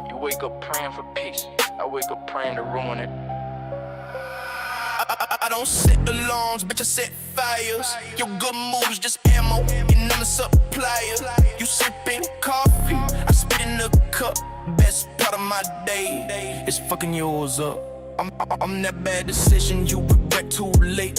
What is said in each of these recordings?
You wake up praying for peace. I wake up praying to ruin it. I don't set alarms, bitch, I set fires. Your good moves just ammo, and I'm a supplier. You sipping coffee, I spit in the cup. Best part of my day is fucking yours up. I'm that bad decision you regret too late.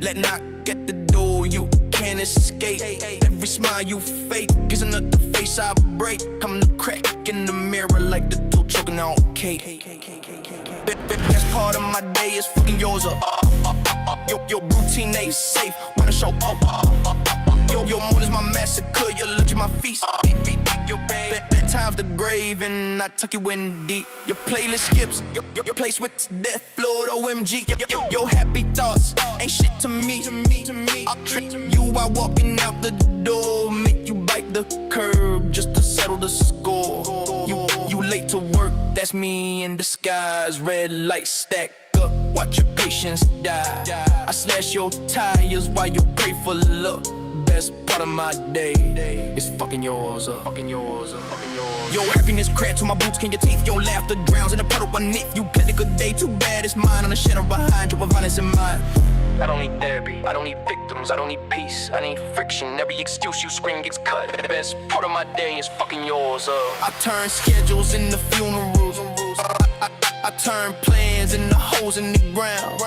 Let knock at the door, you can't escape. Every smile you fake is another face I break. I'm the crack in the mirror like the dude choking on cake. Best part of my day is fucking yours up. Your routine ain't safe, wanna show up. Your mood is my massacre, your lunch is my feast. Your bedtime's the grave and I tuck you in deep. Your playlist skips, your place with death flow, OMG. Your happy thoughts ain't shit to me. I'll trick you while walking out the door, make you bite the curb just to settle the score. You late to work, that's me in disguise. Red light stack up, watch your patience die. I slash your tires while you pray for luck. Best part of my day is fucking yours up. Your happiness cracked to my boots, can your teeth? Your laughter drowns in a puddle beneath you. Played a good day, too bad it's mine. On the shadow behind you, with violence in mind. I don't need therapy, I don't need victims, I don't need peace, I need friction. Every excuse you scream gets cut. The best part of my day is fucking yours up. I turn schedules into funerals. I turn plans into holes in the ground.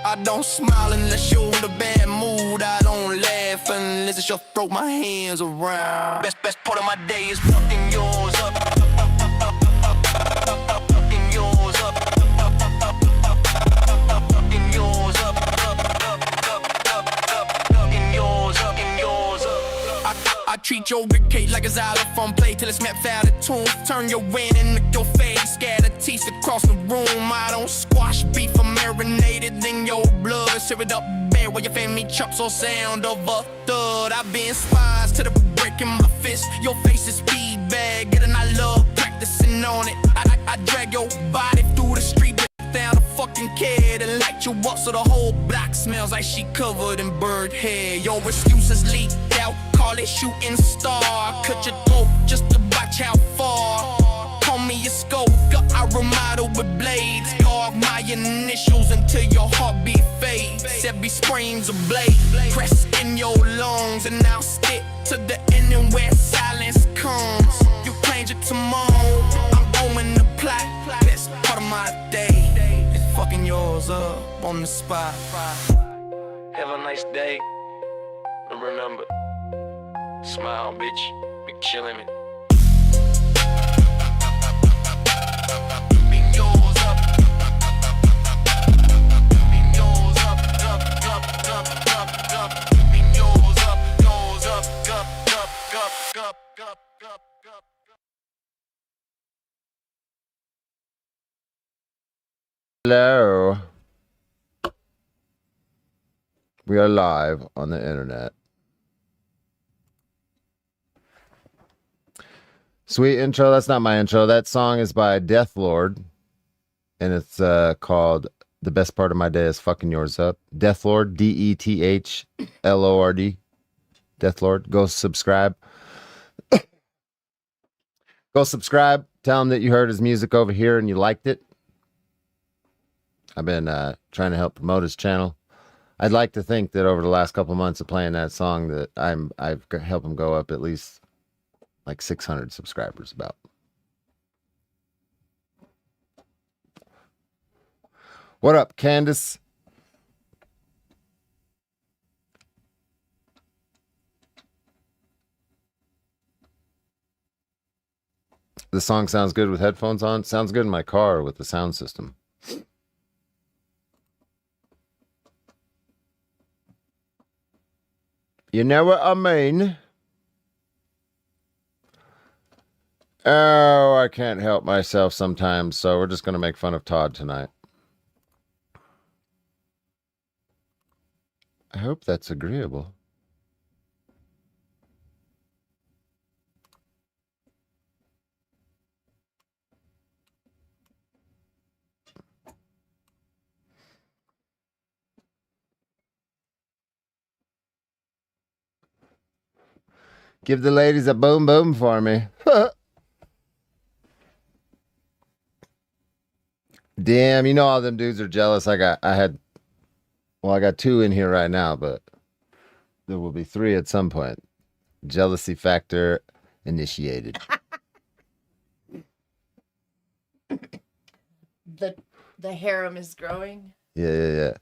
I don't smile unless you're in a bad mood. I don't laugh unless it's your throat my hands around. Best part of my day is fucking yours up. Fucking yours up. Fucking yours up. Fucking yours up. I treat your ribcage like a xylophone play till it's mapped out of tune. Turn your wind into your face, scatter teeth across the room. I don't squash beef, I'm marinated in your blood. Serve it up bare where your family chops or sound of a thud. I've been spies to the break in my fist. Your face is feedback, and I love practicing on it. I drag your body through the street without a fucking care to light you up so the whole block smells like she covered in bird hair. Your excuses leaked out, call it shooting star. Cut your throat just to watch how far. Call me a scope, got a remodel with blades. Carve my initials until your heartbeat fades. Every spring's a blade, press in your lungs, and I'll stick to the ending where silence comes. You claimed it tomorrow, I'm going to plot. Best part of my day is fucking yours up on the spot. Have a nice day, and remember, smile, bitch, be chillin' it. Hello. We are live on the internet. Sweet intro. That's not my intro. That song is by Death Lord, and it's called "The Best Part of My Day Is Fucking Yours Up." Death Lord, DETHLORD. Death Lord. Go subscribe. Go subscribe. Tell him that you heard his music over here and you liked it. I've been trying to help promote his channel. I'd like to think that over the last couple months of playing that song that I've helped him go up at least like 600 subscribers about. What up, Candace? The song sounds good with headphones on. Sounds good in my car with the sound system. You know what I mean? Oh, I can't help myself sometimes, so we're just going to make fun of Todd tonight. I hope that's agreeable. Give the ladies a boom boom for me. Damn, you know all them dudes are jealous. I got two in here right now, but there will be three at some point. Jealousy factor initiated. The harem is growing. Yeah.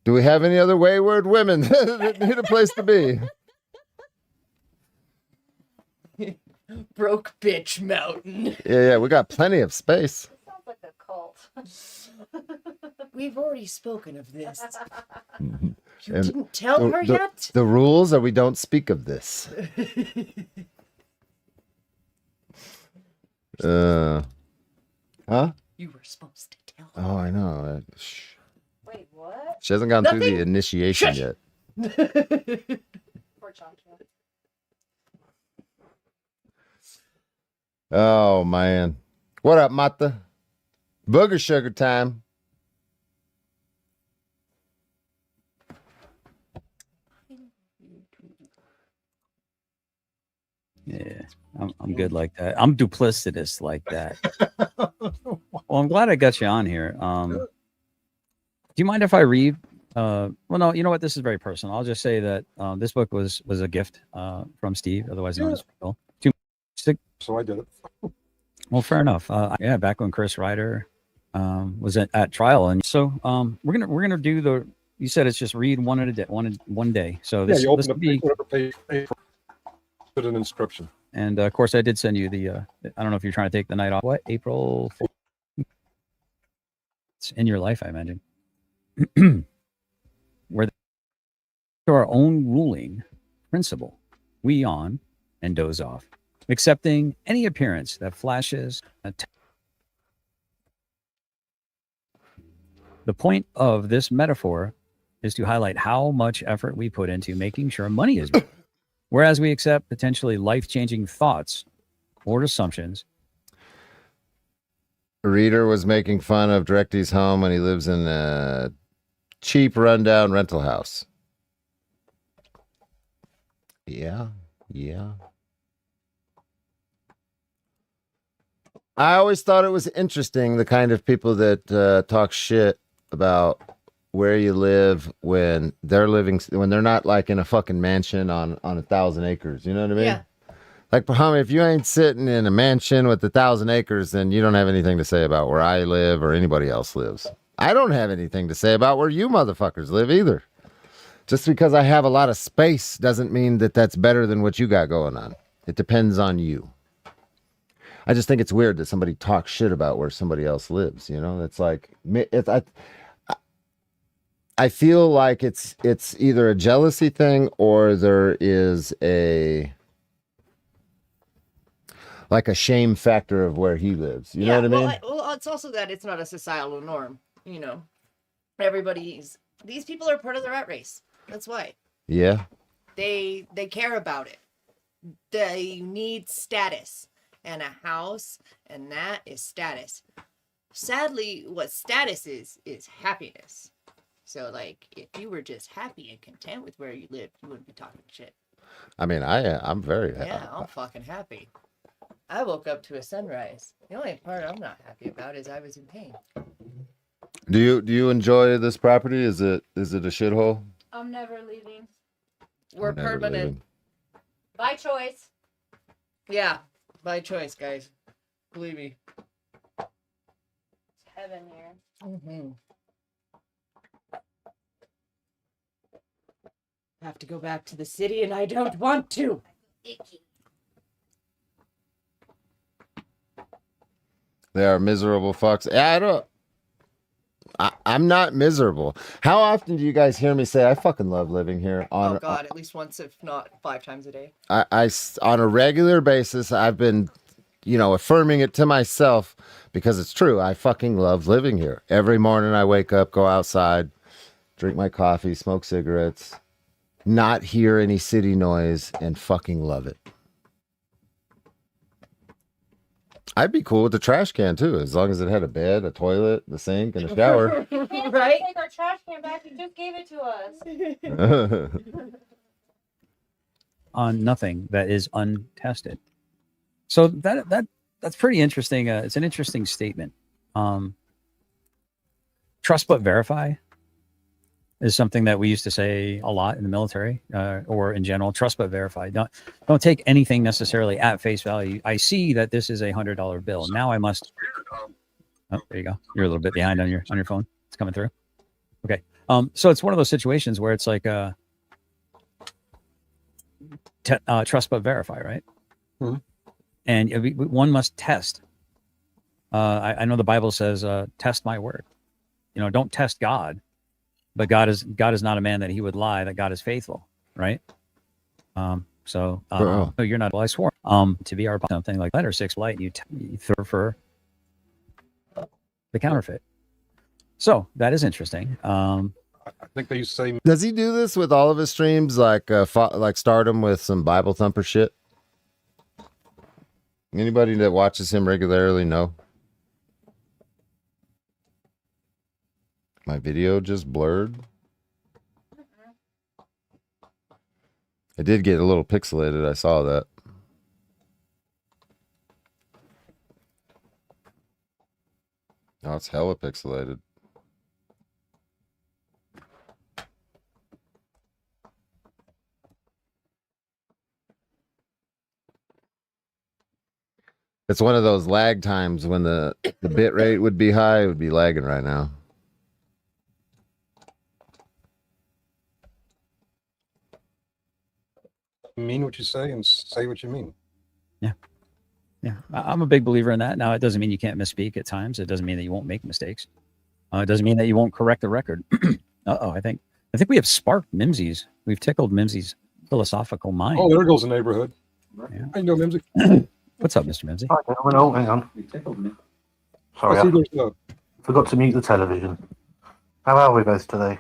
Do we have any other wayward women that need a place to be? Broke bitch mountain. Yeah, we got plenty of space. Sounds like a cult. We've already spoken of this. Mhm. You And didn't tell her yet? The rules are we don't speak of this. Huh? You were supposed to tell her. Oh, I know. Shh. Wait, what? She hasn't gone through Nothing. the initiation Shush. yet. Poor Chancho. Oh, man. What up, Mata? Booger sugar time. Yeah, I'm good like that. I'm duplicitous like that. Well, I'm glad I got you on here. Do you mind if I read? Well, no, you know what? This is very personal. I'll just say that this book was a gift from Steve, otherwise known as Phil. So I did it. Well, fair enough. Yeah, back when Chris Ryder was at trial, and so we're gonna do the. You said it's just read one at a day, one day. So this, Yeah, you open this the would be. whatever page, put an inscription. And of course, I did send you the. I don't know if you're trying to take the night off. What April? 4th? It's in your life, I imagine. Where to our own ruling principle, we yawn and doze off, accepting any appearance that flashes. The point of this metaphor is to highlight how much effort we put into making sure money is made. Whereas we accept potentially life-changing thoughts or assumptions. A reader was making fun of Directy's home when he lives in a cheap, rundown rental house. Yeah. I always thought it was interesting, the kind of people that talk shit about where you live when they're not like in a fucking mansion on 1,000 acres. You know what I mean? Yeah. Like, Bahama, if you ain't sitting in a mansion with 1,000 acres, then you don't have anything to say about where I live or anybody else lives. I don't have anything to say about where you motherfuckers live either. Just because I have a lot of space doesn't mean that that's better than what you got going on. It depends on you. I just think it's weird that somebody talks shit about where somebody else lives. You know, it's like I feel like it's either a jealousy thing or there is a shame factor of where he lives. You know what I mean? Well, it's also that it's not a societal norm. You know, these people are part of the rat race. That's why. Yeah. They care about it. They need status, and a house, and that is status. Sadly, what status is happiness. So, like, if you were just happy and content with where you live, you wouldn't be talking shit. I mean, I'm very happy. Yeah, I'm fucking happy. I woke up to a sunrise. The only part I'm not happy about is I was in pain. Do you enjoy this property? Is it a shithole? I'm never leaving. We're Never permanent. leaving. By choice. Yeah, by choice, guys. Believe me. It's heaven here. Mm-hmm. I have to go back to the city, and I don't want to. Icky. They are miserable fucks. I'm not miserable. How often do you guys hear me say I fucking love living here? Oh God, at least once, if not 5 times a day. I on a regular basis, I've been, affirming it to myself because it's true. I fucking love living here. Every morning I wake up, go outside, drink my coffee, smoke cigarettes, not hear any city noise, and fucking love it. I'd be cool with the trash can too, as long as it had a bed, a toilet, the sink, and a shower. You can't Right? take our trash can back. You just gave it to us. on nothing that is untested. So that's pretty interesting. It's an interesting statement. Trust but verify is something that we used to say a lot in the military, or in general. Trust but verify. Don't take anything necessarily at face value. I see that this is $100 bill. Now I must. Oh, there you go. You're a little bit behind on your phone. It's coming through. Okay. So it's one of those situations where it's like trust but verify, right? Mm-hmm. And one must test. I know the Bible says, "Test my word." Don't test God. But God is not a man that he would lie, that God is faithful, right? No, you're not. Well, I swore to be our something like letter 6 light. You throw for the counterfeit. So that is interesting. I think they used to say. Does he do this with all of his streams? Like start him with some Bible thumper shit? Anybody that watches him regularly know? My video just blurred. It did get a little pixelated. I saw that. Oh, it's hella pixelated. It's one of those lag times when the bit rate would be high. It would be lagging right now. Mean what you say and say what you mean. Yeah, I'm a big believer in that. Now, it doesn't mean you can't misspeak at times. It doesn't mean that you won't make mistakes. It doesn't mean that you won't correct the record. I think we have sparked Mimsy's. We've tickled Mimsy's philosophical mind. Oh, there goes the neighborhood. Yeah. I know, Mimsy. What's up, Mr. Mimsy? Hi, gentlemen. Oh, hang on. Sorry, I see I there's forgot to mute the television. How are we both today?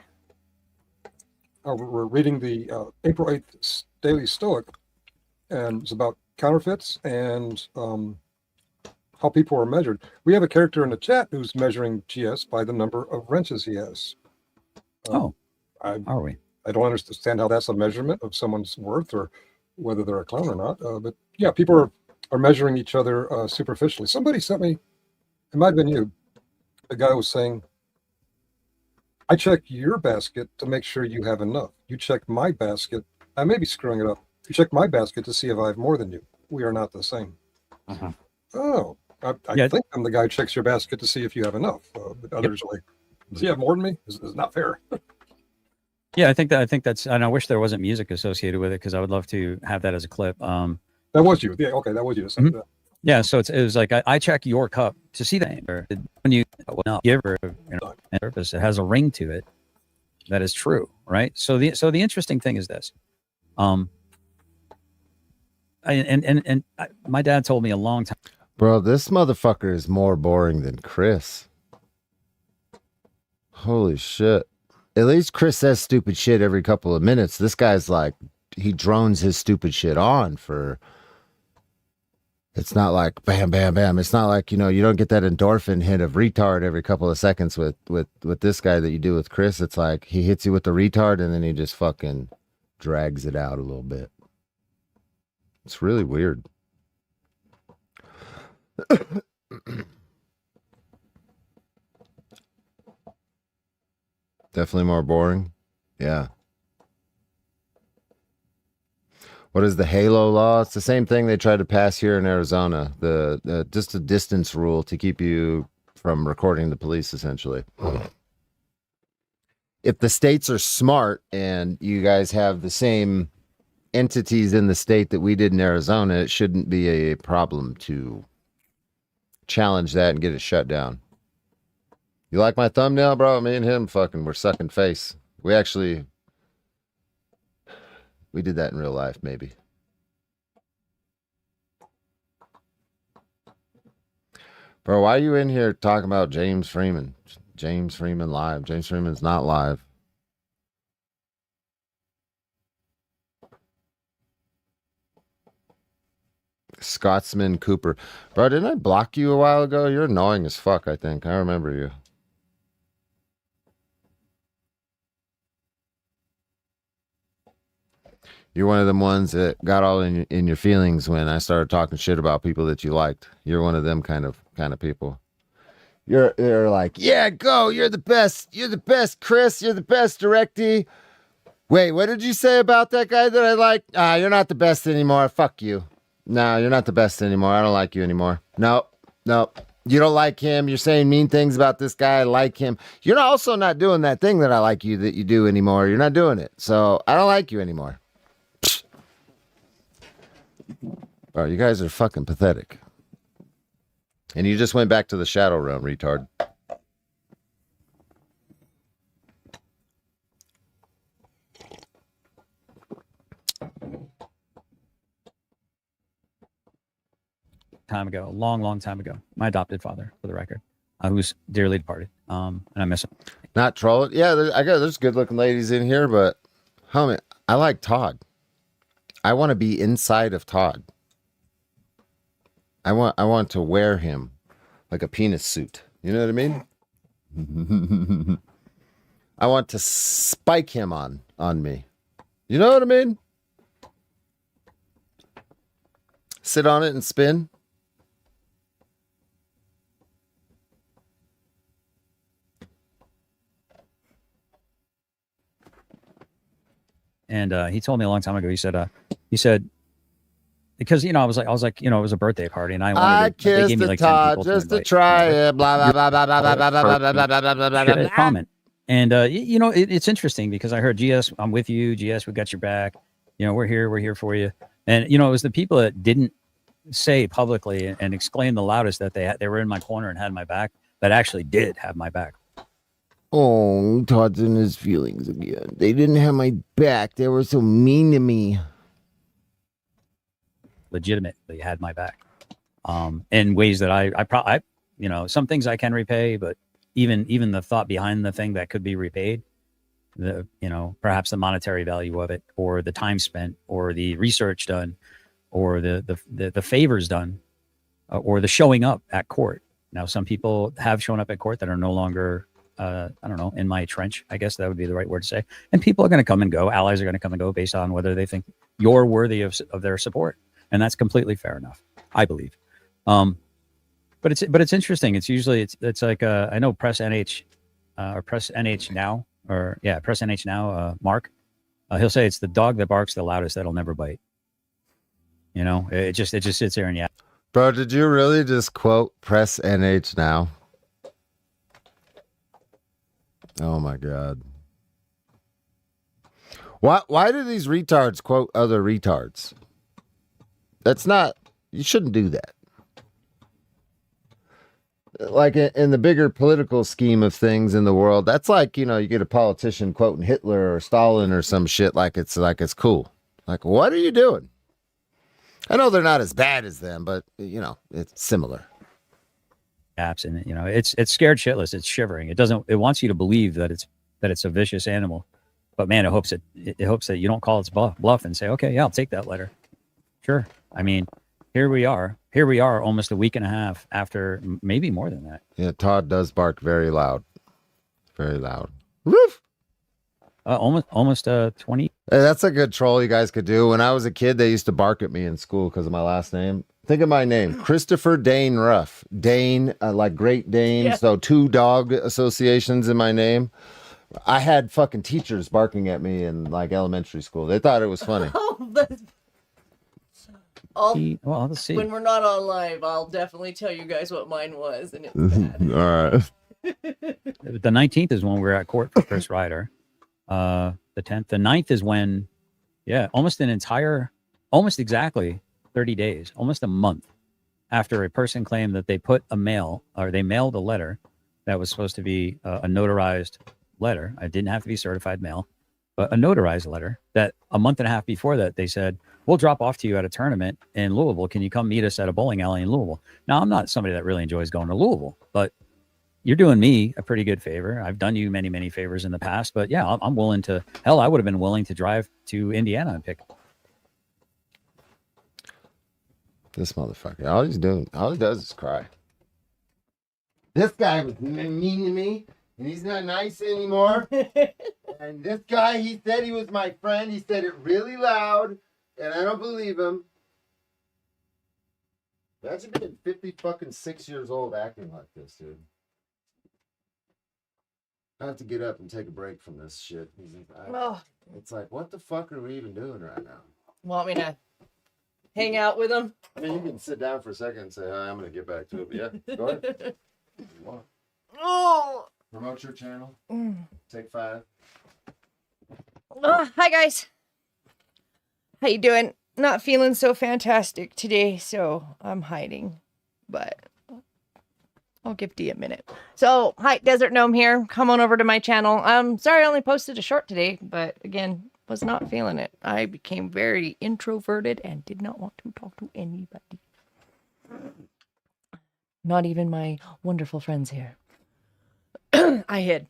we're reading the April 8th Daily Stoic, and it's about counterfeits and how people are measured. We have a character in the chat who's measuring GS by the number of wrenches he has. Are we? I don't understand how that's a measurement of someone's worth or whether they're a clown or not. But yeah, people are measuring each other superficially. Somebody sent me, it might have been you, a guy was saying, I check your basket to make sure you have enough. You check my basket. I may be screwing it up. You check my basket to see if I have more than you. We are not the same. Uh-huh. Oh, I think I'm the guy who checks your basket to see if you have enough. But others are like, does he have more than me? It's not fair. Yeah, I think that's, and I wish there wasn't music associated with it because I would love to have that as a clip. That was you. Yeah, okay, that was you. Mm-hmm. Yeah, so it was like I check your cup to see that. Or when you give her a purpose, it has a ring to it that is true, right? So the interesting thing is this. My dad told me a long time. Bro, this motherfucker is more boring than Chris. Holy shit. At least Chris says stupid shit every couple of minutes. This guy's like, he drones his stupid shit on for... It's not like bam, bam, bam. It's not like, you don't get that endorphin hit of retard every couple of seconds with this guy that you do with Chris. It's like he hits you with the retard and then he just fucking drags it out a little bit. It's really weird. Definitely more boring. Yeah. What is the halo law? It's the same thing they tried to pass here in Arizona. The just a distance rule to keep you from recording the police, essentially. If the states are smart and you guys have the same entities in the state that we did in Arizona, it shouldn't be a problem to challenge that and get it shut down. You like my thumbnail, bro? Me and him we're sucking face. We did that in real life, maybe. Bro, why are you in here talking about James Freeman? James Freeman live. James Freeman's not live. Scotsman Cooper. Bro, didn't I block you a while ago? You're annoying as fuck, I think. I remember you. You're one of them ones that got all in your feelings when I started talking shit about people that you liked. You're one of them kind of people. You're like, yeah, go. You're the best. You're the best, Chris. You're the best, Directy. Wait, what did you say about that guy that I liked? You're not the best anymore. Fuck you. No, you're not the best anymore. I don't like you anymore. No. You don't like him. You're saying mean things about this guy. I like him. You're also not doing that thing that I like you that you do anymore. You're not doing it. So I don't like you anymore. Oh, you guys are fucking pathetic. And you just went back to the shadow realm, retard. Time ago, a long time ago. My adopted father, for the record, who's dearly departed. And I miss him. Not troll it. Yeah, there's good looking ladies in here, but homie, I like Todd. I want to be inside of Todd. I want to wear him like a penis suit. You know what I mean? I want to spike him on me. You know what I mean? Sit on it and spin. And he told me a long time ago. He said, because I was like, it was a birthday party, and I kissed the Todd just to try it. Blah blah blah blah blah blah blah blah blah blah blah. Comment. And it's interesting because I heard GS, I'm with you, GS, we got your back. We're here for you. And it was the people that didn't say publicly and exclaim the loudest that they were in my corner and had my back that actually did have my back. Oh, Todd's in his feelings again. They didn't have my back. They were so mean to me. Legitimately had my back. In ways that I some things I can repay, but even the thought behind the thing that could be repaid, perhaps the monetary value of it, or the time spent, or the research done, or the favors done, or the showing up at court. Now, some people have shown up at court that are no longer, I don't know, in my trench. I guess that would be the right word to say. And people are going to come and go. Allies are going to come and go based on whether they think you're worthy of their support, and that's completely fair enough, I believe. But it's interesting. It's usually it's like I know Press NH or Press NH now Press NH now. Mark, he'll say it's the dog that barks the loudest that'll never bite. It just sits there and yeah. Bro, did you really just quote Press NH now? Oh my God. Why do these retards quote other retards? You shouldn't do that. Like in the bigger political scheme of things in the world, that's like, you get a politician quoting Hitler or Stalin or some shit like it's cool. Like, what are you doing? I know they're not as bad as them, but it's similar. Apps and it's scared shitless. It's shivering. It wants you to believe that it's a vicious animal, but man, it hopes that you don't call its bluff and say, okay, yeah, I'll take that letter. Sure. I mean, here we are almost a week and a half after, maybe more than that. Yeah, Todd does bark very loud. Very loud. Woof! Almost 20. Hey, that's a good troll you guys could do. When I was a kid, they used to bark at me in school because of my last name. Think of my name, Christopher Dane Ruff. Dane, like Great Dane. Yeah. So 2 dog associations in my name. I had fucking teachers barking at me in like elementary school. They thought it was funny. Let's see. When we're not on live, I'll definitely tell you guys what mine was, and it was bad. All right. The 19th is when we're at court for Chris Ryder. The 10th. The 9th is when, almost exactly 30 days, almost a month after a person claimed that they they mailed a letter that was supposed to be a notarized letter. It didn't have to be certified mail, but a notarized letter that a month and a half before that, they said, we'll drop off to you at a tournament in Louisville. Can you come meet us at a bowling alley in Louisville? Now, I'm not somebody that really enjoys going to Louisville, but you're doing me a pretty good favor. I've done you many, many favors in the past, but yeah, I'm willing to, I would have been willing to drive to Indiana and pick. This motherfucker, all he does is cry. This guy was mean to me. and he's not nice anymore. And this guy, he said he was my friend. He said it really loud, and I don't believe him. Imagine being 50 fucking 6 years old acting like this, dude. I have to get up and take a break from this shit. It's like, what the fuck are we even doing right now? Want me to hang out with him? I mean, you can sit down for a second and say, hi, I'm going to get back to it. But yeah, go ahead. Oh. Promote your channel. Take 5. Hi guys. How you doing? Not feeling so fantastic today, so I'm hiding. But I'll give D a minute. So, hi, Desert Gnome here. Come on over to my channel. Sorry I only posted a short today, but again, was not feeling it. I became very introverted and did not want to talk to anybody. Not even my wonderful friends here. I hid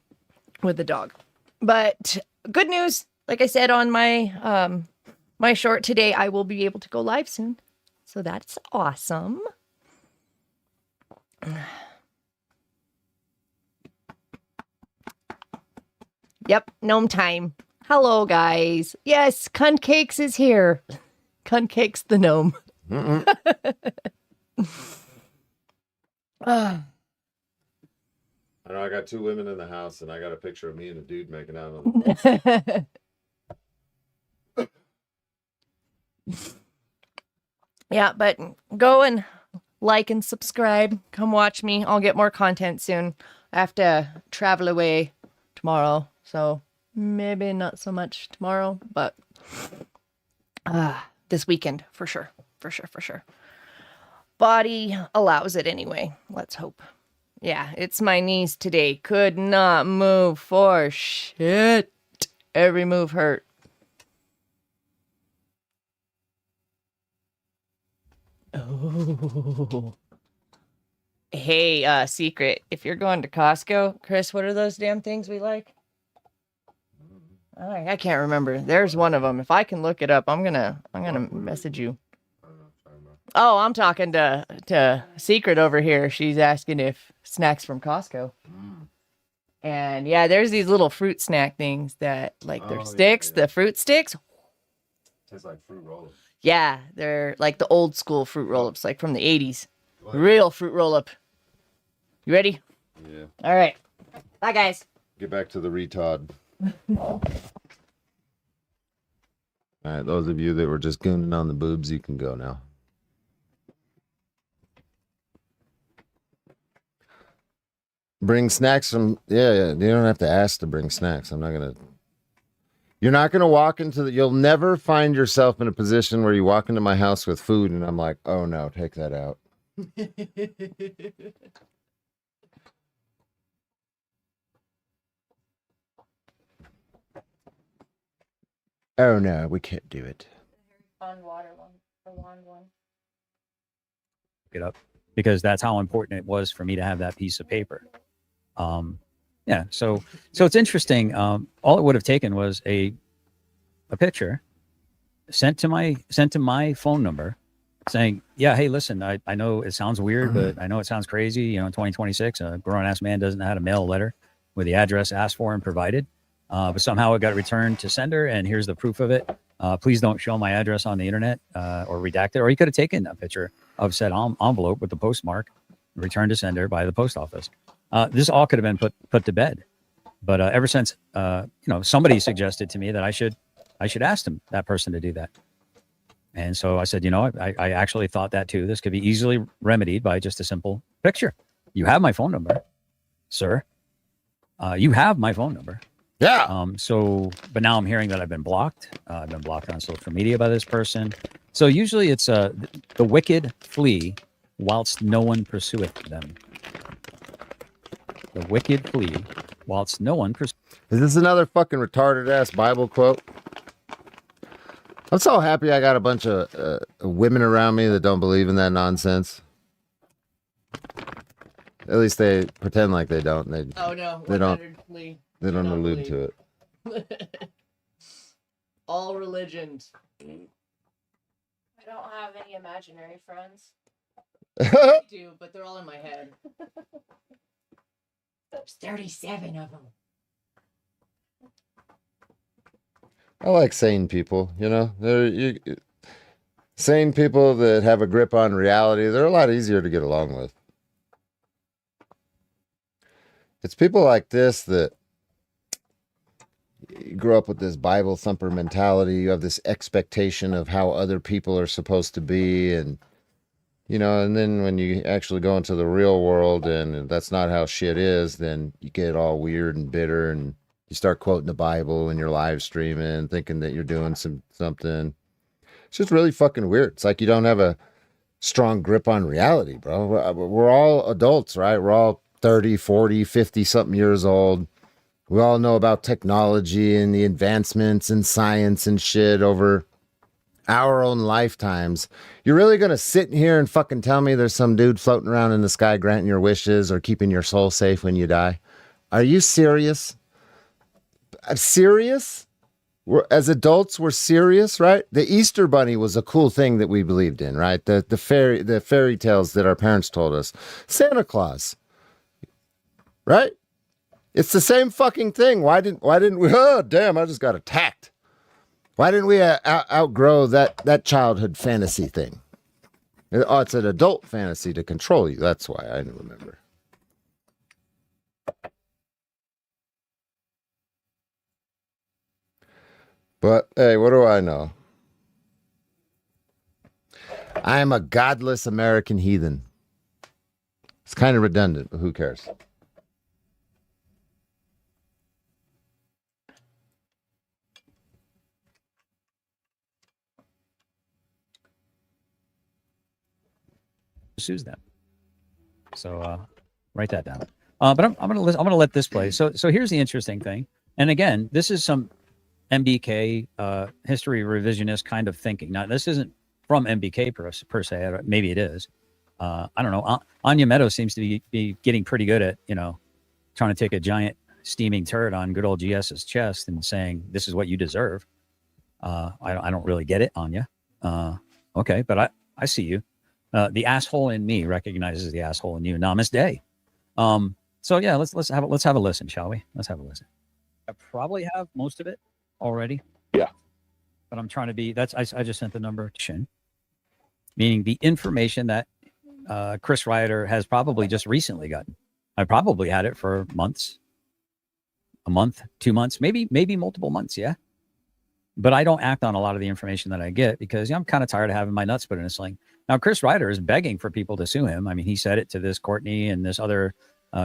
with the dog. But good news, like I said on my my short today, I will be able to go live soon. So that's awesome. Yep, gnome time. Hello, guys. Yes, Cunt Cakes is here. Cunt Cakes the gnome. I know I got 2 women in the house, and I got a picture of me and a dude making out on the bus. Yeah, but go and like and subscribe. Come watch me. I'll get more content soon. I have to travel away tomorrow, so maybe not so much tomorrow, but this weekend for sure. For sure. Body allows it anyway. Let's hope. Yeah, it's my knees today. Could not move for shit. Every move hurt. Oh. Hey, secret. If you're going to Costco, Chris, what are those damn things we like? I can't remember. There's one of them. If I can look it up, I'm gonna message you. Oh, I'm talking to Secret over here. She's asking if snacks from Costco. And yeah, there's these little fruit snack things that, like, they're sticks, the fruit sticks. Tastes like fruit roll-ups. Yeah, they're like the old school fruit roll-ups, like from the 80s. Real fruit roll-up. You ready? Yeah. All right. Bye, guys. Get back to the retard. All right, those of you that were just gooning on the boobs, you can go now. Bring snacks from, yeah, you don't have to ask to bring snacks. You're not gonna walk into you'll never find yourself in a position where you walk into my house with food and I'm like, oh no, take that out. Oh no, we can't do it. Pond water one, the wand one. It up because that's how important it was for me to have that piece of paper. Yeah, so it's interesting. All it would have taken was a picture sent to my phone number saying, yeah, hey, listen, I know it sounds weird, but I know it sounds crazy. You know, in 2026, a grown-ass man doesn't know how to mail a letter with the address asked for and provided. But somehow it got returned to sender, and here's the proof of it. Please don't show my address on the internet or redact it. Or you could have taken a picture of said envelope with the postmark, returned to sender by the post office. This all could have been put to bed. But ever since, somebody suggested to me that I should ask that person to do that. And so I said, I actually thought that too. This could be easily remedied by just a simple picture. You have my phone number, sir. You have my phone number. Yeah. But now I'm hearing that I've been blocked. I've been blocked on social media by this person. So usually it's the wicked flee whilst no one pursueth them. The wicked flee whilst no one pursueth. Is this another fucking retarded ass Bible quote? I'm so happy I got a bunch of women around me that don't believe in that nonsense. At least they pretend like they don't. They no, they don't. They don't allude to it. All religions. I don't have any imaginary friends. I do, but they're all in my head. There's 37 of them. I like sane people, you know. Sane people that have a grip on reality, they're a lot easier to get along with. It's people like this that you grow up with this Bible thumper mentality. You have this expectation of how other people are supposed to be. And, you know, and then when you actually go into the real world and that's not how shit is, then you get all weird and bitter and you start quoting the Bible and you're live streaming, thinking that you're doing something. It's just really fucking weird. It's like you don't have a strong grip on reality, bro. We're all adults, right? We're all 30, 40, 50 something years old. We all know about technology and the advancements in science and shit over our own lifetimes. You're really going to sit here and fucking tell me there's some dude floating around in the sky granting your wishes or keeping your soul safe when you die? Are you serious? Serious? As adults, we're serious, right? The Easter Bunny was a cool thing that we believed in, right? The fairy tales that our parents told us. Santa Claus, right? It's the same fucking thing. Why didn't we? Oh, damn! I just got attacked. Why didn't we outgrow that childhood fantasy thing? Oh, it's an adult fantasy to control you. That's why I didn't remember. But hey, what do I know? I am a godless American heathen. It's kind of redundant, but who cares? Sues them. So write that down. But I'm gonna let this play. So here's the interesting thing. And again, this is some MBK history revisionist kind of thinking. Now, this isn't from MBK per se. Maybe it is. I don't know. Anya Meadows seems to be getting pretty good at, you know, trying to take a giant steaming turd on good old GS's chest and saying, this is what you deserve. I don't really get it, Anya. Okay, but I see you. The asshole in me recognizes the asshole in you. Namaste. So yeah, let's have a listen, shall we? Let's have a listen. I probably have most of it already. Yeah. But I'm trying to be, I just sent the number to Shin, meaning the information that Chris Ryder has probably just recently gotten. I probably had it for months, a month, 2 months, maybe multiple months. Yeah. But I don't act on a lot of the information that I get because I'm kind of tired of having my nuts put in a sling. Now, Chris Ryder is begging for people to sue him. I mean, he said it to this Courtney and this other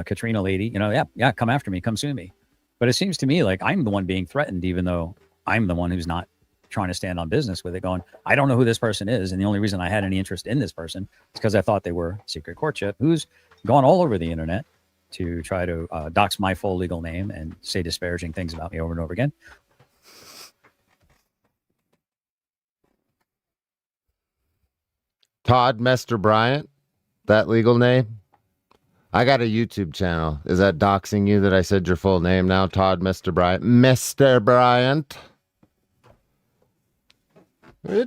Katrina lady, you know, yeah, come after me, come sue me. But it seems to me like I'm the one being threatened, even though I'm the one who's not trying to stand on business with it, going, I don't know who this person is. And the only reason I had any interest in this person is because I thought they were secret courtship, who's gone all over the internet to try to dox my full legal name and say disparaging things about me over and over again. Todd Mester Bryant, that legal name? I got a YouTube channel. Is that doxing you that I said your full name now? Todd Mester Bryant. Mr. Bryant.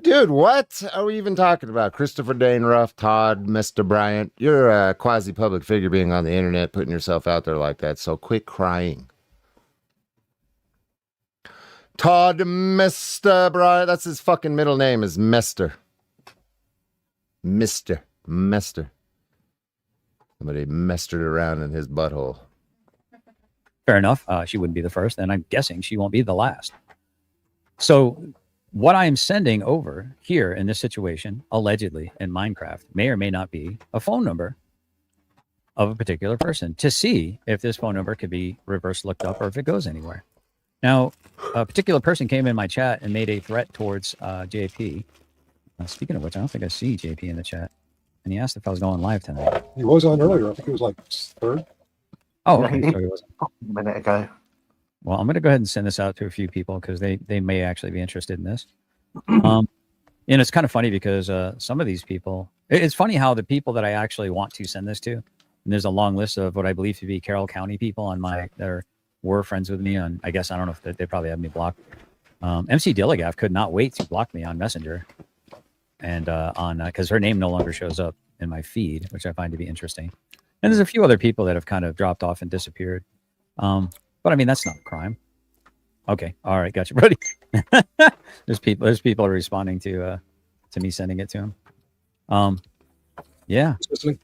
Dude, what are we even talking about? Christopher Dane Ruff, Todd Mr. Bryant. You're a quasi-public figure being on the internet, putting yourself out there like that, so quit crying. Todd Mr. Bryant. That's his fucking middle name is Mester. Mester. Somebody mestered around in his butthole. Fair enough. She wouldn't be the first, and I'm guessing she won't be the last. So what I am sending over here in this situation, allegedly in Minecraft, may or may not be a phone number of a particular person to see if this phone number could be reverse looked up or if it goes anywhere. Now, a particular person came in my chat and made a threat towards JP. Speaking of which, I don't think I see JP in the chat. And he asked if I was going live tonight. He was on earlier. I think it was like third. Oh, okay. So he wasn't. A minute ago. Well, I'm going to go ahead and send this out to a few people because they may actually be interested in this. And it's kind of funny because some of these people, it's funny how the people that I actually want to send this to, and there's a long list of what I believe to be Carroll County people on that were friends with me on, I guess, I don't know if they probably have me blocked. MC Dilligaff could not wait to block me on Messenger. And on because her name no longer shows up in my feed, which I find to be interesting. And there's a few other people that have kind of dropped off and disappeared. But I mean, that's not a crime. Okay. All right. Gotcha, buddy. There's people responding to me sending it to him. Yeah. Listening.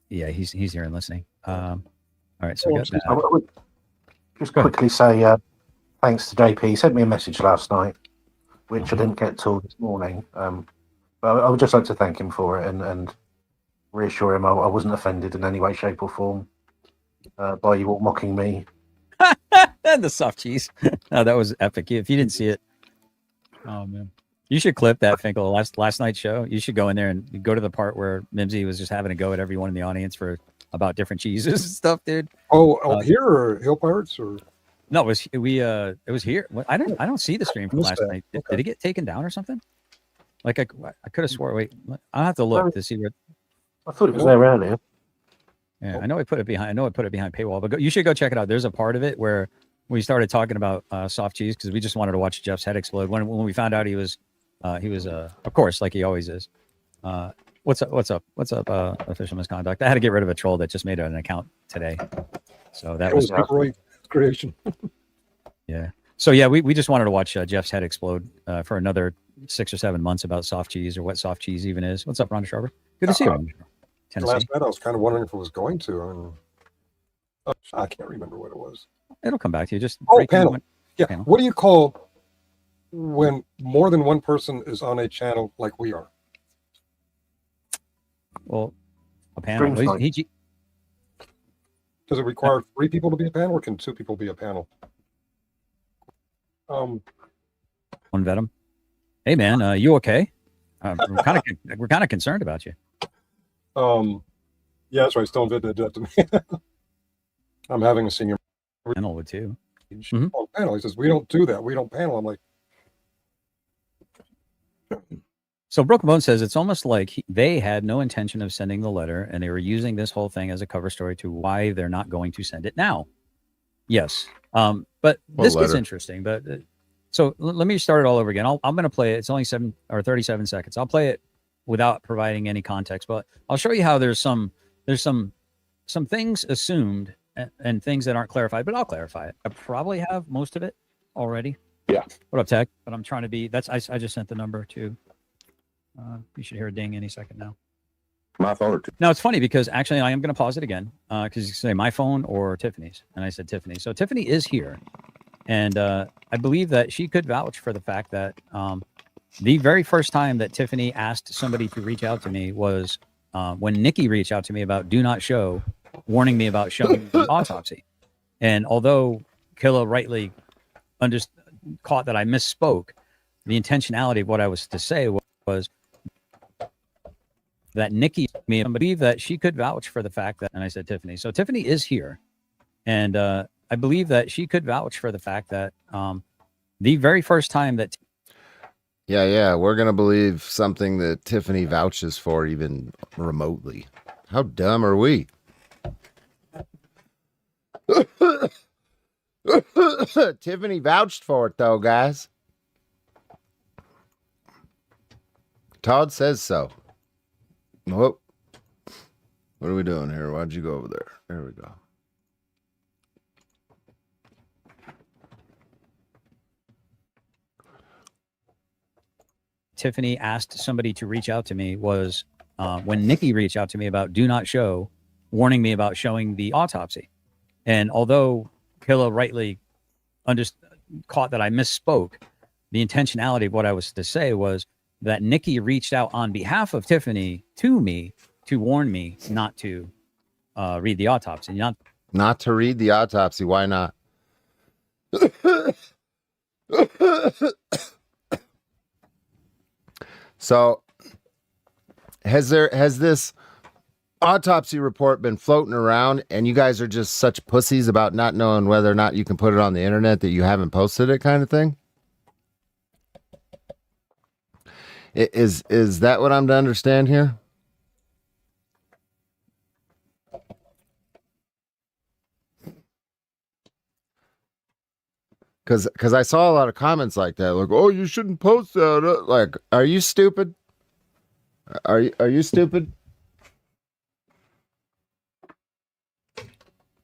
Yeah. He's here and listening. All right. So I got I that. would just quickly say thanks to JP. He sent me a message last night, which I didn't get till this morning. But I would just like to thank him for it and reassure him I wasn't offended in any way, shape, or form by you all mocking me. The soft cheese. Oh, that was epic. If you didn't see it, oh man, you should clip that, Finkel. Last night's show. You should go in there and go to the part where Mimsy was just having a go at everyone in the audience about different cheeses and stuff, dude. Here or Hill Pirates or no? It was here. I don't see the stream from Missed last that. night. Okay. Did it get taken down or something? Like I could have swore. Wait, I'll have to look to see where. I thought it was there earlier. Yeah, I know I put it behind paywall, but you should go check it out. There's a part of it where we started talking about soft cheese because we just wanted to watch Jeff's head explode. When we found out he was of course, like he always is. What's up? Official misconduct. I had to get rid of a troll that just made an account today. So that was Roy creation. yeah. So yeah, we just wanted to watch Jeff's head explode for another 6 or 7 months about soft cheese or what soft cheese even is. What's up, Rhonda Sharper? Good to see you, Rhonda. Tennessee. Last night I was kind of wondering if it was going to, and I can't remember what it was. It'll come back to you. Just panel. Yeah. Panel. What do you call when more than one person is on a channel like we are? Well, a panel. Stream Does it require 3 people to be a panel, or can 2 people be a panel? One vet him. Hey man, you okay? We're kind of concerned about you. Yeah, that's right. Stone Vid did that to me. I'm having a senior Panel would too. panel. He says, we don't do that. We don't panel. I'm like, So Broken Bone says it's almost like they had no intention of sending the letter, and they were using this whole thing as a cover story to why they're not going to send it now. Yes, but this gets interesting. But so let me start it all over again. I'm going to play it. It's only 37 seconds. I'll play it without providing any context, but I'll show you how there's some things assumed and things that aren't clarified. But I'll clarify it. I probably have most of it already. Yeah. What up, Tech? But I'm trying to be. I just sent the number to. You should hear a ding any second now. My phone or two. Now it's funny because actually I am going to pause it again because you say my phone or Tiffany's, and I said Tiffany. So Tiffany is here, and I believe that she could vouch for the fact that the very first time that Tiffany asked somebody to reach out to me was when Nikki reached out to me about do not show, warning me about showing the autopsy. And although Killa rightly caught that I misspoke, the intentionality of what I was to say was that Nikki me and believe that she could vouch for the fact that, and I said Tiffany. So Tiffany is here, and I believe that she could vouch for the fact that the very first time that Yeah, we're gonna believe something that Tiffany vouches for even remotely. How dumb are we? Tiffany vouched for it though, guys. Todd says so. Whoa. What are we doing here? Why'd you go over there? There we go. Tiffany asked somebody to reach out to me was when Nikki reached out to me about do not show, warning me about showing the autopsy. And although Killa rightly caught that I misspoke, the intentionality of what I was to say was that Nikki reached out on behalf of Tiffany to me to warn me not to read the autopsy. Not to read the autopsy. Why not? So has this autopsy report been floating around and you guys are just such pussies about not knowing whether or not you can put it on the internet that you haven't posted it kind of thing? Is that what I'm to understand here? Because I saw a lot of comments like that, like, "Oh, you shouldn't post that." Like, are you stupid? Are you stupid?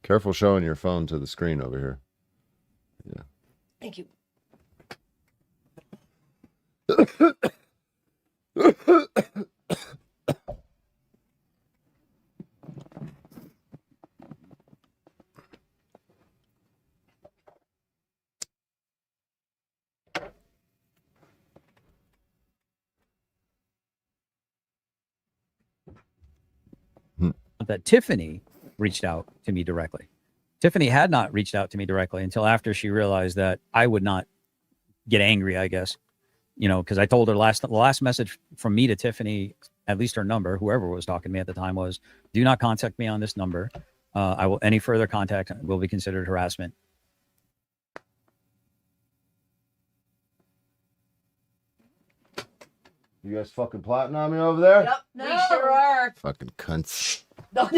Careful showing your phone to the screen over here. Yeah. Thank you. That Tiffany reached out to me directly. Tiffany had not reached out to me directly until after she realized that I would not get angry, I guess, because I told her the last message from me to Tiffany, at least her number, whoever was talking to me at the time, was, do not contact me on this number. Any further contact will be considered harassment. You guys fucking plotting on me over there? Yep, No. we sure are. Fucking cunts. Never.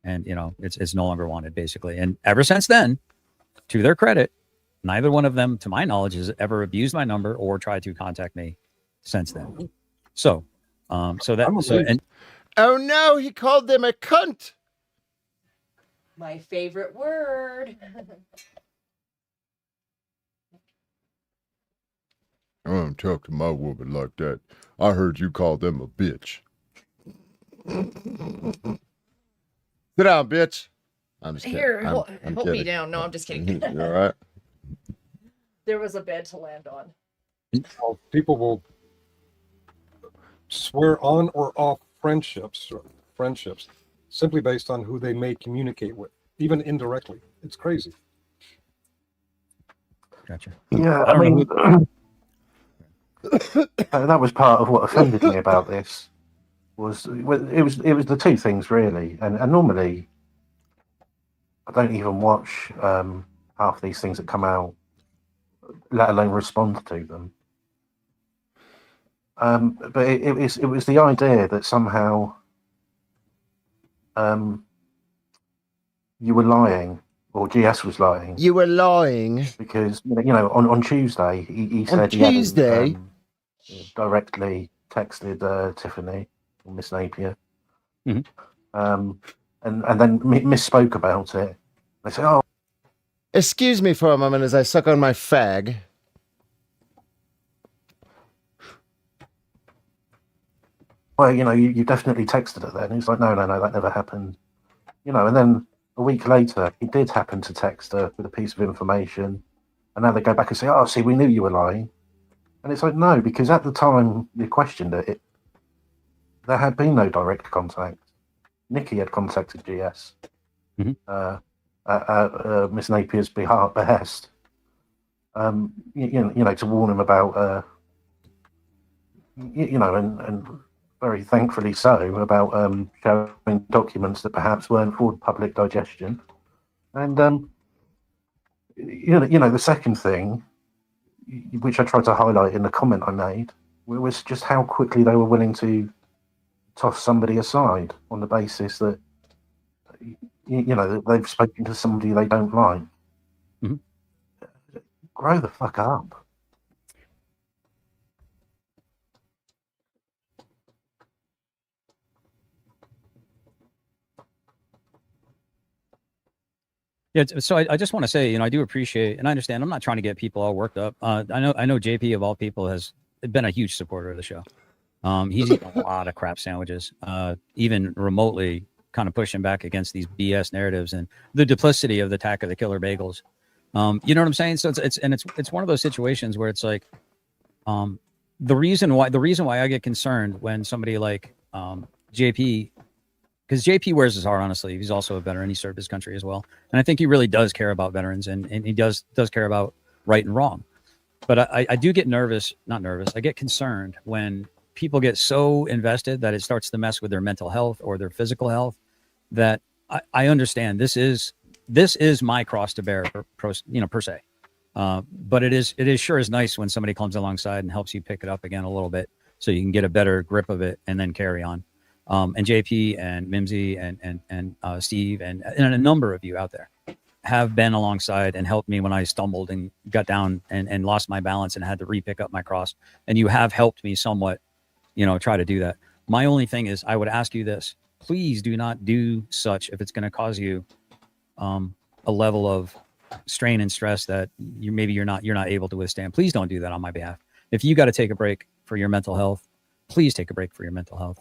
And it's no longer wanted, basically. And ever since then, to their credit, neither one of them, to my knowledge, has ever abused my number or tried to contact me since then. So oh no, he called them a cunt. My favorite word. I don't talk to my woman like that. I heard you call them a bitch. Sit down, bitch. I'm just kidding. Here, I'm hold kidding. me down. No, I'm just kidding. You all right? There was a bed to land on. People will swear on or off friendships simply based on who they may communicate with, even indirectly. It's crazy. Gotcha. Yeah, I mean, that was part of what offended me about this. It was the two things really, and normally I don't even watch half these things that come out, let alone respond to them. But it was the idea that somehow you were lying, or GS was lying. You were lying. Because on Tuesday he said Tuesday? he hadn't, directly texted Tiffany or Miss Napier, Mhm. and then misspoke about it. They say, "Oh, Excuse me for a moment as I suck on my fag." well, you definitely texted her then." And he's like, no, that never happened. And then a week later, he did happen to text her with a piece of information, and now they go back and say, "Oh, see, we knew you were lying." And it's like, no, because at the time you questioned it, there had been no direct contact. Nikki had contacted GS at Miss Napier's behest, to warn him about, and very thankfully so, about showing documents that perhaps weren't for public digestion. And the second thing, which I tried to highlight in the comment I made, was just how quickly they were willing to toss somebody aside on the basis that that they've spoken to somebody they don't like. Mhm. Grow the fuck up. Yeah, so I just want to say, I do appreciate, and I understand, I'm not trying to get people all worked up. I know JP of all people has been a huge supporter of the show. He's eaten a lot of crap sandwiches, even remotely kind of pushing back against these BS narratives and the duplicity of the attack of the killer bagels. You know what I'm saying? So it's one of those situations where it's like, the reason why I get concerned when somebody like JP, because JP wears his heart on his sleeve. He's also a veteran. He served his country as well. And I think he really does care about veterans, and he does care about right and wrong. But I do get not nervous. I get concerned when people get so invested that it starts to mess with their mental health or their physical health, that I understand this is my cross to bear per se. But it is sure is nice when somebody comes alongside and helps you pick it up again a little bit so you can get a better grip of it and then carry on. And JP and Mimsy and Steve and a number of you out there have been alongside and helped me when I stumbled and got down and lost my balance and had to re-pick up my cross. And you have helped me somewhat, try to do that. My only thing is I would ask you this. please do not do such if it's going to cause you a level of strain and stress that you're not able to withstand. Please don't do that on my behalf. If you got to take a break for your mental health, please take a break for your mental health.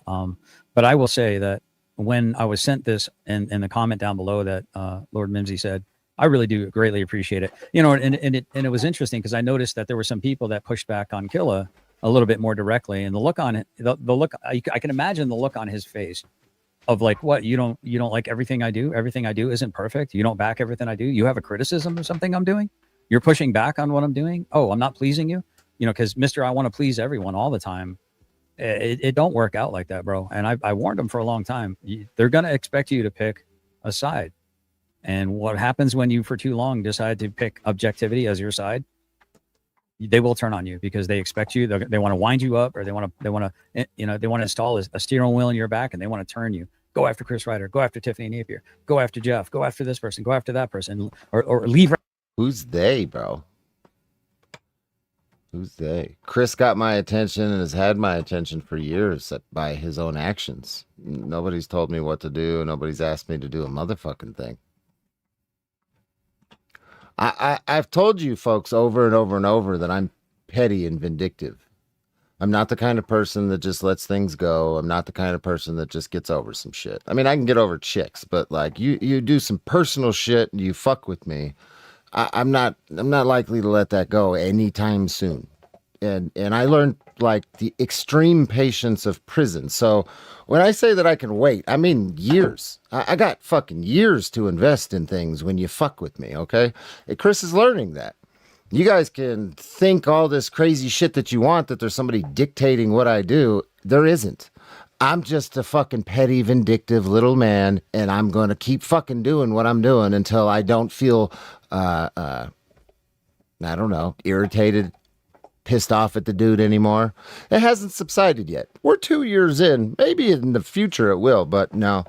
But I will say that when I was sent this and the comment down below that Lord Mimsy said, I really do greatly appreciate it. You know, and it was interesting because I noticed that there were some people that pushed back on Killa a little bit more directly, and the look on it, the look, I can imagine the look on his face of like, what, you don't like everything I do? Everything I do isn't perfect. You don't back everything I do. You have a criticism of something I'm doing. You're pushing back on what I'm doing. Oh, I'm not pleasing you. You know, because Mr. I want to please everyone all the time. It don't work out like that, bro. And I warned them for a long time. They're going to expect you to pick a side. And what happens when you for too long decide to pick objectivity as your side, they will turn on you because they expect you. They want to wind you up, or they want to install a steering wheel in your back, and they want to turn you. Go after Chris Ryder. Go after Tiffany Napier. Go after Jeff. Go after this person. Go after that person. Or leave. Who's they, bro? Who's they? Chris got my attention and has had my attention for years by his own actions. Nobody's told me what to do. Nobody's asked me to do a motherfucking thing. I've told you folks over and over and over that I'm petty and vindictive. I'm not the kind of person that just lets things go. I'm not the kind of person that just gets over some shit. I mean, I can get over chicks, but like you do some personal shit and you fuck with me. I'm not likely to let that go anytime soon. And I learned like the extreme patience of prison. So when I say that I can wait, I mean years. I got fucking years to invest in things when you fuck with me, okay? And Chris is learning that. You guys can think all this crazy shit that you want, that there's somebody dictating what I do. There isn't. I'm just a fucking petty, vindictive little man, and I'm going to keep fucking doing what I'm doing until I don't feel, I don't know, irritated, pissed off at the dude anymore. It hasn't subsided yet. We're 2 years in. Maybe in the future it will, but no.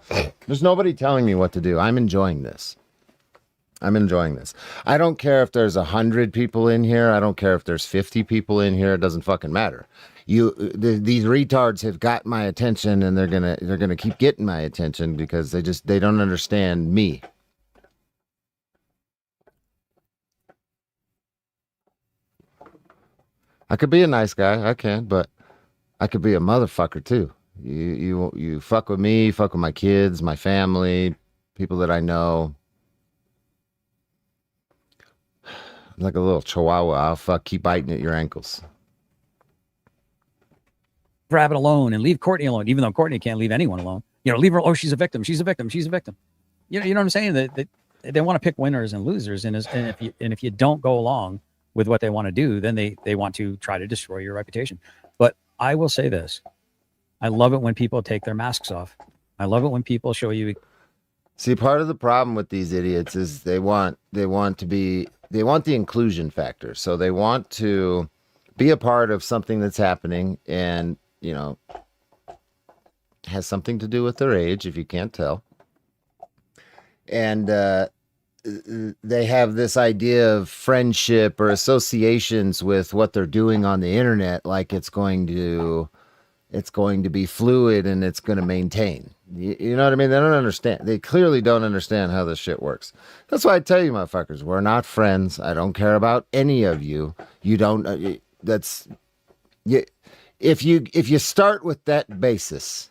There's nobody telling me what to do. I'm enjoying this. I'm enjoying this. I don't care if there's 100 people in here. I don't care if there's 50 people in here. It doesn't fucking matter. These retards have got my attention, and they're gonna keep getting my attention because they don't understand me. I could be a nice guy, I can, but I could be a motherfucker too. You fuck with me, fuck with my kids, my family, people that I know. Like a little chihuahua, I'll keep biting at your ankles. Grab it alone and leave Courtney alone, even though Courtney can't leave anyone alone. You know, leave her. Oh, she's a victim. She's a victim. She's a victim. You know what I'm saying? They want to pick winners and losers, and if you don't go along with what they want to do, then they want to try to destroy your reputation. But I will say this: I love it when people take their masks off. I love it when people show you. See, part of the problem with these idiots is they want the inclusion factor. So they want to be a part of something that's happening, and you know, has something to do with their age, if you can't tell. And they have this idea of friendship or associations with what they're doing on the internet, like it's going to be fluid and it's going to maintain. You know what I mean? They don't understand. They clearly don't understand how this shit works. That's why I tell you, motherfuckers, we're not friends. I don't care about any of you. You don't. That's you. If you start with that basis,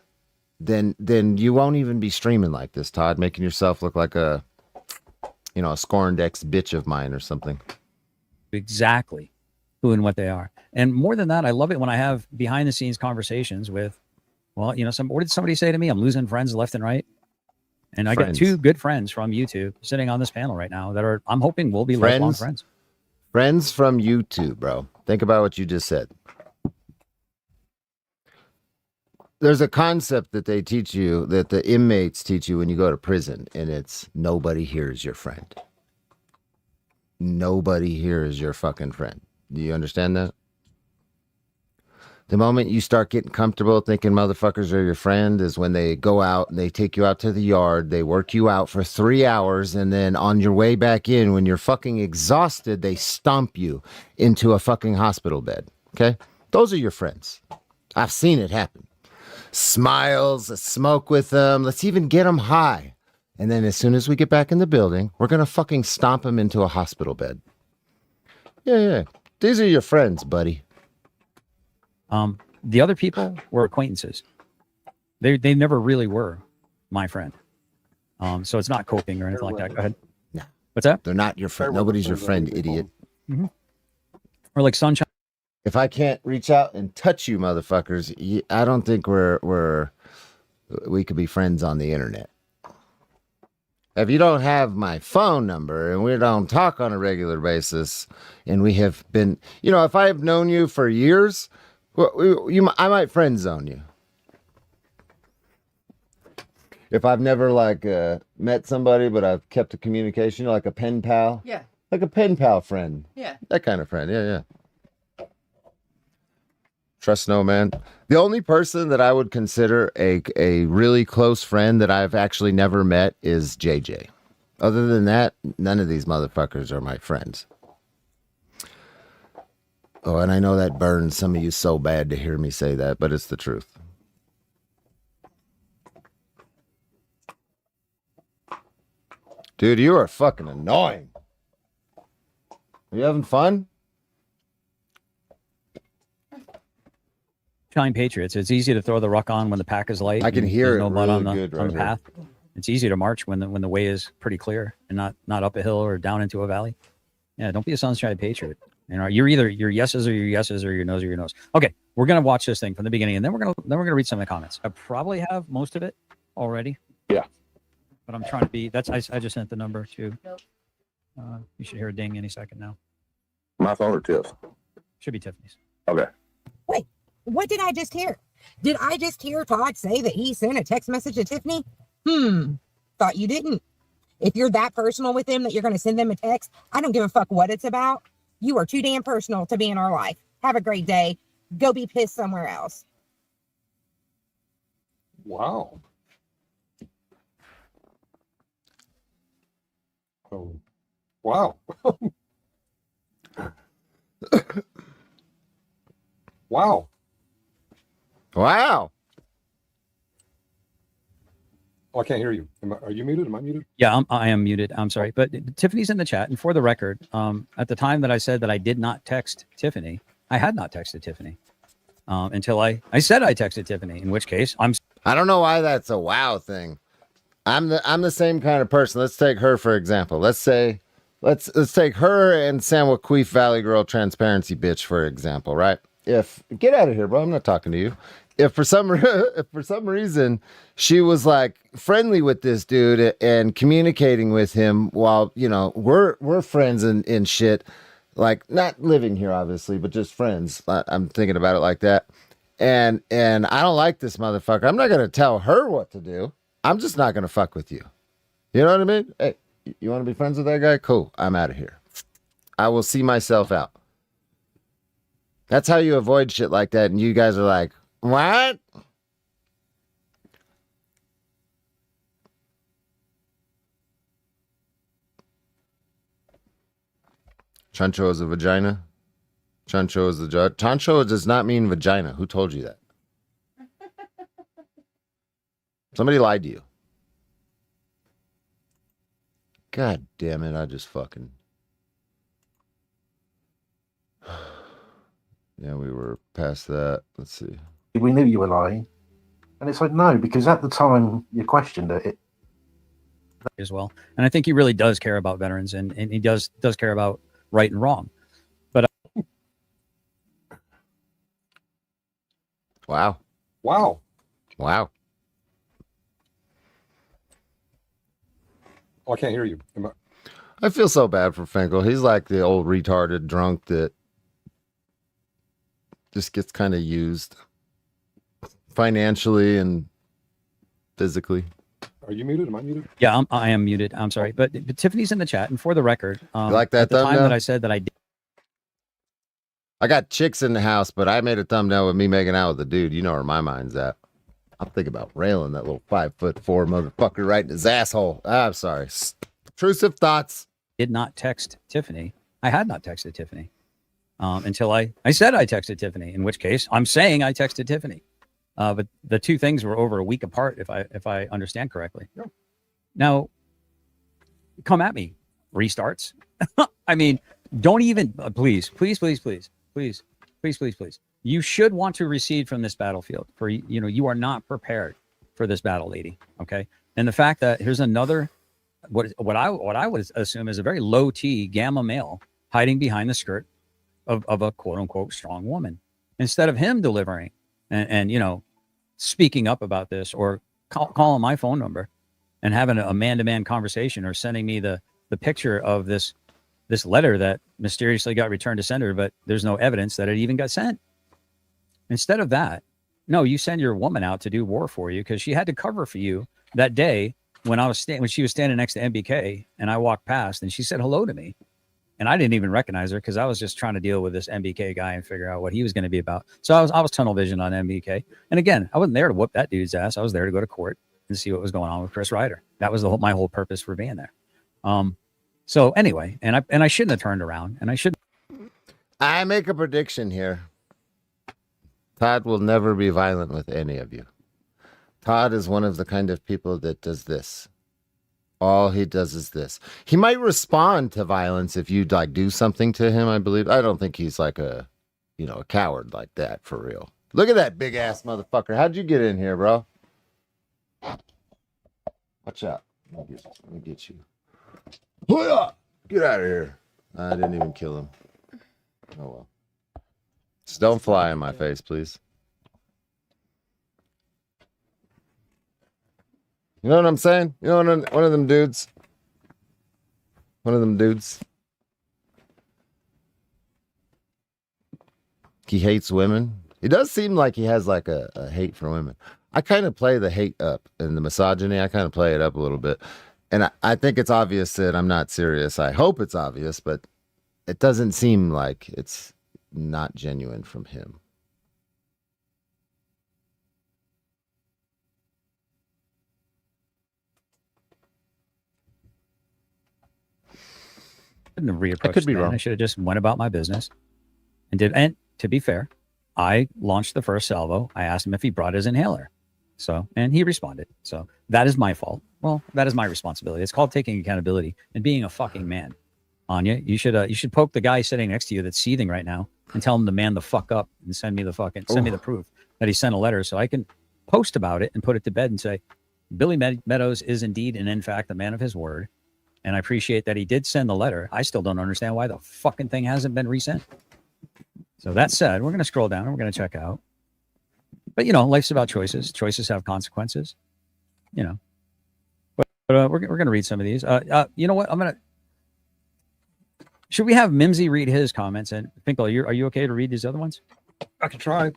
then you won't even be streaming like this, Todd, making yourself look like a scorned ex bitch of mine or something. Exactly who and what they are. And more than that, I love it when I have behind the scenes conversations with, what did somebody say to me? I'm losing friends left and right. And I got 2 good friends from YouTube sitting on this panel right now that I'm hoping will be lifelong friends. Friends from YouTube, bro. Think about what you just said. There's a concept that they teach you, that the inmates teach you when you go to prison, and it's nobody here is your friend. Nobody here is your fucking friend. Do you understand that? The moment you start getting comfortable thinking motherfuckers are your friend is when they go out and they take you out to the yard, they work you out for 3 hours, and then on your way back in, when you're fucking exhausted, they stomp you into a fucking hospital bed. Okay? Those are your friends. I've seen it happen. smiles, smoke with them. Let's even get them high. And then as soon as we get back in the building, we're going to fucking stomp them into a hospital bed. Yeah. These are your friends, buddy. The other people were acquaintances. They never really were my friend. So it's not coping or anything like that. Go ahead. No. What's that? They're not your friend. Nobody's your friend, idiot. Mm-hmm. Or like sunshine. If I can't reach out and touch you, motherfuckers, I don't think we could be friends on the internet. If you don't have my phone number and we don't talk on a regular basis, and we have been, if I have known you for years, I might friend zone you. If I've never met somebody, but I've kept a communication, like a pen pal. Yeah. Like a pen pal friend. Yeah. That kind of friend. Yeah. Trust no man. The only person that I would consider a really close friend that I've actually never met is JJ. Other than that, none of these motherfuckers are my friends. Oh, and I know that burns some of you so bad to hear me say that, but it's the truth. Dude, you are fucking annoying. Are you having fun? Shine Patriots. It's easy to throw the ruck on when the pack is light. I can hear there's it no mud really on good the right here. path. It's easy to march when the way is pretty clear and not up a hill or down into a valley. Yeah, don't be a sunshine patriot. You're either your yeses or your no's or your no's. Okay, we're gonna watch this thing from the beginning, and then we're gonna read some of the comments. I probably have most of it already. Yeah. But I'm trying to be. I just sent the number to. Nope. You should hear a ding any second now. My phone or Tiff? Should be Tiffany's. Okay. Wait, what did I just hear? Did I just hear Todd say that he sent a text message to Tiffany? Thought you didn't. If you're that personal with them that you're going to send them a text, I don't give a fuck what it's about. You are too damn personal to be in our life. Have a great day. Go be pissed somewhere else. Wow. Oh, wow. Wow. Wow. Oh, I can't hear you. Are you muted? Am I muted? Yeah, I am muted. I'm sorry. But Tiffany's in the chat. And for the record, at the time that I said that I did not text Tiffany, I had not texted Tiffany until I said I texted Tiffany, in which case I don't know why that's a wow thing. I'm the same kind of person. Let's take her for example. Let's take her and San Joaquin Valley Girl Transparency bitch for example, right? Get out of here, bro. I'm not talking to you. If for some reason she was like friendly with this dude and communicating with him while we're friends and shit, like not living here obviously, but just friends. I'm thinking about it like that. And I don't like this motherfucker. I'm not gonna tell her what to do. I'm just not gonna fuck with you. You know what I mean? Hey, you want to be friends with that guy? Cool. I'm out of here. I will see myself out. That's how you avoid shit like that. And you guys are like, what? Chancho is a vagina. Chancho is the judge. Chancho does not mean vagina. Who told you that? Somebody lied to you. God damn it. I just fucking. Yeah, we were past that. Let's see. We knew you were lying. And it's like, no, because at the time you questioned it. as well. And I think he really does care about veterans, and he does care about right and wrong. But wow. Oh, I can't hear you. I feel so bad for Finkel. He's like the old retarded drunk that just gets kind of used financially and physically. Are you muted? Am I muted? yeah, I am muted. I'm sorry, but Tiffany's in the chat, and for the record, You like that at the time thumbnail? that I said that I did. I got chicks in the house, but I made a thumbnail with me making out with the dude. You know where my mind's at. I'm thinking about railing that little 5'4" motherfucker right in his asshole. I'm sorry. Intrusive thoughts. Did not text Tiffany. I had not texted Tiffany until I said I texted Tiffany, in which case I'm saying I texted Tiffany. But the two things were over a week apart, if I understand correctly. Yep. Now, come at me, restarts. I mean, don't even please. You should want to recede from this battlefield. For you are not prepared for this battle, lady. Okay, and the fact that here's another what I would assume is a very low T gamma male hiding behind the skirt of a quote unquote strong woman, instead of him delivering and speaking up about this, or calling my phone number and having a man-to-man conversation, or sending me the picture of this letter that mysteriously got returned to sender, but there's no evidence that it even got sent. Instead of that, no, you send your woman out to do war for you, because she had to cover for you that day when when she was standing next to MBK and I walked past and she said hello to me. And I didn't even recognize her because I was just trying to deal with this MBK guy and figure out what he was going to be about. So I was tunnel vision on MBK. And again, I wasn't there to whoop that dude's ass. I was there to go to court and see what was going on with Chris Ryder. That was my whole purpose for being there. So anyway, and I shouldn't have turned around, and I shouldn't. I make a prediction here. Todd will never be violent with any of you. Todd is one of the kind of people that does this. All he does is this. He might respond to violence if you do something to him, I believe. I don't think he's like a coward like that, for real. Look at that big ass motherfucker. How'd you get in here, bro? Watch out. Let me get you. Get out of here. I didn't even kill him. Oh well. Just don't fly in my face, please. You know what I'm saying? You know, one of them dudes. One of them dudes. He hates women. It does seem like he has like a hate for women. I kind of play the hate up, and the misogyny, I kind of play it up a little bit. And I think it's obvious that I'm not serious. I hope it's obvious, but it doesn't seem like it's not genuine from him. Couldn't have reapproached. I could be wrong. I should have just went about my business and did. And to be fair, I launched the first salvo. I asked him if he brought his inhaler. And he responded. So that is my fault. Well, that is my responsibility. It's called taking accountability and being a fucking man. Anya, you should poke the guy sitting next to you that's seething right now and tell him to man the fuck up and send me the proof that he sent a letter so I can post about it and put it to bed and say, Billy Meadows is indeed and in fact a man of his word. And I appreciate that he did send the letter. I still don't understand why the fucking thing hasn't been resent. So that said, we're going to scroll down and we're going to check out. But, life's about choices. Choices have consequences, But we're going to read some of these. You know what? Should we have Mimsy read his comments? And Finkel, are you okay to read these other ones? I can try.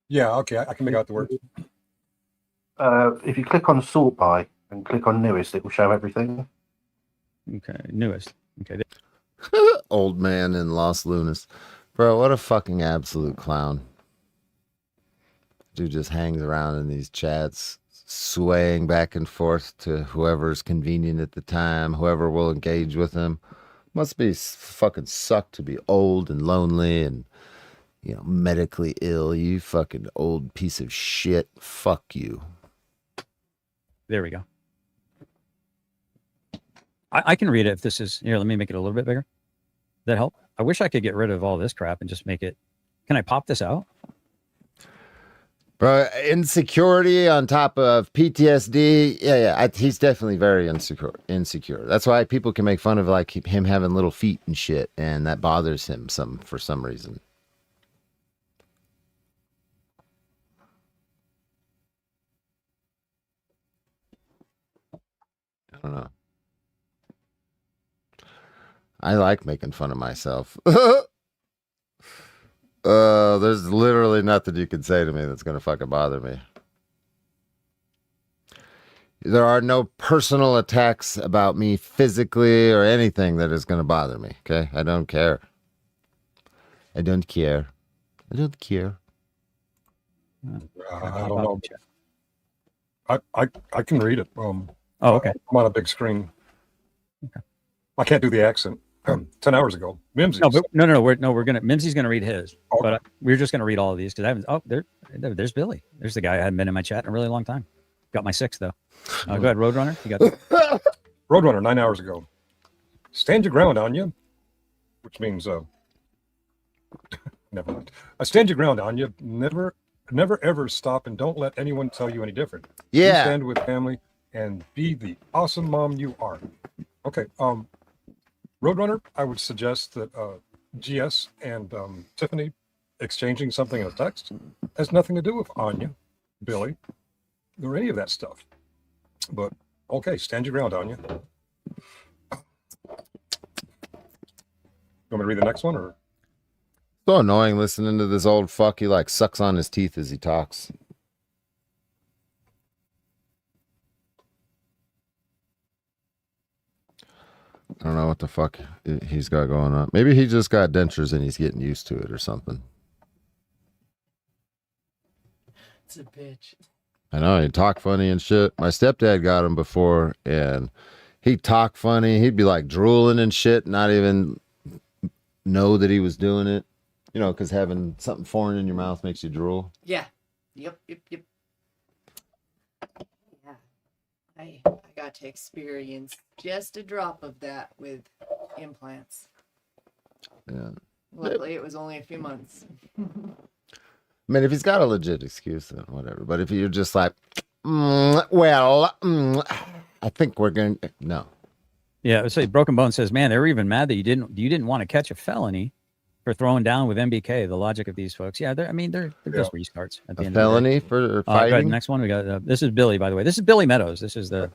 Yeah, okay, I can make out the words. If you click on sort by and click on newest, it will show everything. Okay, newest. Okay. Old man in Los Lunas. Bro, what a fucking absolute clown. Dude just hangs around in these chats, swaying back and forth to whoever's convenient at the time, whoever will engage with him. Must be fucking suck to be old and lonely and, medically ill. You fucking old piece of shit. Fuck you. There we go. I can read it if this is... Here, let me make it a little bit bigger. Does that help? I wish I could get rid of all this crap and just make it... Can I pop this out? Bro, insecurity on top of PTSD. Yeah. He's definitely very insecure. That's why people can make fun of him having little feet and shit, and that bothers him for some reason. I don't know. I like making fun of myself. There's literally nothing you can say to me that's going to fucking bother me. There are no personal attacks about me physically or anything that is going to bother me, okay? I don't care. I don't care. I don't care. I don't know. I can read it. Okay. I'm on a big screen. Okay. I can't do the accent. 10 hours ago. Mimsy. No. We're gonna. Mimsy's gonna read his, Okay. but we're just gonna read all of these because I haven't. Oh, there's Billy. There's the guy I hadn't been in my chat in a really long time. Got my 6 though. Go ahead, Roadrunner. You got Roadrunner 9 hours ago. Stand your ground, Anya. Which means never mind. I stand your ground, Anya. Never ever stop and don't let anyone tell you any different. You Yeah. stand with family and be the awesome mom you are. Okay. Roadrunner, I would suggest that GS and Tiffany exchanging something in a text has nothing to do with Anya, Billy, or any of that stuff. But okay, stand your ground, Anya. You want me to read the next one, or? So annoying listening to this old fuck. He like sucks on his teeth as he talks. I don't know what the fuck he's got going on. Maybe he just got dentures and he's getting used to it or something. It's a bitch. I know, he talk funny and shit. My stepdad got him before, and he'd talk funny. He'd be like drooling and shit, not even know that he was doing it. You know, because having something foreign in your mouth makes you drool. Yeah. Yep. Yeah. I got to experience just a drop of that with implants. Yeah. Luckily, it was only a few months. I mean, if he's got a legit excuse, then whatever. But if you're just like, I think we're going to... No. Yeah, I say Broken Bone says, man, they were even mad that you didn't want to catch a felony for throwing down with MBK. The logic of these folks, they're just restarts at the end. Felony of the day. for fighting. Go ahead, next one we got. This is Billy, by the way. This is Billy Meadows. This is the.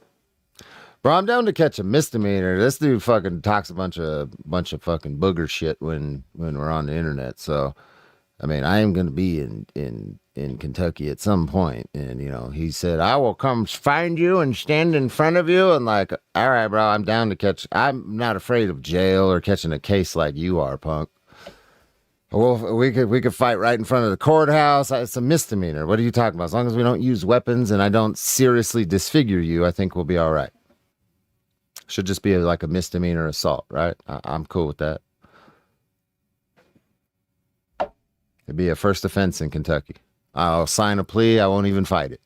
Bro, I'm down to catch a misdemeanor. This dude fucking talks a bunch of fucking booger shit when we're on the internet. So, I mean, I am gonna be in Kentucky at some point, and he said I will come find you and stand in front of you, and like, all right, bro, I'm down to catch. I'm not afraid of jail or catching a case like you are, punk. Well, we could fight right in front of the courthouse. It's a misdemeanor. What are you talking about? As long as we don't use weapons and I don't seriously disfigure you, I think we'll be all right. Should just be like a misdemeanor assault, right? I'm cool with that. It'd be a first offense in Kentucky. I'll sign a plea. I won't even fight it.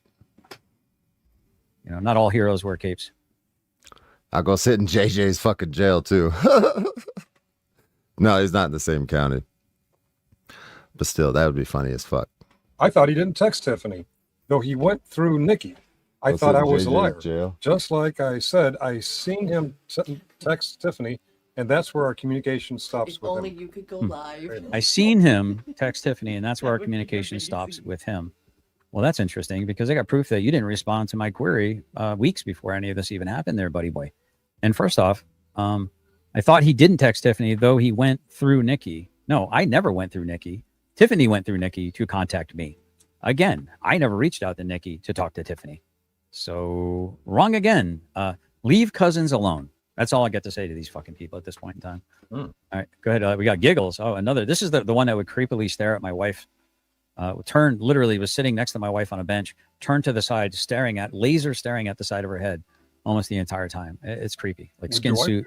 Not all heroes wear capes. I'll go sit in JJ's fucking jail too. No, he's not in the same county. But still, that would be funny as fuck. I thought he didn't text Tiffany, though he went through Nikki. I thought I was a liar. Jail. Just like I said, I seen him text Tiffany, and that's where our communication stops If with only him. you could go live. I seen him text Tiffany, and that's where our communication stops with him. Well, that's interesting because I got proof that you didn't respond to my query weeks before any of this even happened there, buddy boy. And first off, I thought he didn't text Tiffany, though he went through Nikki. No, I never went through Nikki. Tiffany went through Nikki to contact me. Again, I never reached out to Nikki to talk to Tiffany. So wrong again. Leave cousins alone. That's all I get to say to these fucking people at this point in time. All right, go ahead. We got Giggles. Oh, another. This is the one that would creepily stare at my wife. Literally was sitting next to my wife on a bench, turned to the side, laser staring at the side of her head almost the entire time. It's creepy. Like skin suit.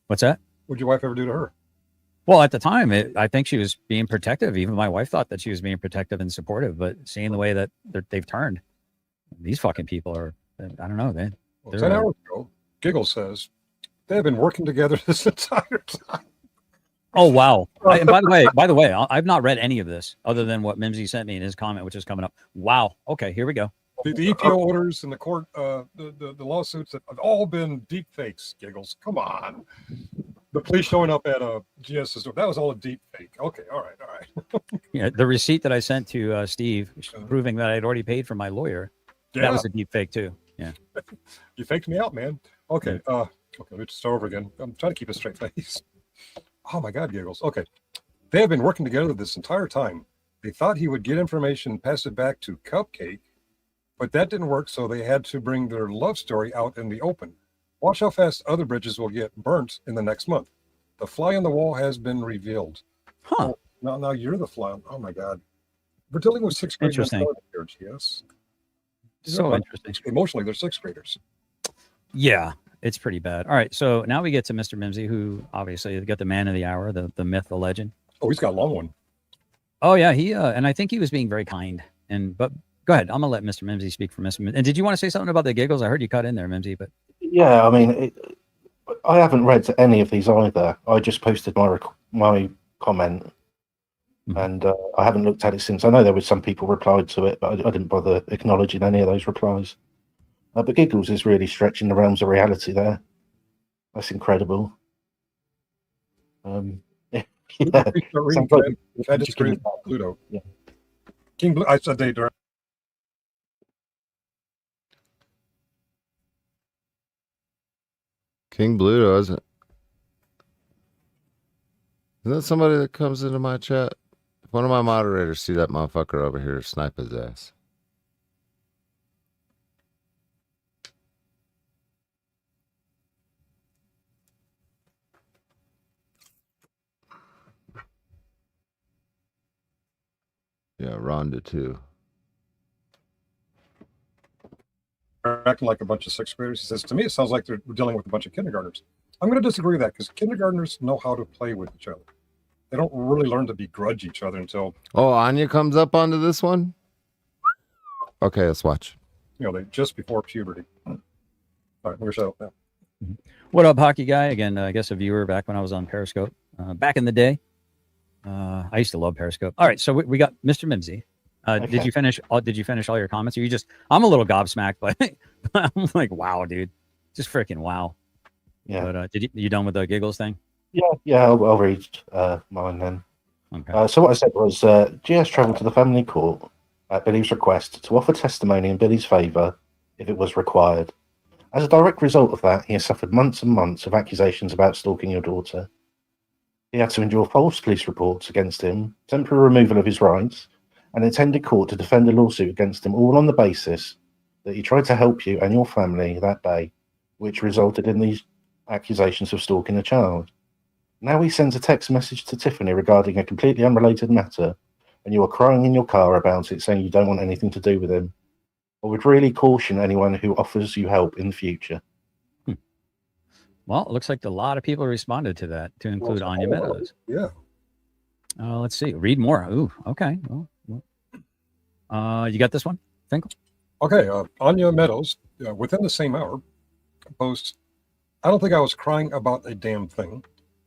What's that? What'd your wife ever do to her? Well, at the time, I think she was being protective. Even my wife thought that she was being protective and supportive, but seeing the way that they've turned, these fucking people are, I don't know, man. Well, 10 hours ago, Giggle says they have been working together this entire time. Oh, wow. And by the way, I've not read any of this other than what Mimsy sent me in his comment, which is coming up. Wow. Okay, here we go. The EPO orders and the court, the lawsuits have all been deep fakes, Giggles. Come on. The police showing up at GS's door, that was all a deep fake. Okay, all right. Yeah, the receipt that I sent to Steve proving that I'd already paid for my lawyer, that was a deep fake too. Yeah. You faked me out, man. Okay. Okay, let's start over again. I'm trying to keep a straight face. Oh my God, Giggles. Okay. They have been working together this entire time. They thought he would get information and pass it back to Cupcake, but that didn't work, so they had to bring their love story out in the open. Watch how fast other bridges will get burnt in the next month. The fly on the wall has been revealed. Huh. Oh, now you're the fly. Oh my God. We're dealing with sixth grade Interesting. here, yes. So interesting. Emotionally, they're sixth graders. Yeah. it's pretty bad. All right, so now we get to Mr. Mimsy, who obviously got the man of the hour, the myth, the legend. Oh, he's got a long one. Oh yeah, he and I think he was being very kind. But go ahead, I'm gonna let Mr. Mimsy speak for Mr. And did you want to say something about the giggles? I heard you cut in there, Mimsy, but Yeah, I mean, I haven't read any of these either. I just posted my comment, and I haven't looked at it since. I know there was some people replied to it, but I didn't bother acknowledging any of those replies. But Giggles is really stretching the realms of reality there. That's incredible. Yeah. Sounds like That is great. Pluto. Yeah. King Blue. I said they. King Bluto, isn't that somebody that comes into my chat? If one of my moderators see that motherfucker over here, snipe his ass. Yeah, Rhonda too. Acting like a bunch of sixth graders. He says, to me, it sounds like they're dealing with a bunch of kindergartners. I'm going to disagree with that because kindergartners know how to play with each other. They don't really learn to begrudge each other until. Oh, Anya comes up onto this one? Okay, let's watch. They just before puberty. All right, we're shut up now. What up, hockey guy? Again, I guess a viewer back when I was on Periscope. Back in the day. I used to love Periscope. All right, so we got Mr. Mimsy. Okay. Did you finish all your comments? Or you just I'm a little gobsmacked, but I'm like, wow, dude. Just freaking wow. Yeah. But you done with the giggles thing? Yeah, I'll read mine then. Okay. So what I said was, GS travelled to the family court at Billy's request to offer testimony in Billy's favour if it was required. As a direct result of that, he has suffered months and months of accusations about stalking your daughter. He had to endure false police reports against him, temporary removal of his rights, and attended court to defend a lawsuit against him, all on the basis that he tried to help you and your family that day, which resulted in these accusations of stalking a child. Now he sends a text message to Tiffany regarding a completely unrelated matter, and you are crying in your car about it, saying you don't want anything to do with him. I would really caution anyone who offers you help in the future. Well, it looks like a lot of people responded to that, to include Anya Meadows. Yeah. Let's see. Read more. Ooh, okay. Well, you got this one, Finkel? Okay. Anya Meadows, within the same hour, posts, I don't think I was crying about a damn thing.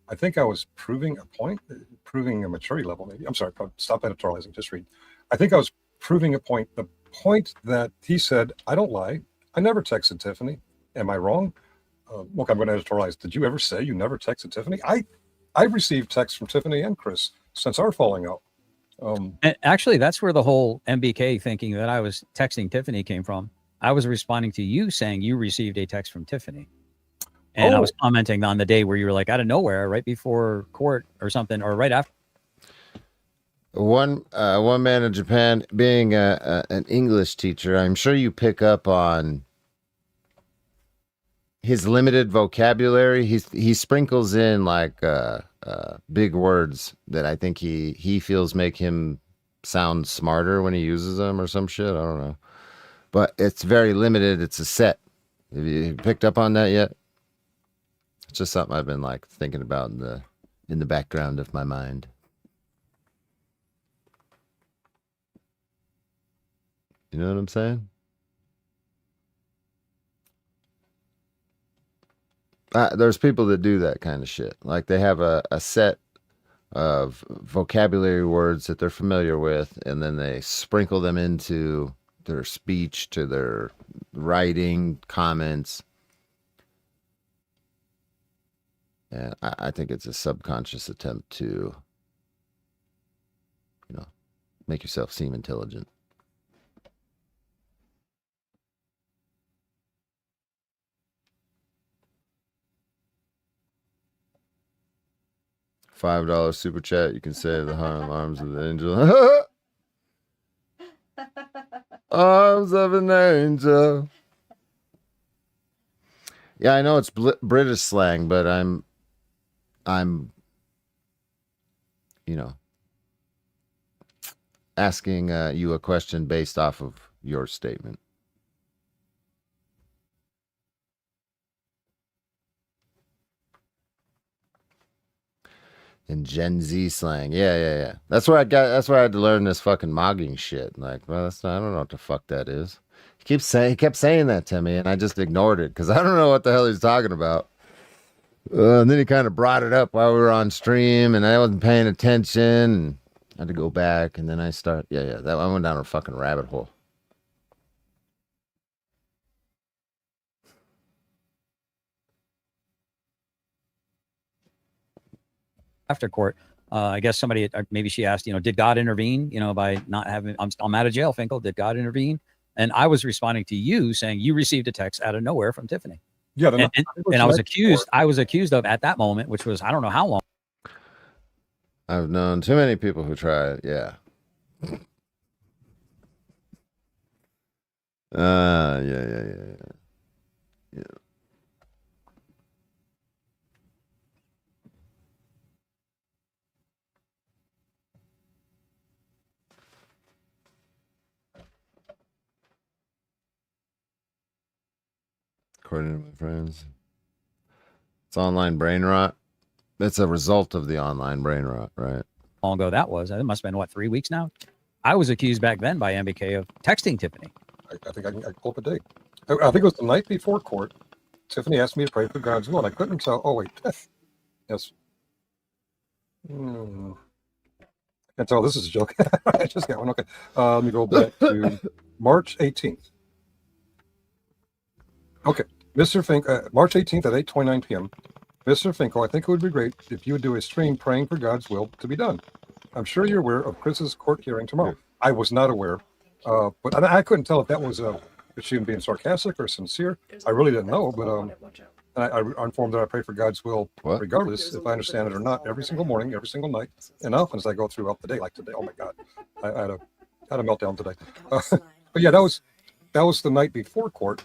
I think I was proving a point, proving a maturity level, maybe. I'm sorry, stop editorializing, just read. I think I was proving a point, the point that he said, I don't lie. I never texted Tiffany. Am I wrong? Look, I'm going to editorialize. Did you ever say you never texted Tiffany? I've received texts from Tiffany and Chris since our falling out. And actually, that's where the whole MBK thinking that I was texting Tiffany came from. I was responding to you saying you received a text from Tiffany. And I was commenting on the day where you were like, out of nowhere, right before court or something, or right after. One man in Japan, being an English teacher, I'm sure you pick up on his limited vocabulary. He sprinkles in like big words that I think he feels make him sound smarter when he uses them or some shit. I don't know, but it's very limited. It's a set. Have you picked up on that yet? It's just something I've been like thinking about in the background of my mind. You know what I'm saying? There's people that do that kind of shit. Like they have a set of vocabulary words that they're familiar with, and then they sprinkle them into their speech, to their writing, comments. And I think it's a subconscious attempt to, make yourself seem intelligent. $5 super chat. You can save the arms of the angel. Arms of an angel. Yeah, I know it's British slang, but I'm, asking you a question based off of your statement. in Gen Z slang. Yeah. That's where I got. That's where I had to learn this fucking mogging shit. Like, well, that's not, I don't know what the fuck that is. He kept saying that to me, and I just ignored it because I don't know what the hell he's talking about. And then he kind of brought it up while we were on stream, and I wasn't paying attention. And I had to go back, and then I I went down a fucking rabbit hole. After court, I guess somebody, maybe she asked, did God intervene, by not having, I'm out of jail, Finkel, did God intervene? And I was responding to you saying you received a text out of nowhere from Tiffany. Yeah. And I was accused of at that moment, which was, I don't know how long. I've known too many people who try it. Yeah. Yeah. According to my friends, it's online brain rot. It's a result of the online brain rot, right? How long ago that was? It must have been, 3 weeks now? I was accused back then by MBK of texting Tiffany. I think I can pull up a date. I think it was the night before court. Tiffany asked me to pray for God's will, and I couldn't tell. Oh, wait. Yes. I can't tell. This is a joke. I just got one. Okay. Let me go back to March 18th. Okay. Mr. Fink, March 18th at 8:29 p.m. Mr. Finkel, I think it would be great if you would do a stream praying for God's will to be done. I'm sure you're aware of Chris's court hearing tomorrow. I was not aware, but I couldn't tell if that was if she was being sarcastic or sincere. I really didn't know, but I informed that I pray for God's will regardless if I understand it or not, every single morning, every single night, and often as I go throughout the day, like today. Oh my God, I had a meltdown today. But yeah, that was the night before court.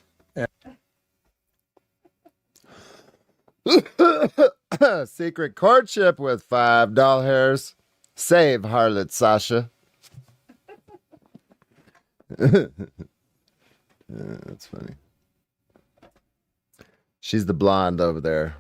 Secret courtship with $5. Save harlot Sasha. That's funny. She's the blonde over there.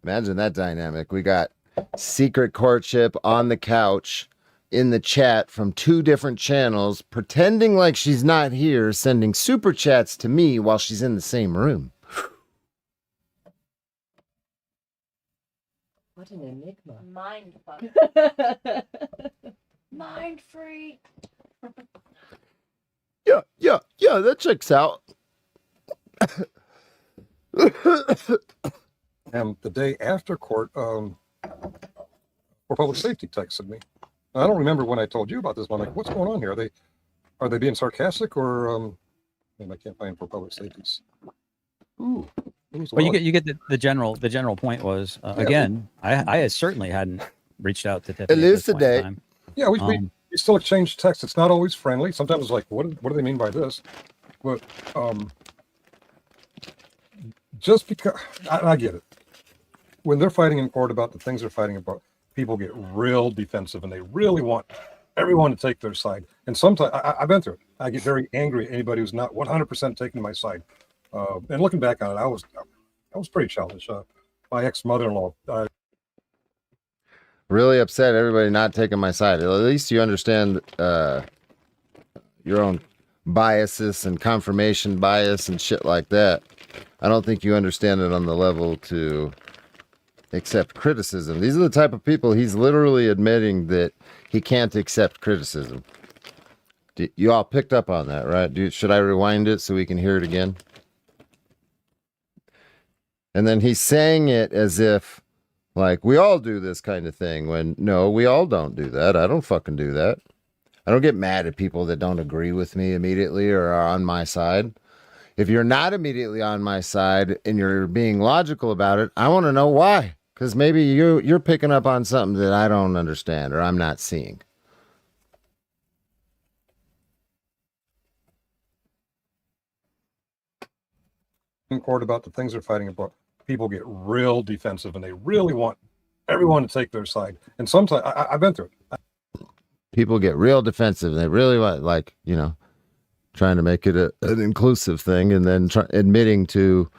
Imagine that dynamic. We got secret courtship on the couch in the chat from 2 different channels, pretending like she's not here, sending super chats to me while she's in the same room. What an enigma. Mind fuck. Mind free. Yeah, that checks out. And the day after court, for public safety texted me. I don't remember when I told you about this, but I'm like, what's going on here? Are they being sarcastic or I can't find for public safeties. Ooh. Well, you get the general point was again, I certainly hadn't reached out to Tiffany. At least today. Yeah, we still exchange texts. It's not always friendly. Sometimes it's like, what do they mean by this? But just because I get it. When they're fighting in court about the things they're fighting about, people get real defensive and they really want everyone to take their side. And sometimes I've been through it. I get very angry at anybody who's not 100% taking my side. And looking back on it, I was pretty childish. My ex-mother-in-law. Really upset everybody not taking my side. At least you understand your own biases and confirmation bias and shit like that. I don't think you understand it on the level to accept criticism. These are the type of people he's literally admitting that he can't accept criticism. You all picked up on that, right? Should I rewind it so we can hear it again? And then he's saying it as if, like, we all do this kind of thing, when no, we all don't do that. I don't fucking do that. I don't get mad at people that don't agree with me immediately or are on my side. If you're not immediately on my side and you're being logical about it, I want to know why. Because maybe you're picking up on something that I don't understand or I'm not seeing. In court about the things they're fighting about, people get real defensive and they really want everyone to take their side. And sometimes I've been through it. People get real defensive and they really want, like, trying to make it an inclusive thing and then admitting to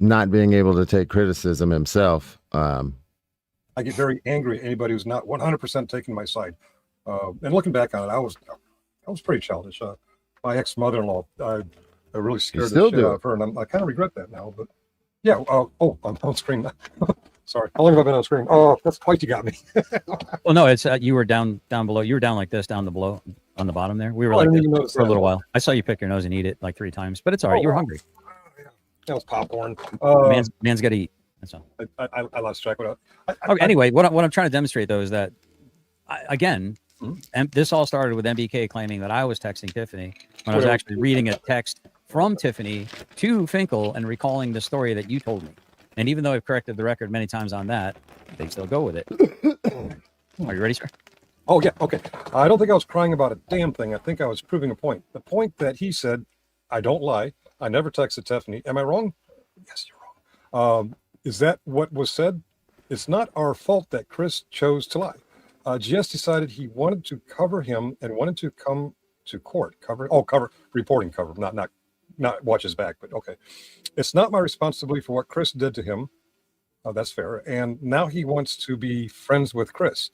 not being able to take criticism himself. I get very angry at anybody who's not 100% taking my side. And looking back on it, I was pretty childish. My ex mother-in-law, I really scared the shit out of her, and I kind of regret that now. But yeah, I'm on screen now. Sorry, how long have I been on screen? Oh, that's quite you got me. Well, no, it's you were down below. You were down like this, down the below on the bottom there. We were I like didn't this even notice for a that. little while. I saw you pick your nose and eat it like 3 times, but it's all right. You were hungry. That was popcorn. Man's got to eat. That's all. I lost track of it. Okay, anyway, what I'm trying to demonstrate though is that and this all started with MBK claiming that I was texting Tiffany when I was actually reading a text from Tiffany to Finkel and recalling the story that you told me. And even though I've corrected the record many times on that, they still go with it. Are you ready, sir? Oh, yeah. Okay. I don't think I was crying about a damn thing. I think I was proving a point. The point that he said, I don't lie. I never texted Tiffany. Am I wrong? Yes, you're wrong. Is that what was said? It's not our fault that Chris chose to lie. GS decided he wanted to cover him and wanted to come to court. Reporting cover, not watch his back, but okay. It's not my responsibility for what Chris did to him. That's fair. And now he wants to be friends with Chris.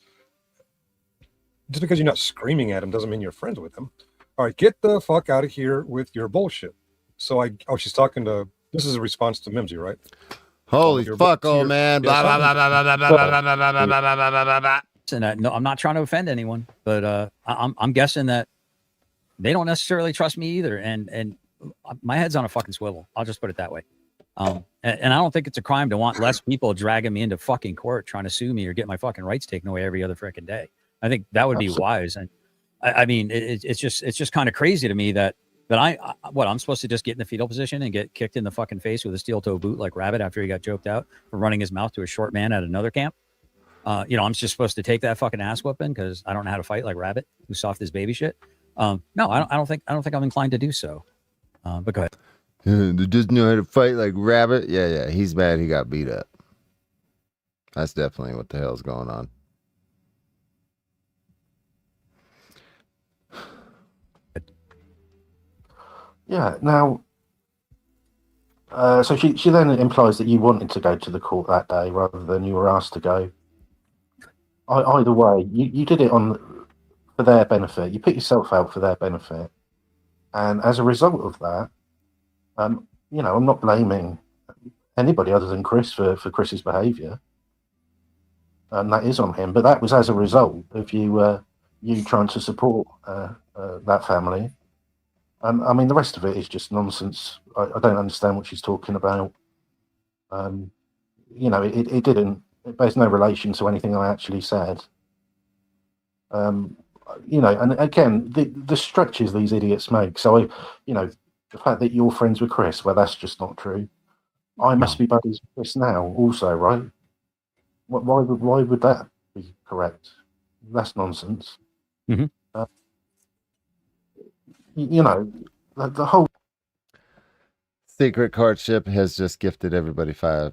Just because you're not screaming at him doesn't mean you're friends with him. All right, get the fuck out of here with your bullshit. So she's talking to, this is a response to Mimsy, right? Holy fuck, old man. Blah, blah, blah, blah, blah, blah, blah, blah, blah, blah, blah, blah, blah, blah, blah. And no, I'm not trying to offend anyone, but I'm guessing that they don't necessarily trust me either. And my head's on a fucking swivel. I'll just put it that way. And I don't think it's a crime to want less people dragging me into fucking court trying to sue me or get my fucking rights taken away every other freaking day. I think that would be wise. And I mean, it's just kind of crazy to me that I'm supposed to just get in the fetal position and get kicked in the fucking face with a steel toe boot like Rabbit after he got choked out for running his mouth to a short man at another camp. I'm just supposed to take that fucking ass whooping because I don't know how to fight like Rabbit, who's soft as baby shit. No, I don't think I'm inclined to do so. But go ahead. They just know how to fight like Rabbit. Yeah. He's mad he got beat up. That's definitely what the hell's going on. Yeah. Now, so she then implies that you wanted to go to the court that day rather than you were asked to go. Either way, you did it for their benefit. You put yourself out for their benefit, and as a result of that, I'm not blaming anybody other than Chris for Chris's behaviour, and that is on him. But that was as a result of you trying to support that family. I mean, the rest of it is just nonsense. I don't understand what she's talking about. It bears no relation to anything I actually said. And again, the stretches these idiots make. So, the fact that you're friends with Chris, well, that's just not true. I must be buddies with Chris now also, right? Why would that be correct? That's nonsense. Mm-hmm. The whole Secret Courtship has just gifted everybody 5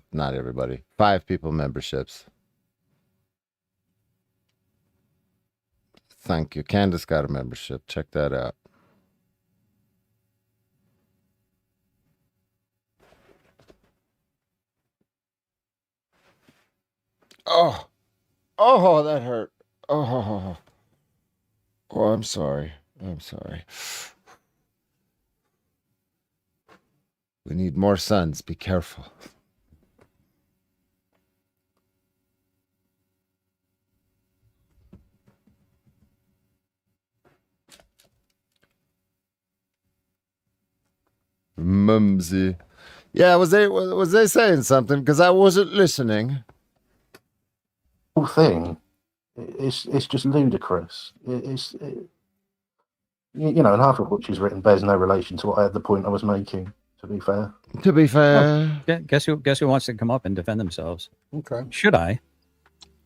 people memberships. Thank you. Candace got a membership. Check that out. Oh, that hurt. Oh, I'm sorry. We need more sons. Be careful. Mumsy. Yeah, was they saying something? Because I wasn't listening. whole thing is just ludicrous. And half of what she's written bears no relation to the point I was making. To be fair. Guess who wants to come up and defend themselves? Okay. Should I?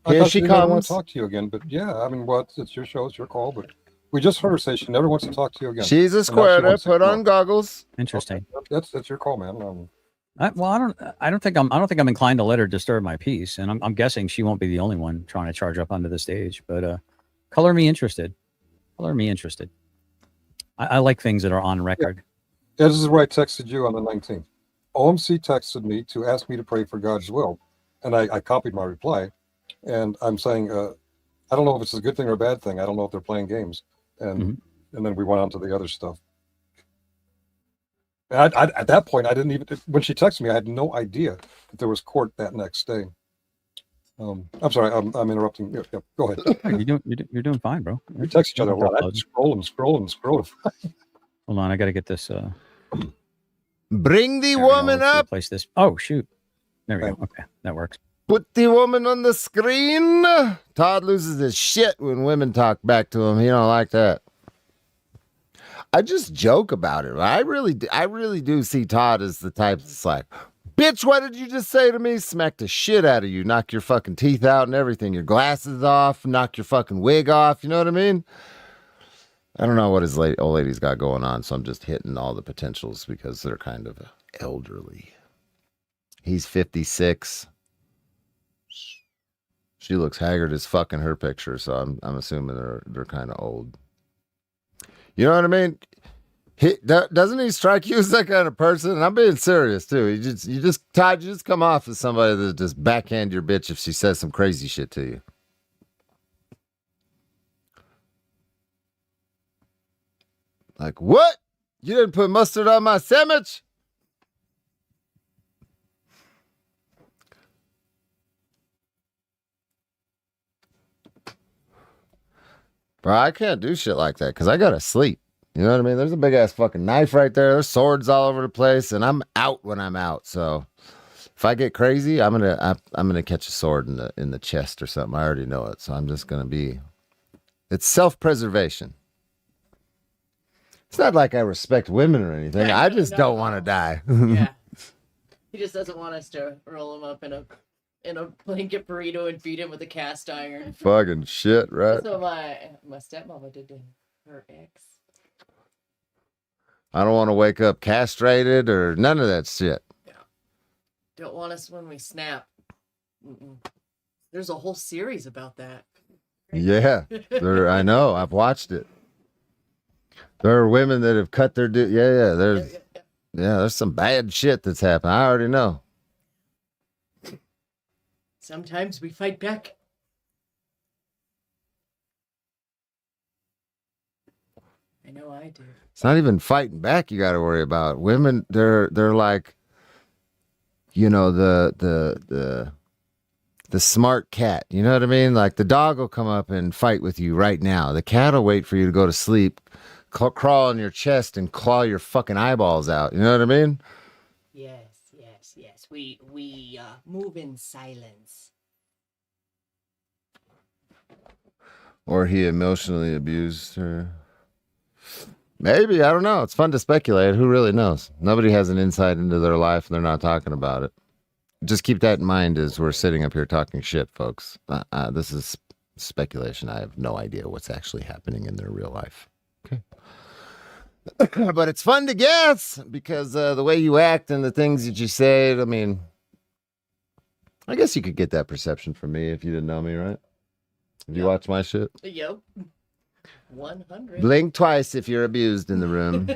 Here she comes. I want to talk to you again, but yeah, I mean, it's your show, it's your call, but we just heard her say she never wants to talk to you again. She's a squirter. Put on goggles. Interesting. Okay. That's your call, man. I don't think I'm inclined to let her disturb my peace, and I'm guessing she won't be the only one trying to charge up onto the stage. But color me interested. I like things that are on record. Yeah, this is where I texted you on the 19th. OMC texted me to ask me to pray for God's will. And I copied my reply. And I'm saying, I don't know if it's a good thing or a bad thing. I don't know if they're playing games. And and then we went on to the other stuff. And at that point, I didn't even, when she texted me, I had no idea that there was court that next day. I'm sorry, I'm interrupting. Yeah, go ahead. You're doing fine, bro. We text each other a lot. I'm scrolling. Hold on, I got to get this. Bring the woman up. Place this. Oh shoot! There we go. Okay, that works. Put the woman on the screen. Todd loses his shit when women talk back to him. He don't like that. I just joke about it. I really do see Todd as the type that's like, bitch, what did you just say to me? Smack the shit out of you. Knock your fucking teeth out and everything. Your glasses off. Knock your fucking wig off. You know what I mean? I don't know what his old lady's got going on, so I'm just hitting all the potentials because they're kind of elderly. He's 56. She looks haggard as fuck in her picture, so I'm assuming they're kind of old. You know what I mean? Doesn't he strike you as that kind of person? And I'm being serious too. Todd, you just come off as somebody that just backhand your bitch if she says some crazy shit to you. Like, what? You didn't put mustard on my sandwich? Bro, I can't do shit like that because I gotta sleep. You know what I mean? There's a big ass fucking knife right there. There's swords all over the place, and I'm out when I'm out. So if I get crazy, I'm gonna catch a sword in the chest or something. I already know it, so I'm just gonna be. It's self-preservation. It's not like I respect women or anything. I just don't want to die. Yeah. He just doesn't want us to roll him up in a blanket burrito and feed him with a cast iron. Fucking shit, right? So my stepmama did to her ex. I don't want to wake up castrated or none of that shit. Yeah. Don't want us when we snap. Mm-mm. There's a whole series about that. Yeah. I know. I've watched it. There are women that have cut their there's some bad shit that's happened. I already know. Sometimes we fight back. I know I do. It's not even fighting back you got to worry about. Women, they're like, you know, the smart cat. You know what I mean? Like the dog will come up and fight with you right now. The cat will wait for you to go to sleep, crawl on your chest and claw your fucking eyeballs out. You know what I mean? Yes. We move in silence. Or he emotionally abused her. Maybe, I don't know. It's fun to speculate. Who really knows? Nobody has an insight into their life and they're not talking about it. Just keep that in mind as we're sitting up here talking shit, folks. This is speculation. I have no idea what's actually happening in their real life. Okay. But it's fun to guess because the way you act and the things that you say, I mean, I guess you could get that perception from me if you didn't know me, right? If you watch my shit. Yep. 100. Blink twice if you're abused in the room.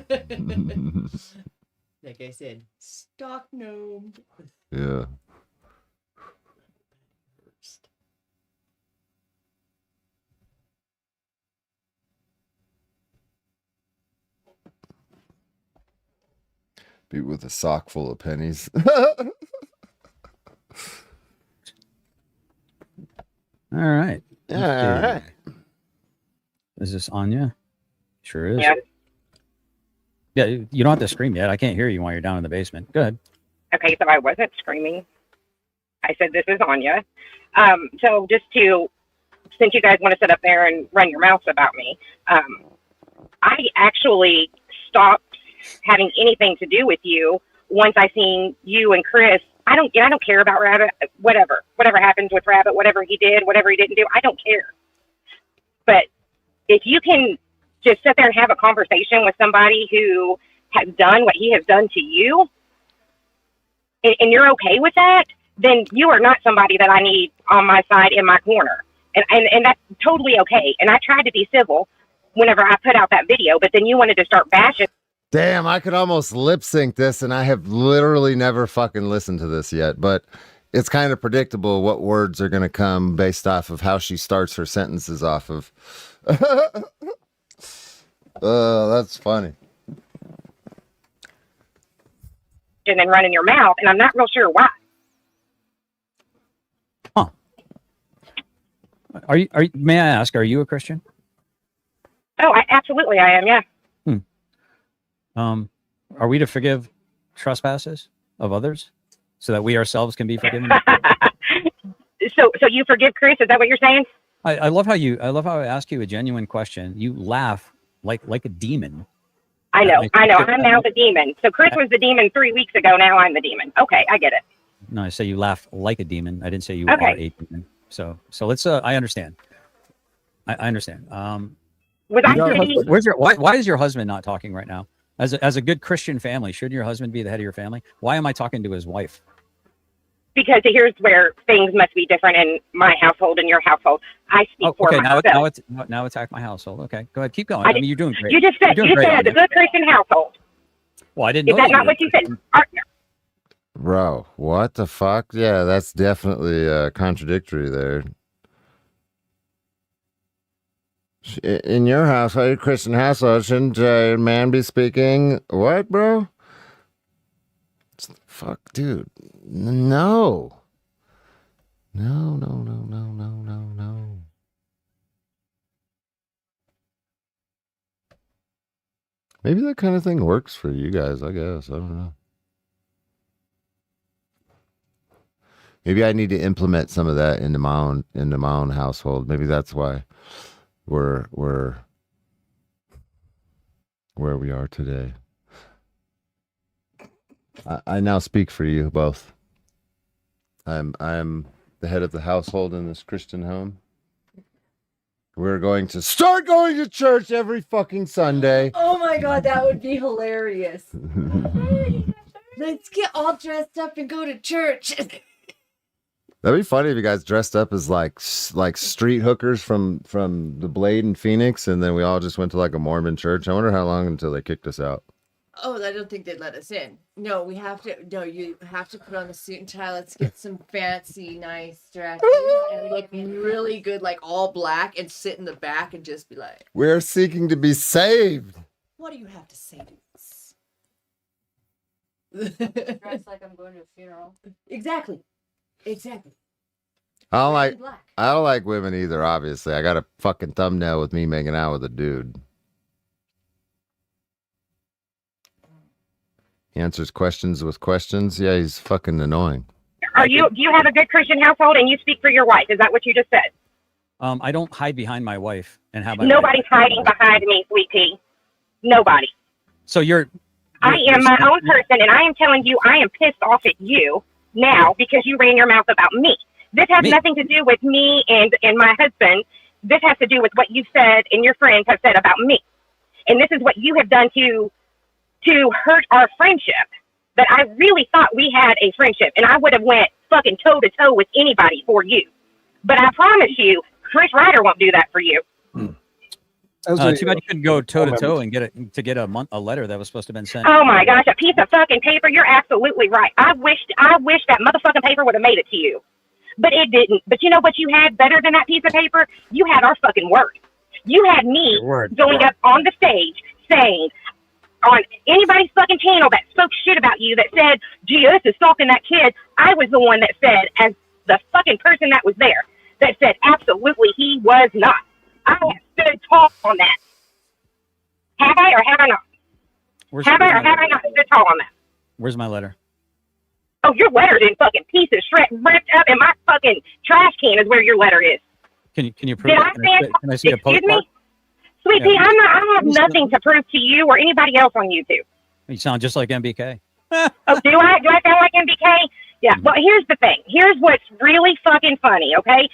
Like I said, stock gnome. Yeah. Be with a sock full of pennies. All right. Yeah, all right. Is this Anya? Sure is. Yeah. Yeah, you don't have to scream yet. I can't hear you while you're down in the basement. Go ahead. Okay, so I wasn't screaming. I said, this is Anya. So since you guys want to sit up there and run your mouths about me, I actually stopped having anything to do with you once I seen you and Chris. I don't care about Rabbit, whatever happens with Rabbit, whatever he did, whatever he didn't do, I don't care. But if you can just sit there and have a conversation with somebody who has done what he has done to you, and you're okay with that, then you are not somebody that I need on my side in my corner. And that's totally okay. And I tried to be civil whenever I put out that video, but then you wanted to start bashing. Damn, I could almost lip sync this, and I have literally never fucking listened to this yet, but it's kind of predictable what words are going to come based off of how she starts her sentences off of. That's funny. And then running your mouth, and I'm not real sure why. Huh. Are you, may I ask, are you a Christian? Oh, absolutely I am, yeah. Are we to forgive trespasses of others so that we ourselves can be forgiven? So you forgive Chris? Is that what you're saying? I love how I ask you a genuine question. You laugh like a demon. I know. I'm now the demon. So Chris was the demon 3 weeks ago. Now I'm the demon. Okay, I get it. No, I say you laugh like a demon. I didn't say you are a demon. So let's. I understand. I understand. Why is your husband not talking right now? As a good Christian family, shouldn't your husband be the head of your family? Why am I talking to his wife? Because here's where things must be different in my household and your household. I speak for myself. Now attack my household. Okay, go ahead, keep going. I mean, you're doing great. You just said it's a good Christian household. Well, I didn't. Is that not what you said, partner? Bro, what the fuck? Yeah, that's definitely contradictory there. In your house, your Christian household, shouldn't a man be speaking? What, bro? Fuck, dude. No. No. Maybe that kind of thing works for you guys, I guess. I don't know. Maybe I need to implement some of that into my own household. Maybe that's why we're where we are today. I now speak for you both. I'm the head of the household in this Christian home. We're going to start going to church every fucking Sunday. Oh my god, that would be hilarious. Let's get all dressed up and go to church. That'd be funny if you guys dressed up as like street hookers from the Blade in Phoenix, and then we all just went to like a Mormon church. I wonder how long until they kicked us out. Oh, I don't think they'd let us in. No, you have to put on a suit and tie. Let's get some fancy, nice dresses and look really good, like all black, and sit in the back and just be like, we're seeking to be saved. What do you have to say to this? Dress like I'm going to a funeral. Exactly. I don't like women either, obviously. I got a fucking thumbnail with me making out with a dude. He answers questions with questions. Yeah, he's fucking annoying. Do you have a good Christian household and you speak for your wife? Is that what you just said? I don't hide behind my wife and have my Nobody's hiding behind me, sweet pea. Nobody. So I am my own person, and I am telling you, I am pissed off at you now because you ran your mouth about me. This has nothing to do with me and my husband. This has to do with what you said and your friends have said about me. And this is what you have done to hurt our friendship. That I really thought we had a friendship, and I would have went fucking toe to toe with anybody for you. But I promise you, Chris Ryder won't do that for you. Too bad you couldn't go toe to toe and get a letter that was supposed to have been sent. Oh my gosh, a piece of fucking paper. You're absolutely right. I wish that motherfucking paper would have made it to you, but it didn't. But you know what you had better than that piece of paper? You had our fucking word. You had me going up on the stage saying on anybody's fucking channel that spoke shit about you, that said, gee, this is stalking that kid. I was the one that said, as the fucking person that was there, that said absolutely he was not. I have stood tall on that. Have I or have I not? Have I not stood tall on that? Where's my letter? Oh, your letter's in fucking pieces, ripped up, and my fucking trash can is where your letter is. Can you prove it? Can I see a postmark? Sweet pea, I have nothing to prove to you or anybody else on YouTube. You sound just like MBK. Oh, do I? Do I sound like MBK? Yeah. Well, here's the thing. Here's what's really fucking funny, okay?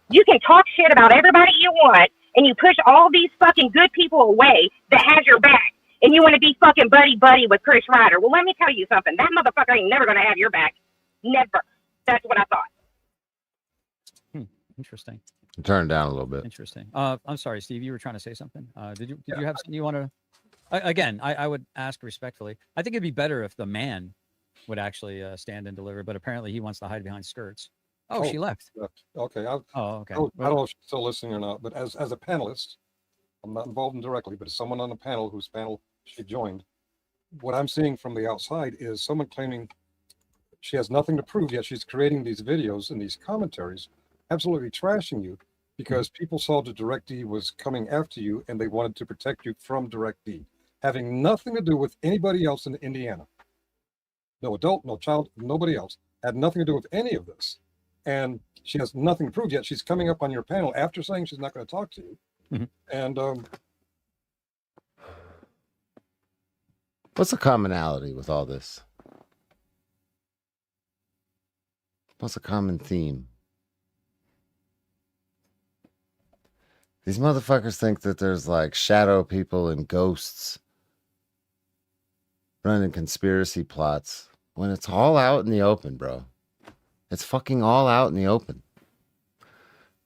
You can talk shit about everybody you want, and you push all these fucking good people away that has your back, and you want to be fucking buddy with Chris Ryder. Well, let me tell you something. That motherfucker ain't never going to have your back. Never. That's what I thought. Interesting. Turn it down a little bit. Interesting. I'm sorry, Steve. You were trying to say something. Did you have something you want to? Again, I would ask respectfully. I think it'd be better if the man would actually stand and deliver, but apparently he wants to hide behind skirts. Oh, she left. Okay. Oh, okay. I don't know if she's still listening or not, but as a panelist, I'm not involved directly, but as someone on the panel whose panel she joined, what I'm seeing from the outside is someone claiming she has nothing to prove, yet she's creating these videos and these commentaries, absolutely trashing you because people saw the DirectD was coming after you and they wanted to protect you from DirectD, having nothing to do with anybody else in Indiana. No adult, no child, nobody else. Had nothing to do with any of this. And she has nothing to prove, yet she's coming up on your panel after saying she's not going to talk to you. And what's the commonality with all this? What's a common theme? These motherfuckers think that there's like shadow people and ghosts running conspiracy plots when it's all out in the open, bro. It's fucking all out in the open.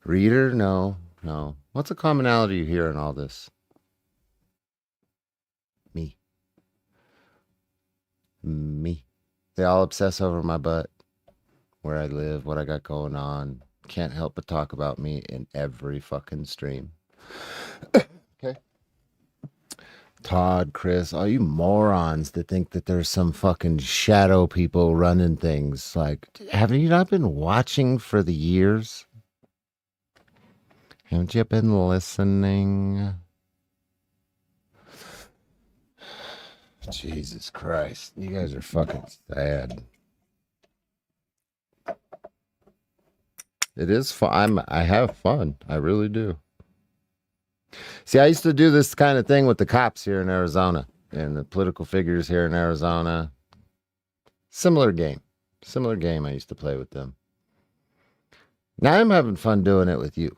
Reader, no. What's the commonality you hear in all this? Me. They all obsess over my butt, where I live, what I got going on. Can't help but talk about me in every fucking stream. Okay. Todd, Chris, all you morons that think that there's some fucking shadow people running things. Like, haven't you not been watching for the years? Haven't you been listening? Jesus Christ. You guys are fucking sad. It is fun. I have fun. I really do. See, I used to do this kind of thing with the cops here in Arizona and the political figures here in Arizona. Similar game I used to play with them. Now I'm having fun doing it with you.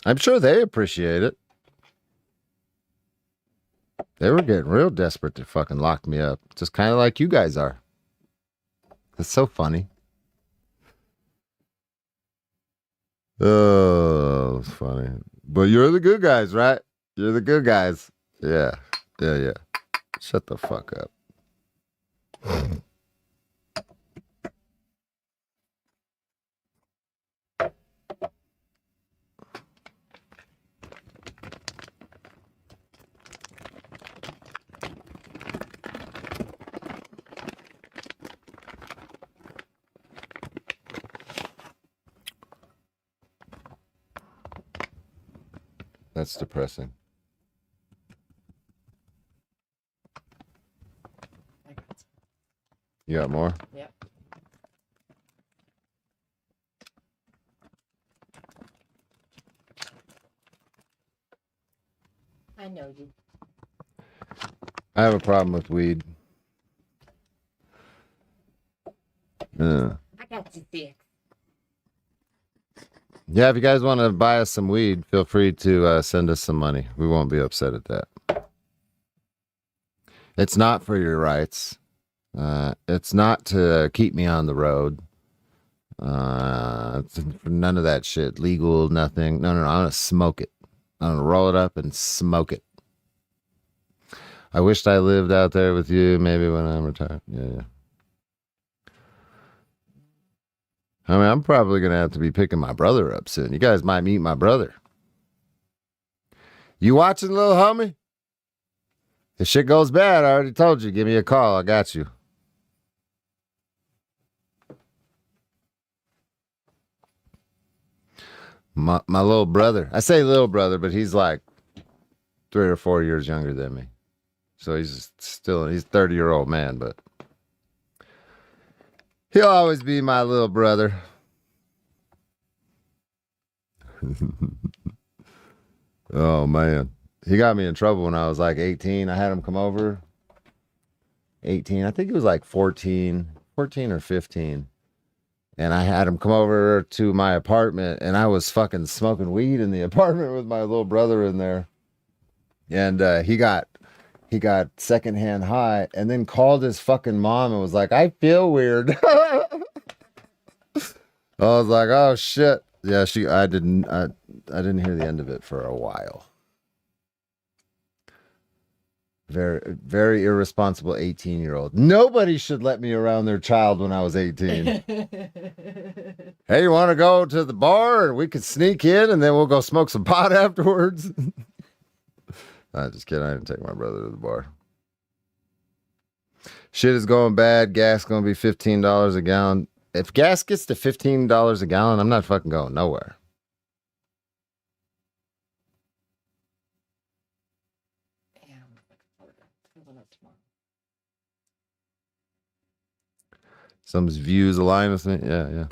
I'm sure they appreciate it. They were getting real desperate to fucking lock me up. Just kind of like you guys are. It's so funny. Oh, it's funny. But you're the good guys, right? You're the good guys. Yeah. Shut the fuck up. That's depressing. You got more? Yep. I know you. I have a problem with weed. I got you, dick. Yeah, if you guys want to buy us some weed, feel free to send us some money. We won't be upset at that. It's not for your rights. It's not to keep me on the road. None of that shit. Legal, nothing. No. I'm going to smoke it. I'm going to roll it up and smoke it. I wished I lived out there with you maybe when I'm retired. Yeah. I mean, I'm probably going to have to be picking my brother up soon. You guys might meet my brother. You watching, little homie? If shit goes bad, I already told you. Give me a call. I got you. My little brother. I say little brother, but he's like 3 or 4 years younger than me. So he's a 30-year-old man, but he'll always be my little brother. Oh, man. He got me in trouble when I was like 18. I had him come over. 18. I think he was like 14 or 15. And I had him come over to my apartment, and I was fucking smoking weed in the apartment with my little brother in there. And he got secondhand high and then called his fucking mom and was like, I feel weird. I was like, oh shit. Yeah, I didn't hear the end of it for a while. Very, very irresponsible 18-year-old. Nobody should let me around their child when I was 18. Hey, you want to go to the bar and we could sneak in and then we'll go smoke some pot afterwards? I just kidding. I didn't take my brother to the bar. Shit is going bad. Gas going to be $15 a gallon. If gas gets to $15 a gallon, I'm not fucking going nowhere. Some views align with me. Yeah.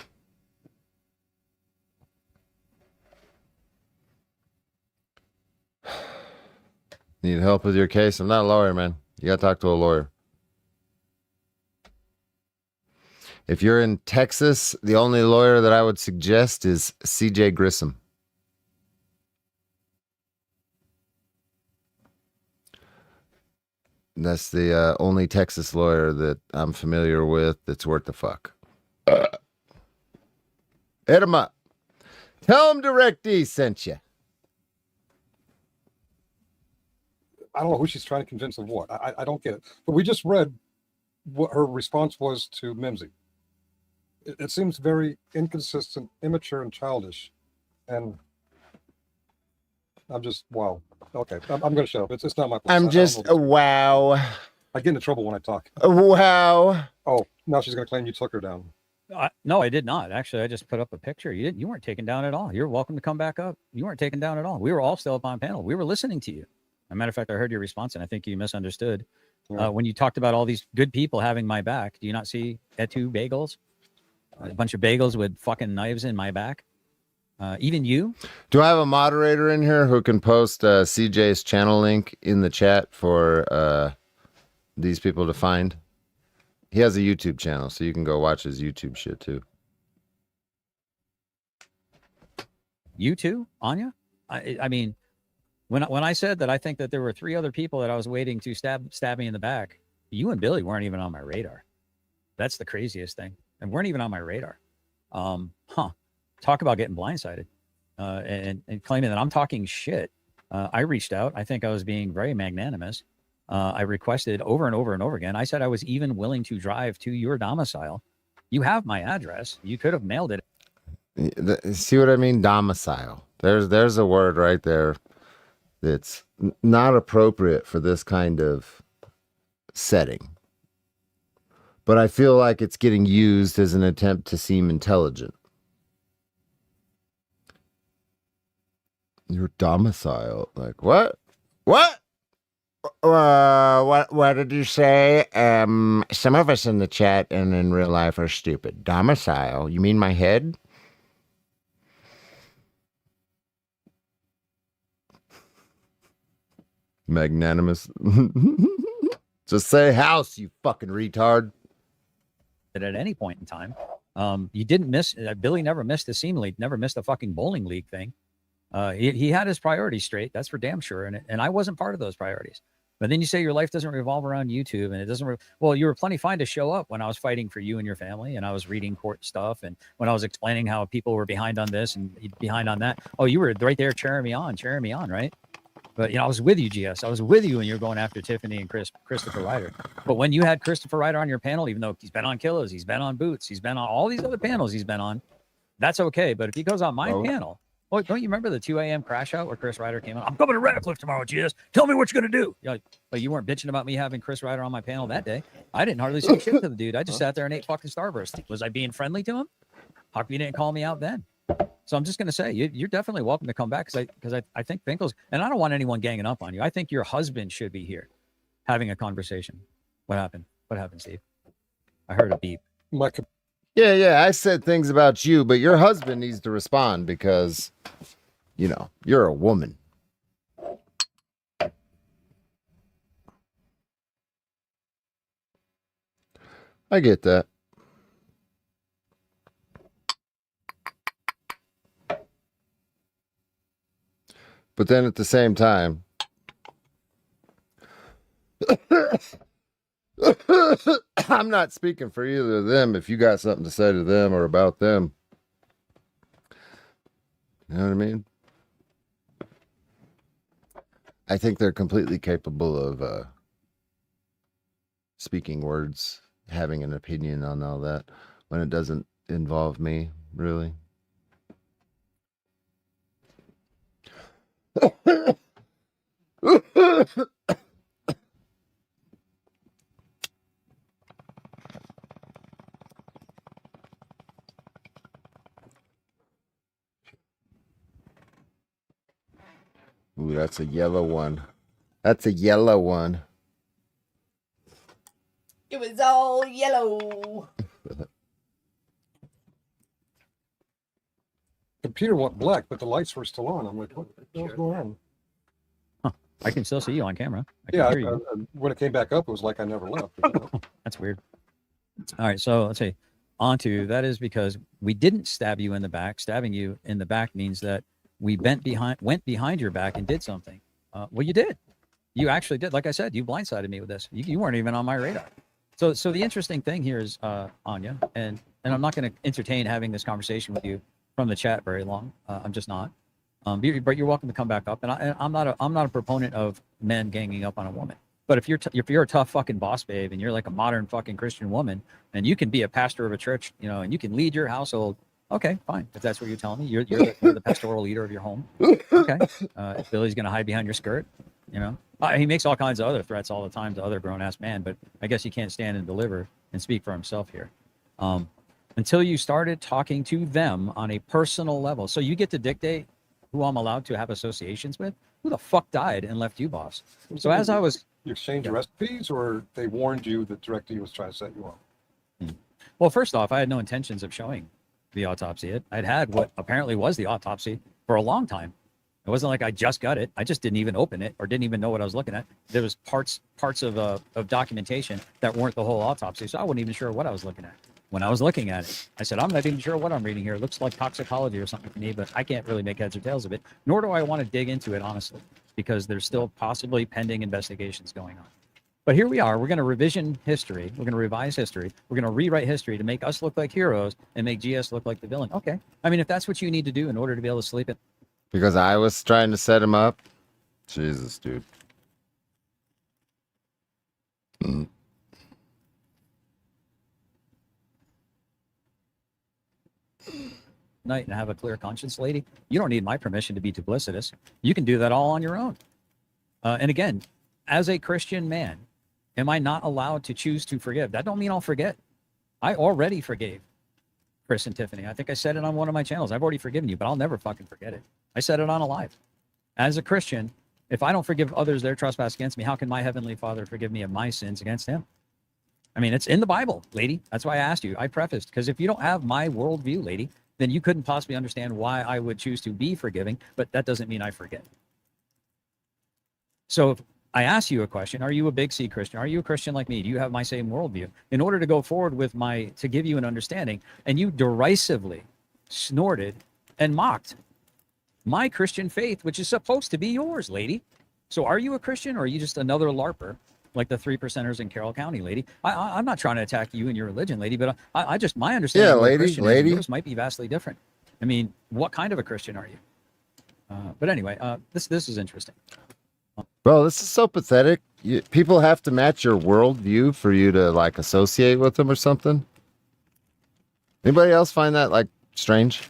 Need help with your case? I'm not a lawyer, man. You got to talk to a lawyer. If you're in Texas, the only lawyer that I would suggest is CJ Grissom. That's the only Texas lawyer that I'm familiar with that's worth the fuck. Hit him up. Tell him Direct D sent you. I don't know who she's trying to convince of what. I don't get it. But we just read what her response was to Mimsy. It seems very inconsistent, immature, and childish. And I'm just, wow. Okay, I'm going to shut up. It's not my place. I'm just, wow. I get into trouble when I talk. Wow. Oh, now she's going to claim you took her down. No, I did not. Actually, I just put up a picture. You weren't taken down at all. You're welcome to come back up. You weren't taken down at all. We were all still up on panel. We were listening to you. As a matter of fact, I heard your response, and I think you misunderstood. Yeah. When you talked about all these good people having my back, do you not see two bagels? A bunch of bagels with fucking knives in my back? Even you? Do I have a moderator in here who can post CJ's channel link in the chat for these people to find? He has a YouTube channel, so you can go watch his YouTube shit too. You too, Anya? I mean, when I said that I think that there were 3 other people that I was waiting to stab me in the back, you and Billy weren't even on my radar. That's the craziest thing. And weren't even on my radar. Talk about getting blindsided and claiming that I'm talking shit. I reached out. I think I was being very magnanimous. I requested over and over and over again. I said I was even willing to drive to your domicile. You have my address. You could have mailed it. See what I mean? Domicile. There's a word right there that's not appropriate for this kind of setting. But I feel like it's getting used as an attempt to seem intelligent. Your domicile. Like, what? What? What did you say? Some of us in the chat and in real life are stupid. Domicile? You mean my head? Magnanimous. Just say house, you fucking retard. At any point in time. You didn't miss, Billy never missed a seam league, never missed a fucking bowling league thing. He had his priorities straight. That's for damn sure. And I wasn't part of those priorities. But then you say your life doesn't revolve around YouTube, and it doesn't. Well, you were plenty fine to show up when I was fighting for you and your family, and I was reading court stuff, and when I was explaining how people were behind on this and behind on that. Oh, you were right there cheering me on, right? But I was with you, GS. I was with you when you were going after Tiffany and Christopher Ryder. But when you had Christopher Ryder on your panel, even though he's been on Killos, he's been on Boots, he's been on all these other panels he's been on, that's okay. But if he goes on my panel. Well, don't you remember the 2 a.m. crash out where Chris Ryder came on? I'm coming to Radcliffe tomorrow, GS. Tell me what you're going to do. But you weren't bitching about me having Chris Ryder on my panel that day. I didn't hardly say shit to the dude. I just sat there and ate fucking Starburst. Was I being friendly to him? How come you didn't call me out then? So I'm just going to say, you're definitely welcome to come back because I think Finkel's, and I don't want anyone ganging up on you. I think your husband should be here having a conversation. What happened? What happened, Steve? I heard a beep. Yeah, I said things about you, but your husband needs to respond because, you're a woman. I get that. But then at the same time, I'm not speaking for either of them if you got something to say to them or about them. You know what I mean? I think they're completely capable of speaking words, having an opinion on all that when it doesn't involve me, really. Ooh, that's a yellow one. That's a yellow one. It was all yellow. Computer went black, but the lights were still on. I'm like, what the hell's going on? Huh. I can still see you on camera. I can Yeah, hear you. when it came back up, it was like I never left. You know? That's weird. All right, so let's see. On to that is because we didn't stab you in the back. Stabbing you in the back means that we went behind your back and did something. Well, you did. You actually did. Like I said, you blindsided me with this. You weren't even on my radar. So the interesting thing here is, Anya, and I'm not going to entertain having this conversation with you from the chat very long. I'm just not. But you're welcome to come back up. And I'm not a proponent of men ganging up on a woman. But if you're a tough fucking boss babe and you're like a modern fucking Christian woman and you can be a pastor of a church, you know, and you can lead your household, okay, fine. If that's what you're telling me, you're the pastoral leader of your home. Okay. If Billy's gonna hide behind your skirt, you know, he makes all kinds of other threats all the time to other grown ass men, but I guess he can't stand and deliver and speak for himself here. Until you started talking to them on a personal level, so you get to dictate who I'm allowed to have associations with. Who the fuck died and left you, boss? So as I was. You exchanged recipes, or they warned you that DirecTV was trying to set you up? Well, first off, I had no intentions of showing the autopsy. I'd had what apparently was the autopsy for a long time. It wasn't like I just got it. I just didn't even open it or didn't even know what I was looking at. There was parts of documentation that weren't the whole autopsy, so I wasn't even sure what I was looking at. When I was looking at it, I said, I'm not even sure what I'm reading here. It looks like toxicology or something to me, but I can't really make heads or tails of it, nor do I want to dig into it, honestly, because there's still possibly pending investigations going on. But here we are. We're going to revision history. We're going to revise history. We're going to rewrite history to make us look like heroes and make GS look like the villain. Okay. I mean, if that's what you need to do in order to be able to sleep at. Because I was trying to set him up. Jesus, dude. Night and have a clear conscience, lady. You don't need my permission to be duplicitous. You can do that all on your own. And again, as a Christian man, am I not allowed to choose to forgive? That don't mean I'll forget. I already forgave Chris and Tiffany. I think I said it on one of my channels. I've already forgiven you, but I'll never fucking forget it. I said it on a live. As a Christian, if I don't forgive others their trespass against me, how can my heavenly Father forgive me of my sins against him? I mean, it's in the Bible, lady. That's why I asked you. I prefaced, because if you don't have my worldview, lady, then you couldn't possibly understand why I would choose to be forgiving, but that doesn't mean I forget. So if I ask you a question, are you a big C Christian? Are you a Christian like me? Do you have my same worldview? In order to go forward with to give you an understanding, and you derisively snorted and mocked my Christian faith, which is supposed to be yours, lady. So are you a Christian, or are you just another LARPer like the 3%ers in Carroll County, lady? I'm not trying to attack you and your religion, lady, but I just, my understanding of what Christian is and yours might be vastly different. I mean, what kind of a Christian are you? But anyway, this is interesting. Bro, this is so pathetic. People have to match your worldview for you to like associate with them or something. Anybody else find that like strange?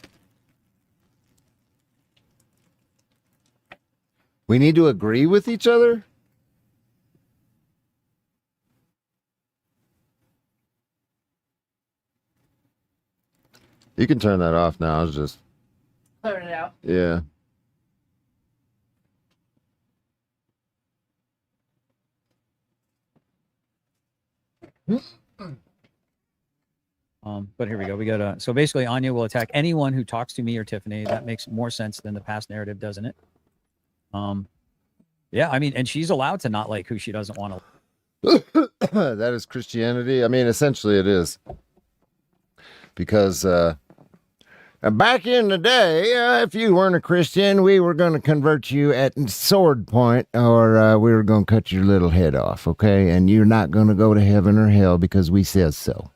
We need to agree with each other? You can turn that off now. I was just. Turn it out. Yeah. But here we go. We got so basically Anya will attack anyone who talks to me or Tiffany. That makes more sense than the past narrative, doesn't it? Yeah, I mean, and she's allowed to not like who she doesn't want to. That is Christianity. I mean, essentially it is. Because back in the day, if you weren't a Christian, we were going to convert you at sword point, or we were going to cut your little head off, okay? And you're not going to go to heaven or hell because we says so.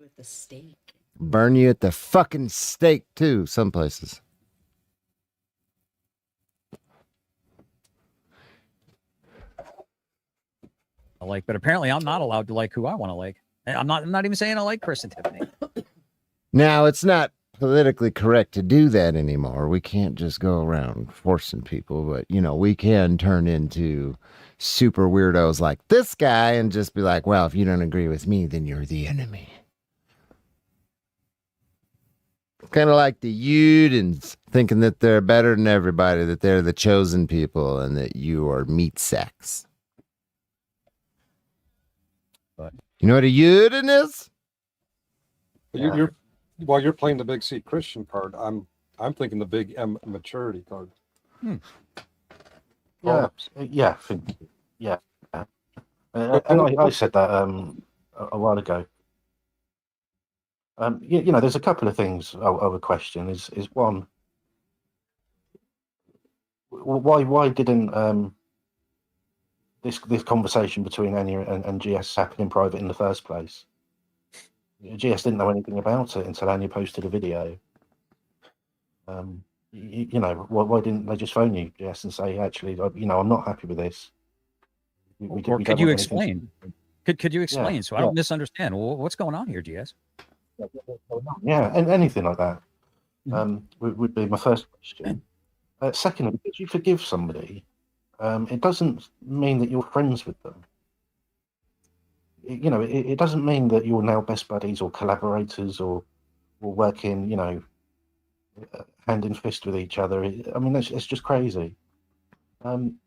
With the stake. Burn you at the fucking stake too, some places. I like, but apparently I'm not allowed to like who I want to like. I'm not even saying I like Chris and Tiffany. Now, it's not politically correct to do that anymore. We can't just go around forcing people, but we can turn into super weirdos like this guy and just be like, well, if you don't agree with me, then you're the enemy. Kind of like the Udens thinking that they're better than everybody, that they're the chosen people, and that you are meat sacks. But you know what a Uden is? You're while you're playing the big C Christian card, I'm thinking the big M maturity card. Yeah, yeah, yeah. And I said that a while ago. There's a couple of things I would question. Is one, why didn't this conversation between Anya and GS happen in private in the first place? GS didn't know anything about it until Anya posted a video. Why didn't they just phone you, GS, and say, actually, I'm not happy with this? Could you explain? Could you explain? Yeah, So I don't misunderstand. Well, what's going on here, GS? Yeah, and anything like that would be my first question. Secondly, if you forgive somebody, it doesn't mean that you're friends with them. It doesn't mean that you're now best buddies or collaborators or working, hand in fist with each other. It's just crazy. And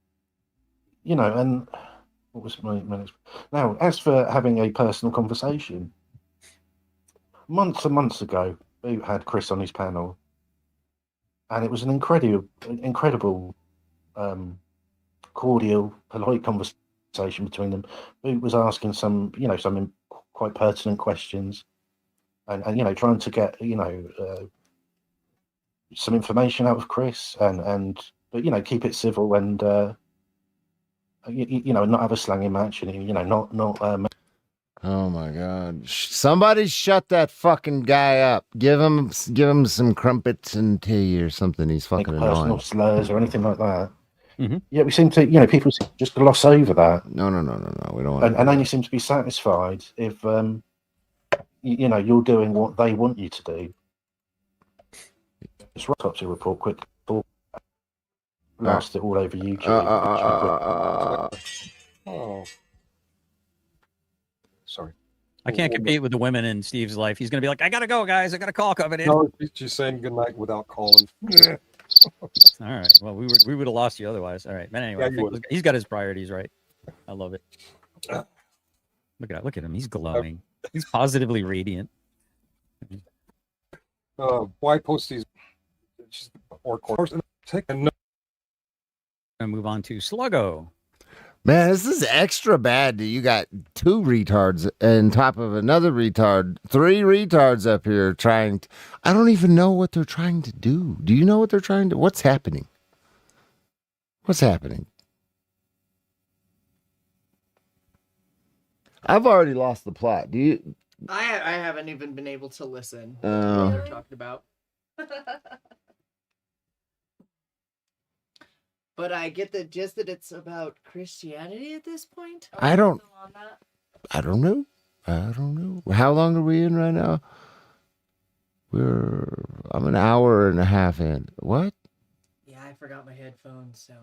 what was my next? Now, as for having a personal conversation, months and months ago, Boot had Chris on his panel, and it was an incredible, cordial, polite conversation between them. Boot was asking some quite pertinent questions, and trying to get some information out of Chris, but keep it civil and not have a slanging match, and not. Oh my God! Somebody shut that fucking guy up. Give him some crumpets and tea or something. He's fucking personal annoying. slurs or anything like that. Yeah, we seem to, people seem to just gloss over that. No. We don't want. And only seem to be satisfied if you're doing what they want you to do. Just autopsy report quick. Blast it all over YouTube. Oh, sorry. I can't compete with the women in Steve's life. He's going to be like, I got to go, guys. I got a call coming in. No, she's saying goodnight without calling. All right. Well, we would have lost you otherwise. All right. But anyway, Yeah, he's got his priorities right. I love it. Look at him. He's glowing. He's positively radiant. Why post these or course and take a note? And move on to Sluggo. Man, this is extra bad that you got 2 retards on top of another retard, 3 retards up here trying to, I don't even know what they're trying to do. Do you know what they're trying to, what's happening? What's happening? I've already lost the plot. Do you? I haven't even been able to listen to what they're talking about. But I get the gist that it's about Christianity at this point. I don't know. How long are we in right now? I'm an hour and a half in. What? Yeah, I forgot my headphones, so.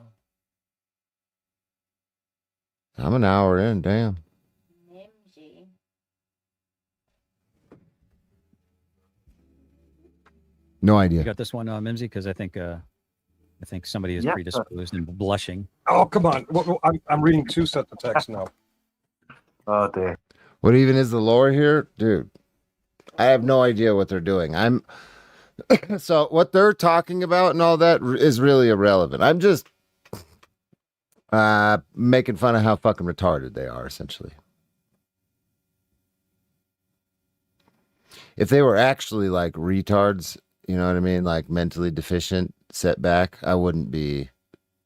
I'm an hour in, damn. No idea. You got this one, Mimsy, because I think somebody is predisposed and blushing. Oh, come on. I'm reading 2 sets of text now. Oh, dear. What even is the lore here? Dude, I have no idea what they're doing. So what they're talking about and all that is really irrelevant. I'm just making fun of how fucking retarded they are, essentially. If they were actually like retards, you know what I mean? Like mentally deficient, setback, I wouldn't be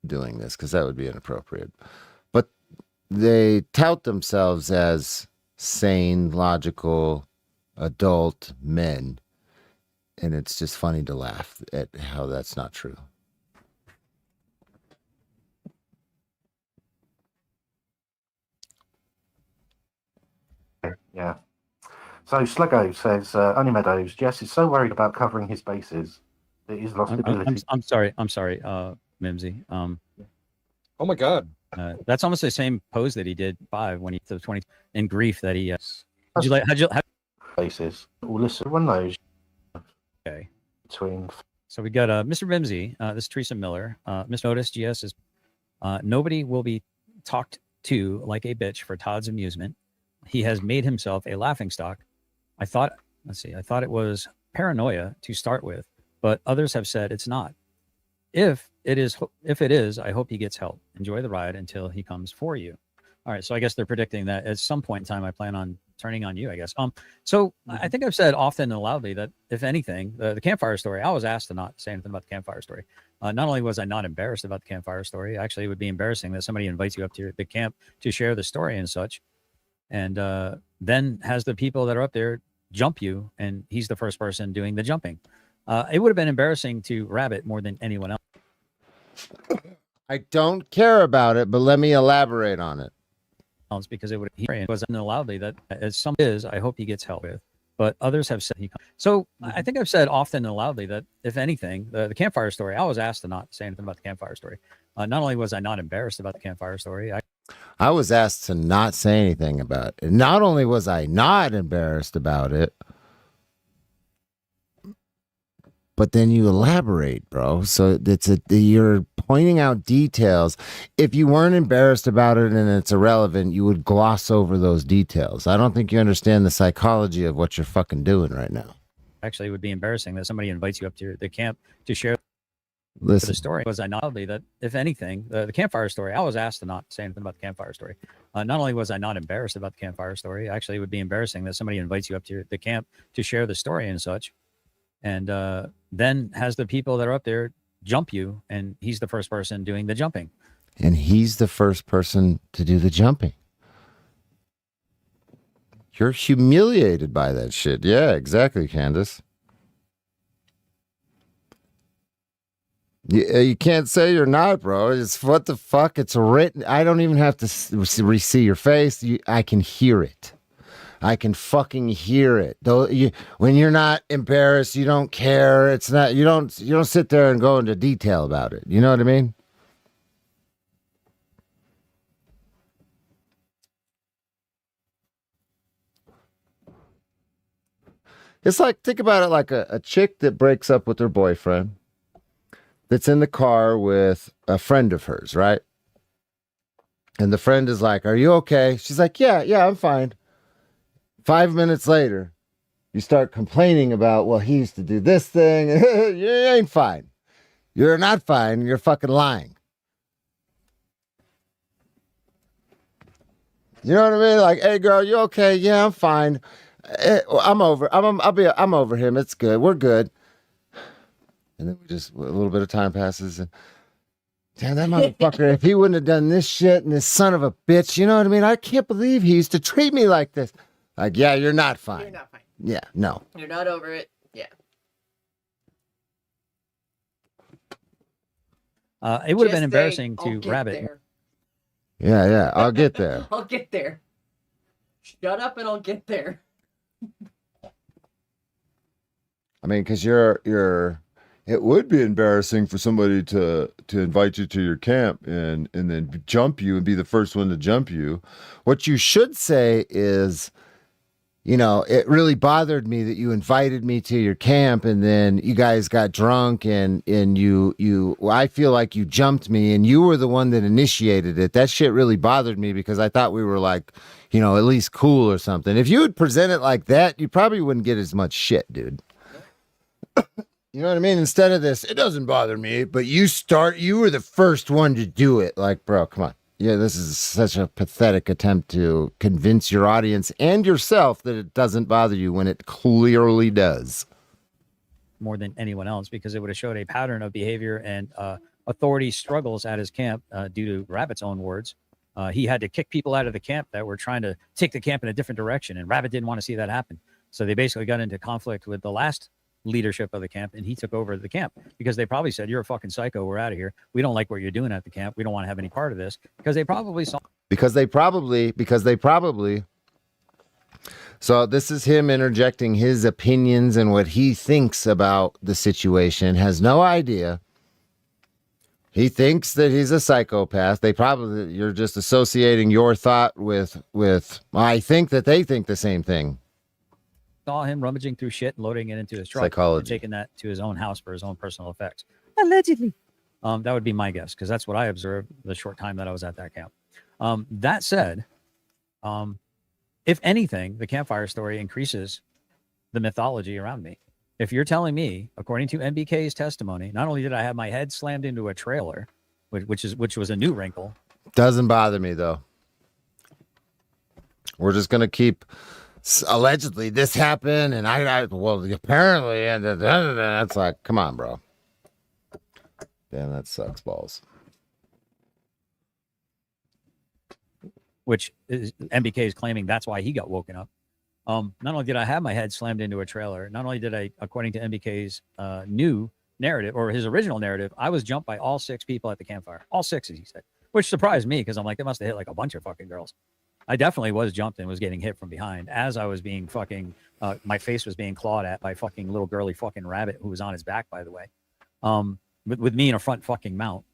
doing this because that would be inappropriate. But they tout themselves as sane, logical, adult men. And it's just funny to laugh at how that's not true. Yeah. So Sluggo says, Only Meadows, Jess is so worried about covering his bases that he's lost ability. I'm sorry, Mimsy. Oh my God. That's almost the same pose that he did 5 when he to 20 in grief that he. How'd you bases? Well, listen, everyone knows. Okay. Between. So we got Mr. Mimsy. This is Teresa Miller. Miss Notice GS is nobody will be talked to like a bitch for Todd's amusement. He has made himself a laughingstock. I thought it was paranoia to start with, but others have said it's not. If it is, I hope he gets help. Enjoy the ride until he comes for you. All right. So I guess they're predicting that at some point in time, I plan on turning on you, I guess. So I think I've said often and loudly that if anything, the campfire story, I was asked to not say anything about the campfire story. Not only was I not embarrassed about the campfire story, actually it would be embarrassing that somebody invites you up to the camp to share the story and such. And then has the people that are up there jump you, and he's the first person doing the jumping. It would have been embarrassing to Rabbit more than anyone else. I don't care about it, but let me elaborate on it. Because it was loudly that as some is, I hope he gets help with, but others have said he. So I think I've said often and loudly that if anything, the campfire story, I was asked to not say anything about the campfire story. Not only was I not embarrassed about the campfire story, I was asked to not say anything about it. Not only was I not embarrassed about it, but then you elaborate, bro. So you're pointing out details. If you weren't embarrassed about it and it's irrelevant, you would gloss over those details. I don't think you understand the psychology of what you're fucking doing right now. Actually, it would be embarrassing that somebody invites you up to the camp to share the story. Was I not loudly that if anything, the campfire story, I was asked to not say anything about the campfire story. Not only was I not embarrassed about the campfire story, actually it would be embarrassing that somebody invites you up to the camp to share the story and such. And then has the people that are up there jump you, and he's the first person doing the jumping. And he's the first person to do the jumping. You're humiliated by that shit. Yeah, exactly, Candace. You can't say you're not, bro. It's what the fuck? It's written. I don't even have to see your face. I can hear it. I can fucking hear it. Though when you're not embarrassed, you don't care. It's not you don't sit there and go into detail about it. You know what I mean? It's like, think about it like a chick that breaks up with her boyfriend that's in the car with a friend of hers, right? And the friend is like, "Are you okay?" She's like, Yeah, I'm fine." 5 minutes later, you start complaining about, well, he used to do this thing. You ain't fine. You're not fine. You're fucking lying. You know what I mean? Like, hey, girl, you okay? Yeah, I'm fine. I'm over him. It's good. We're good. And then a little bit of time passes. And damn, that motherfucker, if he wouldn't have done this shit and this son of a bitch, you know what I mean? I can't believe he used to treat me like this. Like, yeah, you're not fine. You're not fine. Yeah, no. You're not over it. Yeah. It would have been embarrassing to Rabbit. There. Yeah, I'll get there. I'll get there. Shut up and I'll get there. I mean, because it would be embarrassing for somebody to invite you to your camp and then jump you and be the first one to jump you. What you should say is, you know, it really bothered me that you invited me to your camp and then you guys got drunk and I feel like you jumped me and you were the one that initiated it. That shit really bothered me because I thought we were like, you know, at least cool or something. If you would present it like that, you probably wouldn't get as much shit, dude. You know what I mean? Instead of this, it doesn't bother me, but you were the first one to do it. Like, bro, come on. Yeah, this is such a pathetic attempt to convince your audience and yourself that it doesn't bother you when it clearly does. More than anyone else, because it would have showed a pattern of behavior and authority struggles at his camp due to Rabbit's own words. He had to kick people out of the camp that were trying to take the camp in a different direction, and Rabbit didn't want to see that happen. So they basically got into conflict with the last leadership of the camp, and he took over the camp because they probably said, "You're a fucking psycho. We're out of here. We don't like what you're doing at the camp. We don't want to have any part of this." Because they probably saw. Because they probably. So this is him interjecting his opinions and what he thinks about the situation. Has no idea. He thinks that he's a psychopath. You're just associating your thought with. I think that they think the same thing. Saw him rummaging through shit and loading it into his truck Psychology. and taking that to his own house for his own personal effects. Allegedly. That would be my guess, because that's what I observed the short time that I was at that camp. That said, if anything, the campfire story increases the mythology around me. If you're telling me, according to MBK's testimony, not only did I have my head slammed into a trailer, which was a new wrinkle. Doesn't bother me, though. We're just going to keep... Allegedly, this happened, and well, apparently, and that's like, come on, bro. Damn, that sucks balls. Which is, MBK is claiming that's why he got woken up. Not only did I have my head slammed into a trailer, not only did I, according to MBK's new narrative, or his original narrative, I was jumped by all 6 people at the campfire. All 6, as he said, which surprised me, because I'm like, they must have hit like a bunch of fucking girls. I definitely was jumped and was getting hit from behind as I was being fucking, my face was being clawed at by fucking little girly fucking rabbit who was on his back, by the way, with me in a front fucking mount.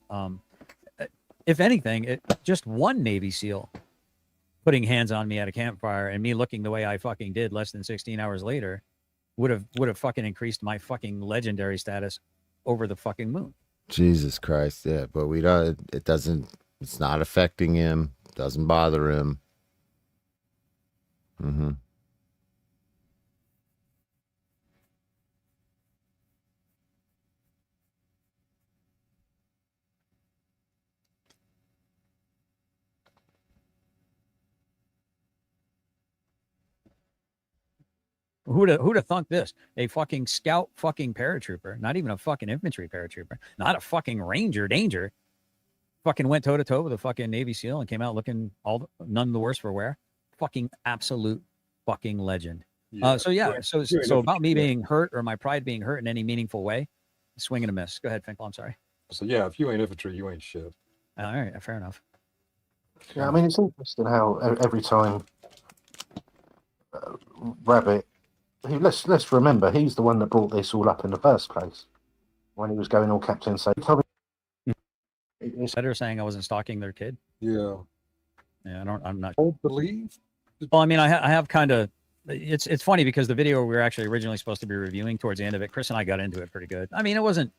If anything, just one Navy SEAL putting hands on me at a campfire and me looking the way I fucking did less than 16 hours later would have fucking increased my fucking legendary status over the fucking moon. Jesus Christ. Yeah. But it's not affecting him. Doesn't bother him. Mm-hmm. Who'd have thunk this? A fucking scout fucking paratrooper, not even a fucking infantry paratrooper, not a fucking ranger danger, fucking went toe to toe with a fucking Navy SEAL and came out looking none the worse for wear. Fucking absolute fucking legend. Yeah. So about me being hurt or my pride being hurt in any meaningful way, swing and a miss. Go ahead, Finkel. I'm sorry. So yeah, if you ain't infantry, you ain't shit. All right, fair enough. Yeah, I mean, it's interesting how every time Rabbit, let's remember, he's the one that brought this all up in the first place when he was going all Captain Say. Better saying I wasn't stalking their kid. Yeah. Yeah, I'm not. Don't believe. Well, I mean, I have kind of. It's funny because the video we were actually originally supposed to be reviewing towards the end of it, Chris and I got into it pretty good. I mean, it wasn't.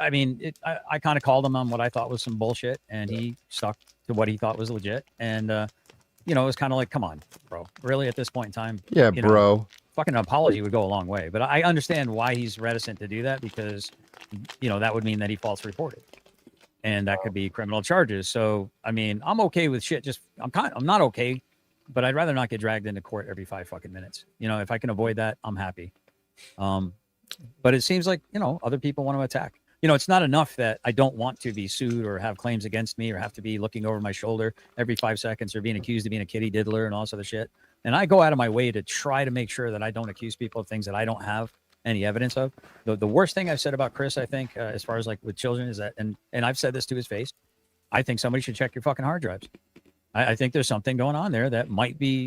I mean, I kind of called him on what I thought was some bullshit, and he stuck to what he thought was legit. And it was kind of like, come on, bro, really? At this point in time, yeah, bro. Fucking an apology would go a long way. But I understand why he's reticent to do that, because that would mean that he false reported, and that could be criminal charges. So I mean, I'm okay with shit. I'm not okay, but I'd rather not get dragged into court every 5 fucking minutes. If I can avoid that, I'm happy. But it seems like other people want to attack. It's not enough that I don't want to be sued or have claims against me or have to be looking over my shoulder every 5 seconds or being accused of being a kitty diddler and all this other shit. And I go out of my way to try to make sure that I don't accuse people of things that I don't have any evidence of. The worst thing I've said about Chris, I think, as far as like with children, is that, and I've said this to his face, I think somebody should check your fucking hard drives. I think there's something going on there that might be,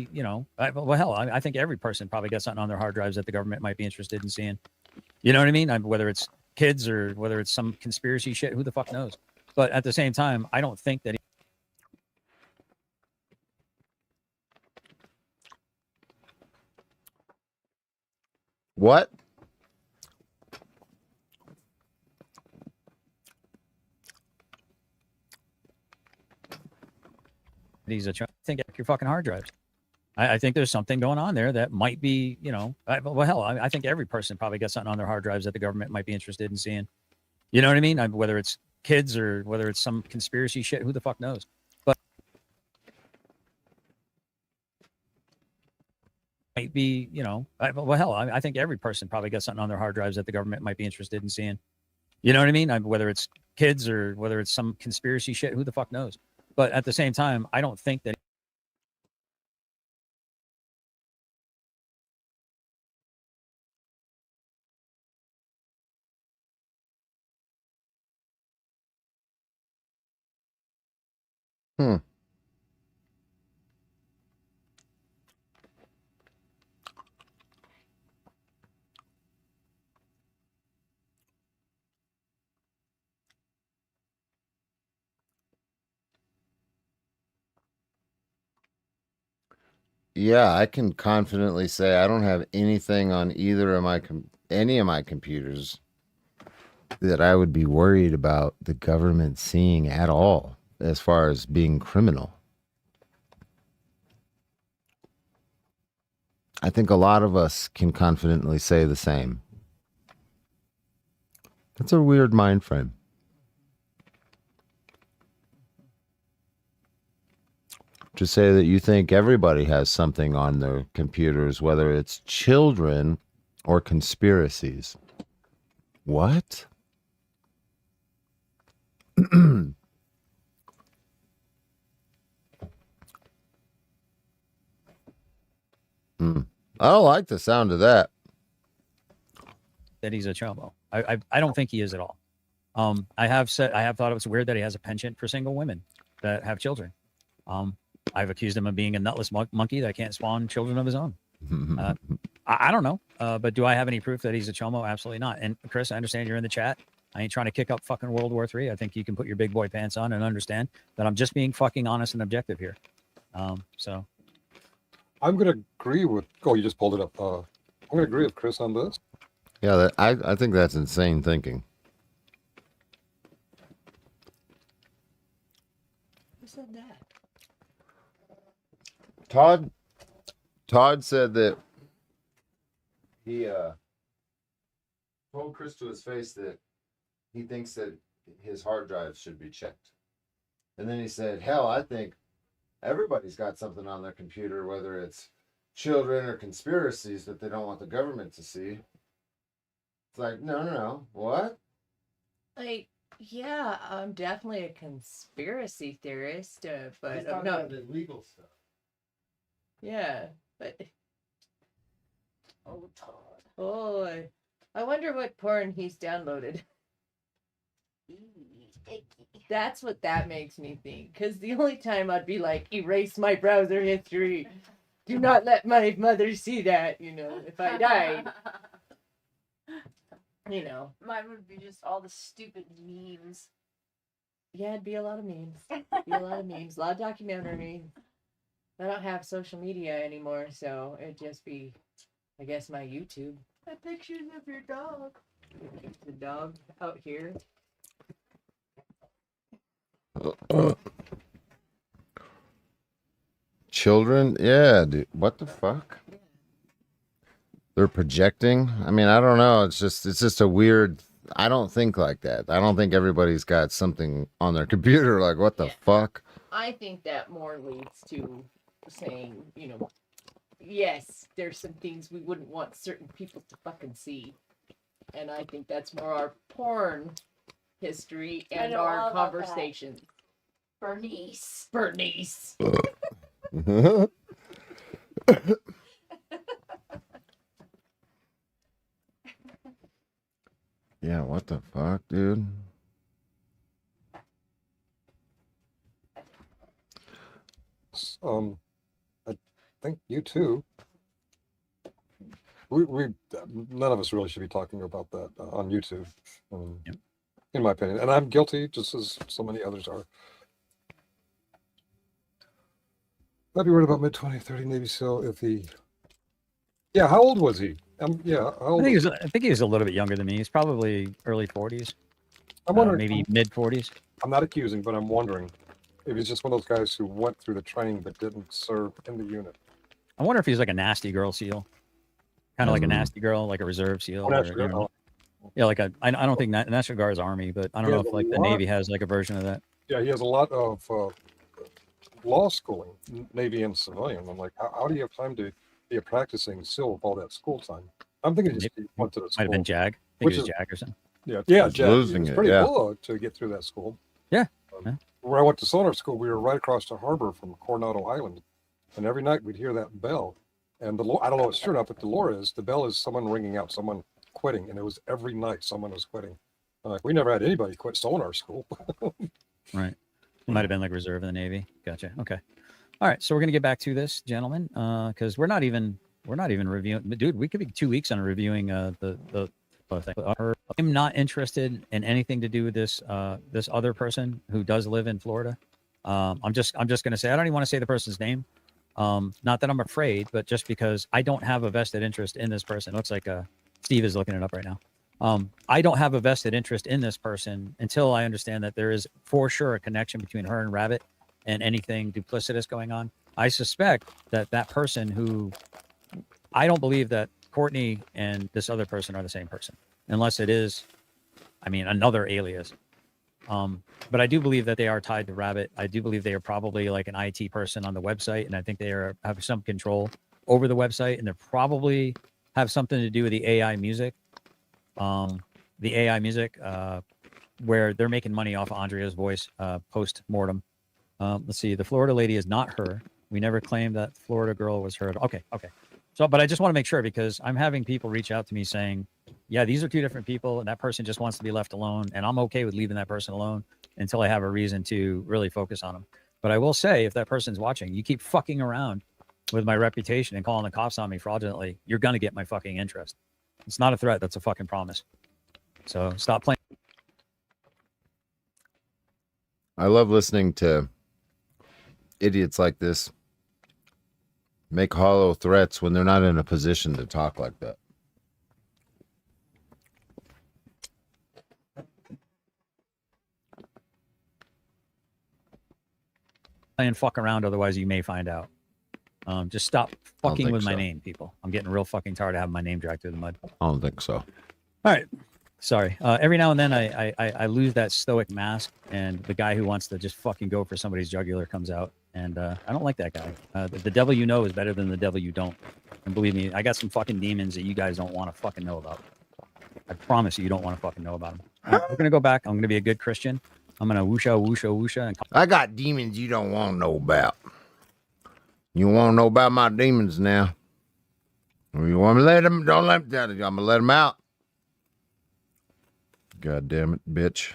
I think every person probably got something on their hard drives that the government might be interested in seeing. You know what I mean? Whether it's kids or whether it's some conspiracy shit, who the fuck knows? But at the same time, I don't think that What? he's a think your fucking hard drives. I think there's something going on there that might be, I think every person probably got something on their hard drives that the government might be interested in seeing. You know what I mean? Whether it's kids or whether it's some conspiracy shit, who the fuck knows? But might be, I think every person probably got something on their hard drives that the government might be interested in seeing. You know what I mean? Whether it's kids or whether it's some conspiracy shit, who the fuck knows? But at the same time, I don't think that Hmm. Yeah, I can confidently say I don't have anything on either of any of my computers that I would be worried about the government seeing at all as far as being criminal. I think a lot of us can confidently say the same. That's a weird mind frame. To say that you think everybody has something on their computers, whether it's children or conspiracies. What? I don't like the sound of that. That he's a chomo. I don't think he is at all. I have thought it was weird that he has a penchant for single women that have children. I've accused him of being a nutless monkey that can't spawn children of his own. I don't know, but do I have any proof that he's a chomo? Absolutely not. And Chris, I understand you're in the chat. I ain't trying to kick up fucking World War III. I think you can put your big boy pants on and understand that I'm just being fucking honest and objective here. So I'm going to agree with. Oh, you just pulled it up. I'm going to agree with Chris on this. Yeah, I think that's insane thinking. Who said that? Todd said that he told Chris to his face that he thinks that his hard drive should be checked. And then he said, hell, I think everybody's got something on their computer, whether it's children or conspiracies that they don't want the government to see. It's like, no. What? Like, yeah, I'm definitely a conspiracy theorist, but I'm not illegal stuff. Yeah, but oh, Todd. Oh, I wonder what porn he's downloaded. That's what that makes me think. Because the only time I'd be like, erase my browser history. Do not let my mother see that, if I died. Mine would be just all the stupid memes. Yeah, it'd be a lot of memes. A lot of documentary memes. I don't have social media anymore, so it'd just be, I guess, my YouTube. Pictures of your dog. The dog out here. Children? Yeah, dude. What the fuck? They're projecting? I mean, I don't know. It's just a weird. I don't think like that. I don't think everybody's got something on their computer. Like, what the fuck? I think that more leads to saying, yes, there's some things we wouldn't want certain people to fucking see. And I think that's more our porn history and our conversations. Bernice. Yeah, what the fuck, dude? I think you too. We none of us really should be talking about that on YouTube, in my opinion. And I'm guilty, just as so many others are. I'd be worried about mid 20, 30 Navy SEAL if he. Yeah, how old was he? Yeah, how old I think he was a little bit younger than me. He's probably early 40s. I'm wondering, maybe mid 40s. I'm not accusing, but I'm wondering if he's just one of those guys who went through the training but didn't serve in the unit. I wonder if he's like a nasty girl SEAL, kind of like a nasty girl, like a reserve SEAL. Yeah, like I don't think National Guard is Army, but I don't know if like the Navy has like a version of that. Yeah, he has a lot of law schooling, Navy and civilian. I'm like, how do you have time to be a practicing SEAL with all that school time? I'm thinking he went to the school. Might have been JAG. I think it was JAG or something. Yeah, JAG. It was pretty cool to get through that school. Yeah. Where I went to sonar school, we were right across the harbor from Coronado Island, and every night we'd hear that bell. And I don't know if it's true or not, but the lore is the bell is someone ringing out, someone quitting, and it was every night someone was quitting. Like, we never had anybody quit sonar school. Right. It might have been like reserve in the Navy. Gotcha. Okay. All right. So we're gonna get back to this, gentlemen, because we're not even reviewing. Dude, we could be 2 weeks on reviewing the thing. I'm not interested in anything to do with this this other person who does live in Florida. I'm just gonna say I don't even want to say the person's name. Not that I'm afraid, but just because I don't have a vested interest in this person. It looks like Steve is looking it up right now. I don't have a vested interest in this person until I understand that there is for sure a connection between her and Rabbit and anything duplicitous going on. I suspect that that person who I don't believe that Courtney and this other person are the same person, unless it is, I mean, another alias. But I do believe that they are tied to Rabbit. I do believe they are probably like an IT person on the website, and I think they have some control over the website, and they probably have something to do with the AI music. Where they're making money off of Andrea's voice post mortem. Let's see. The Florida lady is not her. We never claimed that Florida girl was her. Okay. So, but I just want to make sure because I'm having people reach out to me saying, yeah, these are two different people, and that person just wants to be left alone, and I'm okay with leaving that person alone until I have a reason to really focus on them. But I will say, if that person's watching, you keep fucking around with my reputation and calling the cops on me fraudulently, you're gonna get my fucking interest. It's not a threat. That's a fucking promise. So stop playing. I love listening to idiots like this make hollow threats when they're not in a position to talk like that. And fuck around, otherwise you may find out. Just stop fucking with my so. name, people. I'm getting real fucking tired of having my name dragged through the mud. I don't think so. All right. Sorry. Every now and then I lose that stoic mask, and the guy who wants to just fucking go for somebody's jugular comes out, and I don't like that guy. The devil you know is better than the devil you don't. And believe me, I got some fucking demons that you guys don't want to fucking know about. I promise you don't want to fucking know about them. We're going to go back. I'm going to be a good Christian. I'm going to woosha. And I got demons you don't want to know about. You want to know about my demons now? You want me to let them? Don't let them. I'm going to let them out. God damn it, bitch.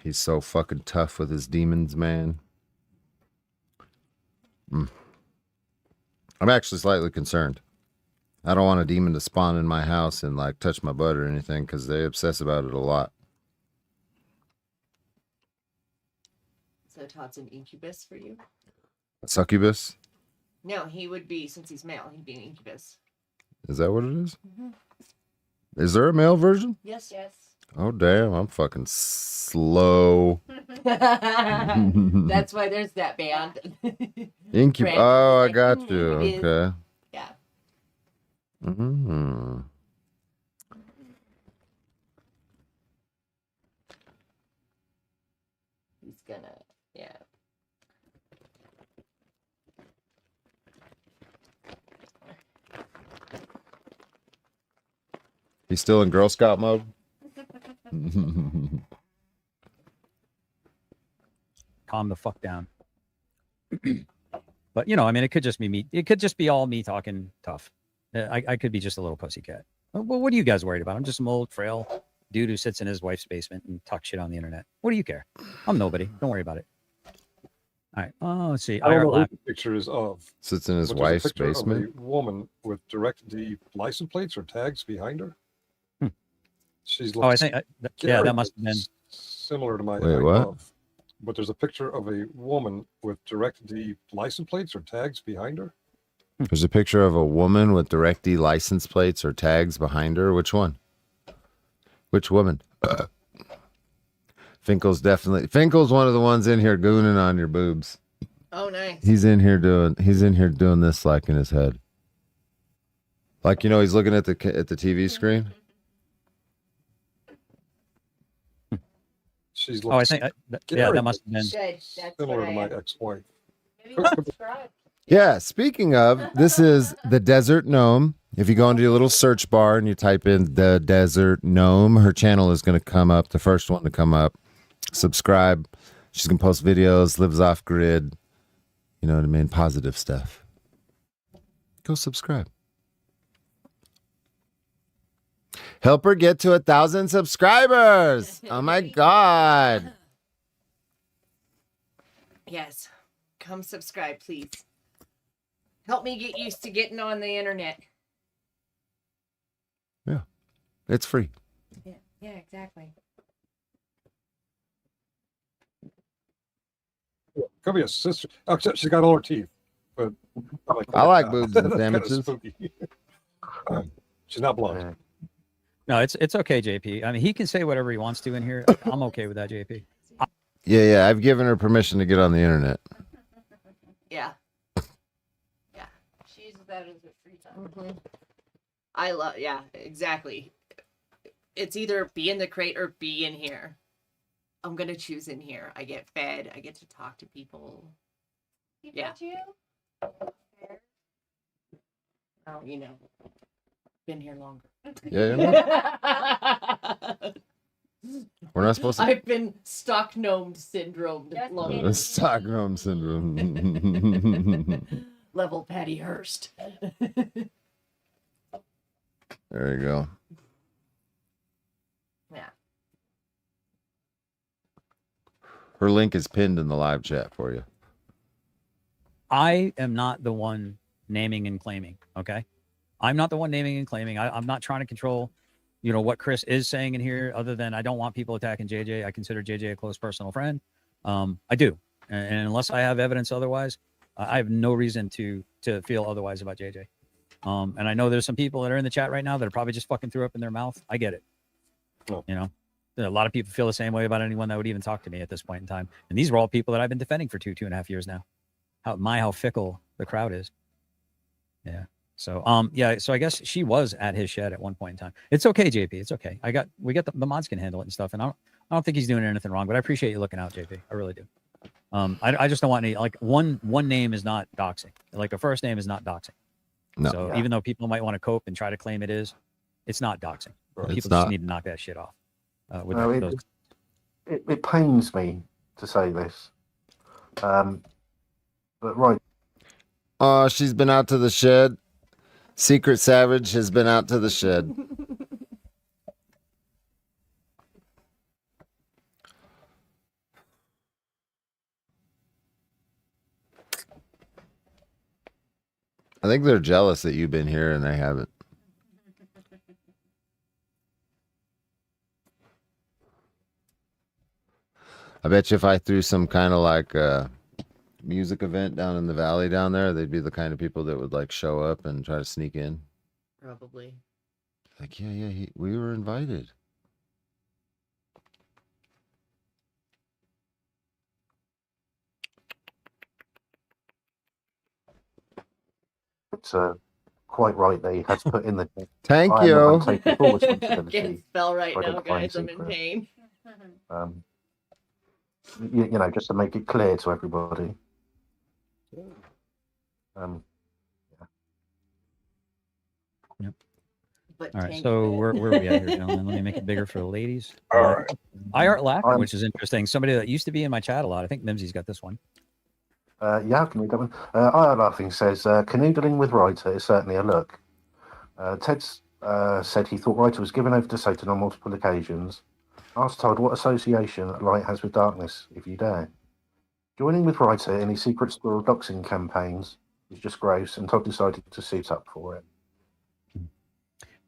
He's so fucking tough with his demons, man. I'm actually slightly concerned. I don't want a demon to spawn in my house and like touch my butt or anything because they obsess about it a lot. So Todd's an incubus for you? A succubus? No, he would be, since he's male, he'd be an incubus. Is that what it is? Mm-hmm. Is there a male version? Yes. Oh, damn. I'm fucking slow. That's why there's that band. Incubus. Oh, I got you. Okay. Yeah. Mm-hmm. He's gonna, yeah. He's still in Girl Scout mode? calm the fuck down. But, you know, I mean, it could just be me. It could just be all me talking tough. I could be just a little pussycat. Well, what are you guys worried about? I'm just some old, frail dude who sits in his wife's basement and talks shit on the internet. What do you care? I'm nobody. Don't worry about it. All right. Oh, let's see. I don't know who the picture is of. Sits in his But there's a wife's picture of basement? a woman with direct D license plates or tags behind her. She's Oh, I think, yeah, that must have been similar to my. Wait, what? But there's a picture of a woman with direct D license plates or tags behind her. There's a picture of a woman with DirectD license plates or tags behind her. Which one? Which woman? Finkel's one of the ones in here gooning on your boobs. Oh, nice. He's in here doing this like in his head. Like, you know, he's looking at the TV screen. She's Oh, I think, yeah, that must have been. Good. That's similar what to I my am. ex-wife. Yeah, speaking of, this is the Desert Gnome. If you go into your little search bar and you type in the Desert Gnome, her channel is going to come up, the first one to come up. Subscribe. She's going to post videos, lives off grid. You know what I mean? Positive stuff. Go subscribe. Help her get to 1,000 subscribers. Oh my God. Yes. Come subscribe, please. Help me get used to getting on the internet. Yeah. It's free. Yeah, exactly. Could be a sister. Oh, except she's got all her teeth. But I like boobs with that's kinda images. spooky. She's not blonde. No, it's okay, JP. I mean, he can say whatever he wants to in here. I'm okay with that, JP. Yeah. I've given her permission to get on the internet. Yeah. Yeah. She uses that as a free time. Mm-hmm. I love, yeah, exactly. It's either be in the crate or be in here. I'm going to choose in here. I get fed. I get to talk to people. Yeah. You? Oh, you know, been here longer. Yeah. We're not supposed to. I've been Stockholm syndromed longer. Stockholm syndrome. Level Patty Hearst. There you go. Yeah. Her link is pinned in the live chat for you. I am not the one naming and claiming. Okay. I'm not the one naming and claiming. I'm not trying to control, what Chris is saying in here, other than I don't want people attacking JJ. I consider JJ a close personal friend. I do. And unless I have evidence otherwise, I have no reason to feel otherwise about JJ. And I know there's some people that are in the chat right now that are probably just fucking threw up in their mouth. I get it. Oh. A lot of people feel the same way about anyone that would even talk to me at this point in time. And these were all people that I've been defending for 2.5 years now. How fickle the crowd is. Yeah. So, so I guess she was at his shed at one point in time. It's okay, JP. It's okay. We got the mods can handle it and stuff. And I don't think he's doing anything wrong, but I appreciate you looking out, JP. I really do. I just don't want any, one name is not doxing. Like a first name is not doxing. No. So even though people might want to cope and try to claim it is, it's not doxing. Right. People just need to knock that shit off. It pains me to say this. But right. Oh, she's been out to the shed. Secret Savage has been out to the shed. I think they're jealous that you've been here and they haven't. I bet you if I threw some kind of like music event down in the valley down there, they'd be the kind of people that would like show up and try to sneak in. Probably. Like, yeah, we were invited. It's quite right that he has put in the. Thank I am you. the one taking full I responsibility can't spell right for now, identifying guys. I'm in secret. pain. Just to make it clear to everybody. But All right, tank so it. where are we at here, gentlemen? Let me make it bigger for the ladies. All right. iArt Laughing, which is interesting. Somebody that used to be in my chat a lot. I think Mimsy's got this one. Yeah, I can read that one. I Laughing says, canoodling with Writer is certainly a look. Ted's said he thought Writer was given over to Satan on multiple occasions. Asked Todd what association light has with darkness, if you dare. Joining with Writer in his secret squirrel doxing campaigns is just gross, and Todd decided to suit up for it.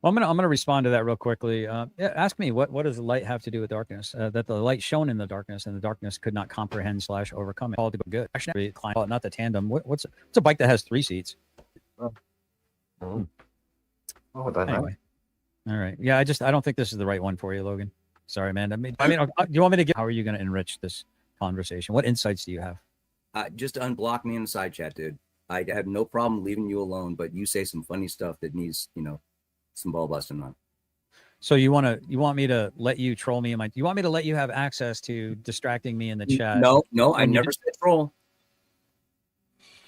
Well, I'm gonna respond to that real quickly. Ask me what does the light have to do with darkness? That the light shone in the darkness, and the darkness could not comprehend / overcome it. All to go good. Actually, not the tandem. What's a bike that has 3 seats? Oh, I don't know. Anyway, all right. Yeah, I don't think this is the right one for you, Logan. Sorry, man. Do you want me to get? How are you going to enrich this conversation? What insights do you have? Just unblock me in the side chat, dude. I have no problem leaving you alone, but you say some funny stuff that needs, some ball busting on. So you want me to let you troll me you want me to let you have access to distracting me in the chat? No, I never said troll.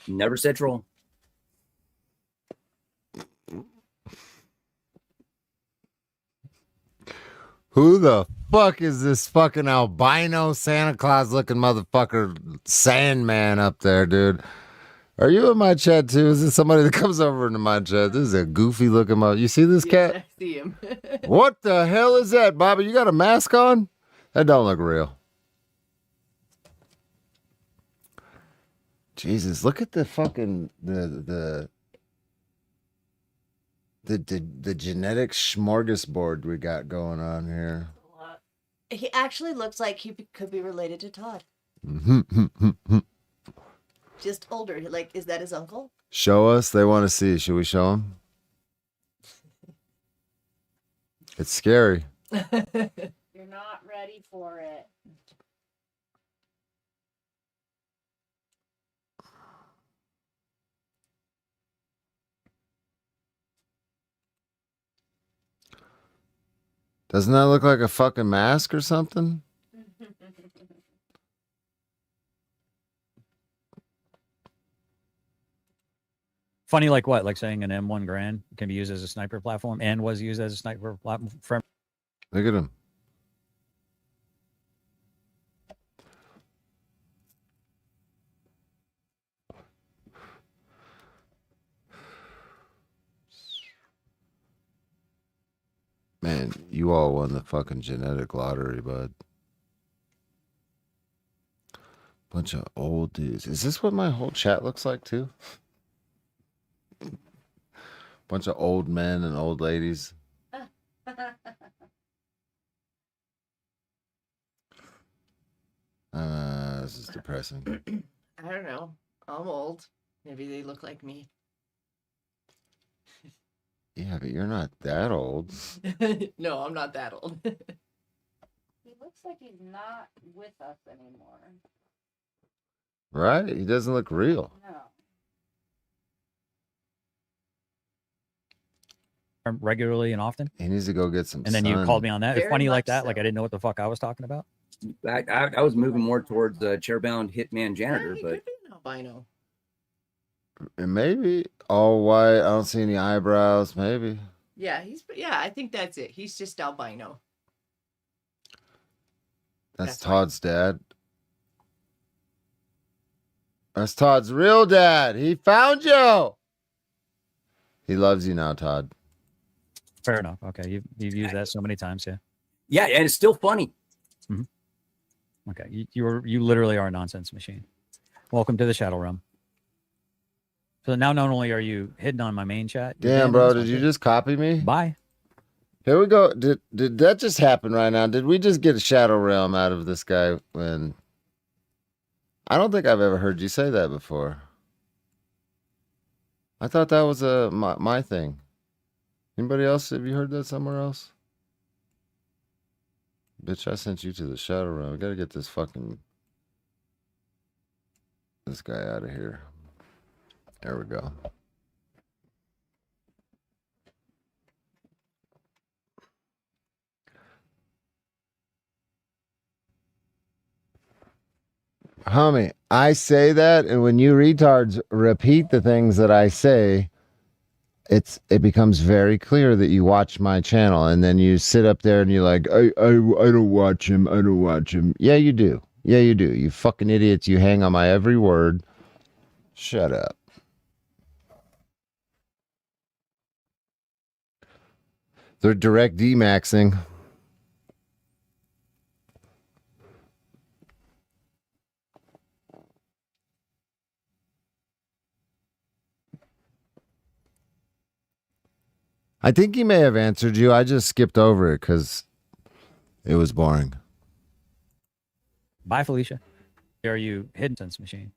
Never said troll. Who the fuck is this fucking albino Santa Claus looking motherfucker Sandman up there, dude? Are you in my chat too? Is this somebody that comes over into my chat? This is a goofy looking mother. You see this cat? I see him. What the hell is that, Bobby? You got a mask on? That don't look real. Jesus, look at the fucking the genetic smorgasbord we got going on here. He actually looks like he could be related to Todd. Just older. Like, is that his uncle? Show us. They want to see. Should we show them? It's scary. You're not ready for it. Doesn't that look like a fucking mask or something? Funny like what? Like saying an M1 Grand can be used as a sniper platform and was used as a sniper platform. Look at him. Man, you all won the fucking genetic lottery, bud. Bunch of old dudes. Is this what my whole chat looks like too? Bunch of old men and old ladies. This is depressing. I don't know. I'm old. Maybe they look like me. Yeah, but you're not that old. No, I'm not that old. He looks like he's not with us anymore. Right? He doesn't look real. No. Regularly and often. He needs to go get some And then you sun. called me on that. It's Very funny like much that. so. Like I didn't know what the fuck I was talking about. I was moving more towards chairbound hitman janitor, He but could be an albino. And maybe all white. I don't see any eyebrows. Maybe. Yeah, I think that's it. He's just albino. That's That's Todd's dad. That's Todd's real dad. He found you. He loves you now, Todd. Fair enough. Okay, you've used that so many times, yeah. yeah, and it's still funny. Okay, you literally are a nonsense machine. Welcome to the Shadow Realm. So now not only are you hidden on my main chat. you're Damn, banned bro, in this did one, you too. just copy me? Bye. Here we go. Did that just happen right now? Did we just get a Shadow Realm out of this guy when... I don't think I've ever heard you say that before. I thought that was my thing. Anybody else? Have you heard that somewhere else? Bitch, I sent you to the Shadow Realm. We gotta get this guy out of here. There we go. Homie, I say that, and when you retards repeat the things that I say, it becomes very clear that you watch my channel, and then you sit up there and you're like, I don't watch him. I don't watch him. Yeah, you do. Yeah, you do. You fucking idiots. You hang on my every word. Shut up. They're direct D-maxing. I think he may have answered you. I just skipped over it because it was boring. Bye, Felicia. Are you hidden sense machine?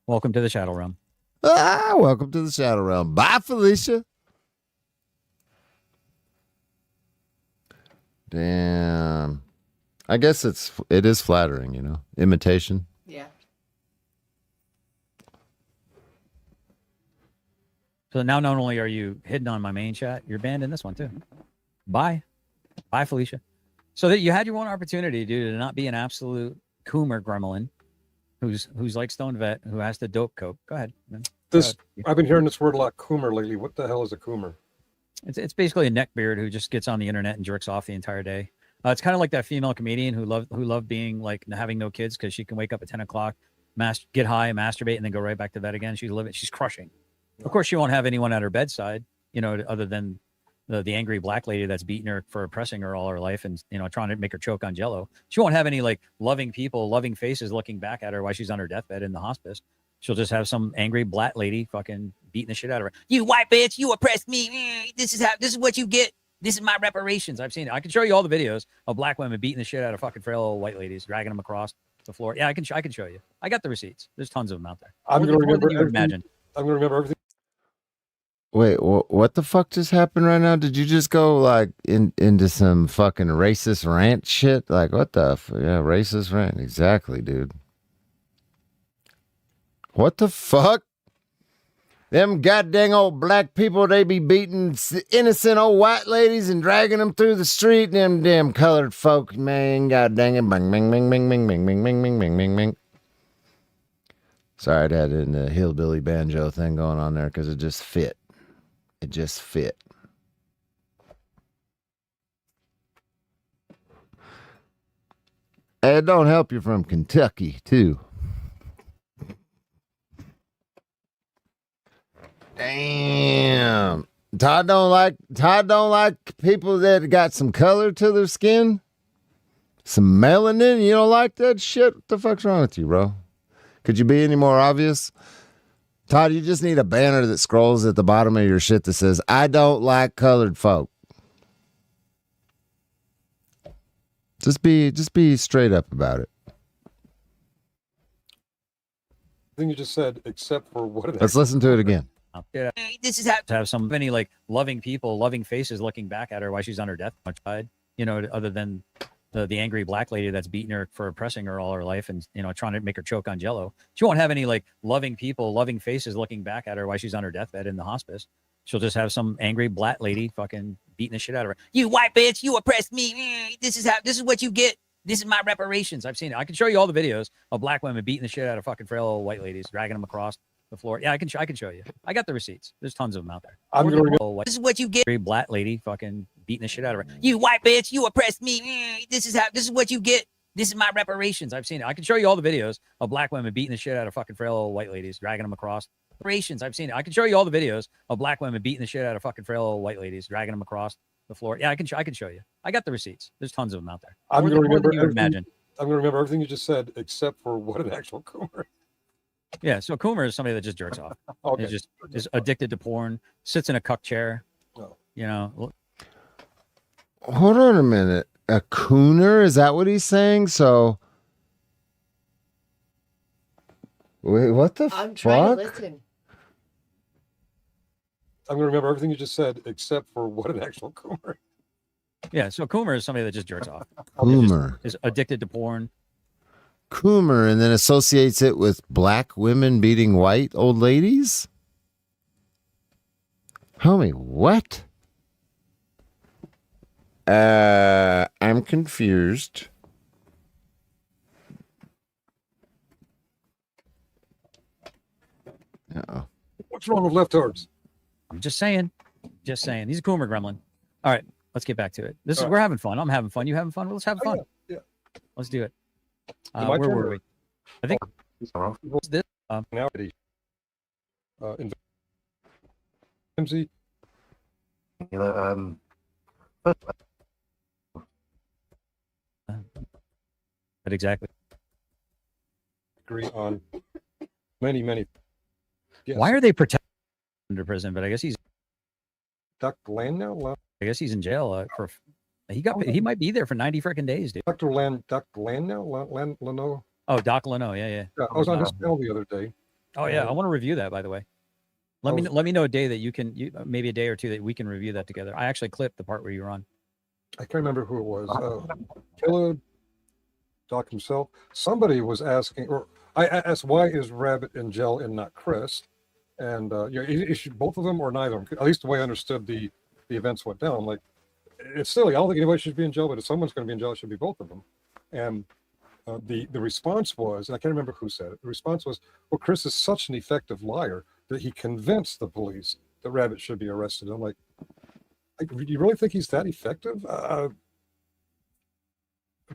Welcome to the Shadow Realm. Welcome to the Shadow Realm. Bye, Felicia. Damn. I guess it is flattering, you know. Imitation. Yeah. So now not only are you hidden on my main chat, you're banned in this one too. Bye. Bye, Felicia. So that you had your one opportunity, dude, to not be an absolute coomer gremlin who's like Stone Vet, who has to dope coke. Go ahead, man. I've been hearing this word a lot, coomer, lately. What the hell is a coomer? It's basically a neckbeard who just gets on the internet and jerks off the entire day. It's kind of like that female comedian who loved being like having no kids because she can wake up at 10 o'clock, get high, masturbate, and then go right back to bed again. She's living. She's crushing. Of course, she won't have anyone at her bedside, other than the angry black lady that's beating her for oppressing her all her life and trying to make her choke on Jello. She won't have any like loving people, loving faces looking back at her while she's on her deathbed in the hospice. She'll just have some angry black lady fucking beating the shit out of her. You white bitch, you oppressed me. This is what you get. This is my reparations. I've seen it. I can show you all the videos of black women beating the shit out of fucking frail old white ladies, dragging them across the floor. Yeah, I can show you. I got the receipts. There's tons of them out there. I'm going to remember you would imagine. I'm going to remember everything. Wait, what the fuck just happened right now? Did you just go like into some fucking racist rant shit? Like what the yeah, racist rant. Exactly, dude. What the fuck? Them goddamn old black people, they be beating innocent old white ladies and dragging them through the street. Them damn colored folk, man. God dang it. Bing, bing, bing, bing, bing, bing, bing, bing, bing, bing, bing, bing. Sorry, I had a hillbilly banjo thing going on there because it just fit. It just fit. And it don't help you from Kentucky, too. Damn. Todd don't like people that got some color to their skin? Some melanin? You don't like that shit? What the fuck's wrong with you, bro? Could you be any more obvious? Todd, you just need a banner that scrolls at the bottom of your shit that says, I don't like colored folk. Just be straight up about it. Thing you just said, except for what. Let's listen to it again. Yeah. This is how to have so many like loving people, loving faces looking back at her while she's on her deathbed. Other than the angry black lady that's beating her for oppressing her all her life and trying to make her choke on Jello. She won't have any like loving people, loving faces looking back at her while she's on her deathbed in the hospice. She'll just have some angry black lady fucking beating the shit out of her. You white bitch, you oppressed me. This is what you get. This is my reparations. I've seen it. I can show you all the videos of black women beating the shit out of fucking frail old white ladies, dragging them across the floor. Yeah, I can show you. I got the receipts. There's tons of them out there. This is what you get. Black lady fucking beating the shit out of her. You white bitch, you oppressed me. This is what you get. This is my reparations. I've seen it. I can show you all the videos of black women beating the shit out of fucking frail old white ladies, dragging them across. Reparations. I've seen it. I can show you all the videos of black women beating the shit out of fucking frail old white ladies, dragging them across the floor. Yeah, I can show you. I got the receipts. There's tons of them out there. I'm going to remember. You would imagine. I'm going to remember everything you just said, except for what an actual coomer. Yeah, so Coomer is somebody that just jerks off. Okay. He just is addicted to porn, sits in a cuck chair. Oh. Hold on a minute. A cooner? Is that what he's saying? So, wait, what the fuck? I'm trying to listen. I'm going to remember everything you just said, except for what an actual coomer. Yeah, so Coomer is somebody that just jerks off. Coomer. Is addicted to porn. Coomer, and then associates it with black women beating white old ladies? Homie, what? I'm confused. Uh-oh. What's wrong with leftards? I'm just saying. He's a Coomer gremlin. All right, let's get back to it. All We're having fun. I'm having fun. You having fun? Let's have fun. Yeah. Let's do it. My Where turn, were or- we? I think what's this. Now, in MZ, But exactly. agree on many. Yes. Why are they protected under prison? But I guess he's Dr. Land now? in jail for. He might be there for 90 freaking days, dude. Dr. Land now? Lano? Oh, Doc Leno. Yeah. Yeah, I was on his panel the other day. Oh yeah, I want to review that, by the way. Let me know a day that you can maybe a day or two that we can review that together. I actually clipped the part where you were on. I can't remember who it was. Killer, Doc himself. Somebody was asking, or I asked, why is Rabbit in jail and not Chris? And both of them or neither of them? At least the way I understood the events went down. Like, it's silly. I don't think anybody should be in jail, but if someone's going to be in jail, it should be both of them. And the response was, and I can't remember who said it. The response was, well, Chris is such an effective liar that he convinced the police that Rabbit should be arrested. I'm like, you really think he's that effective?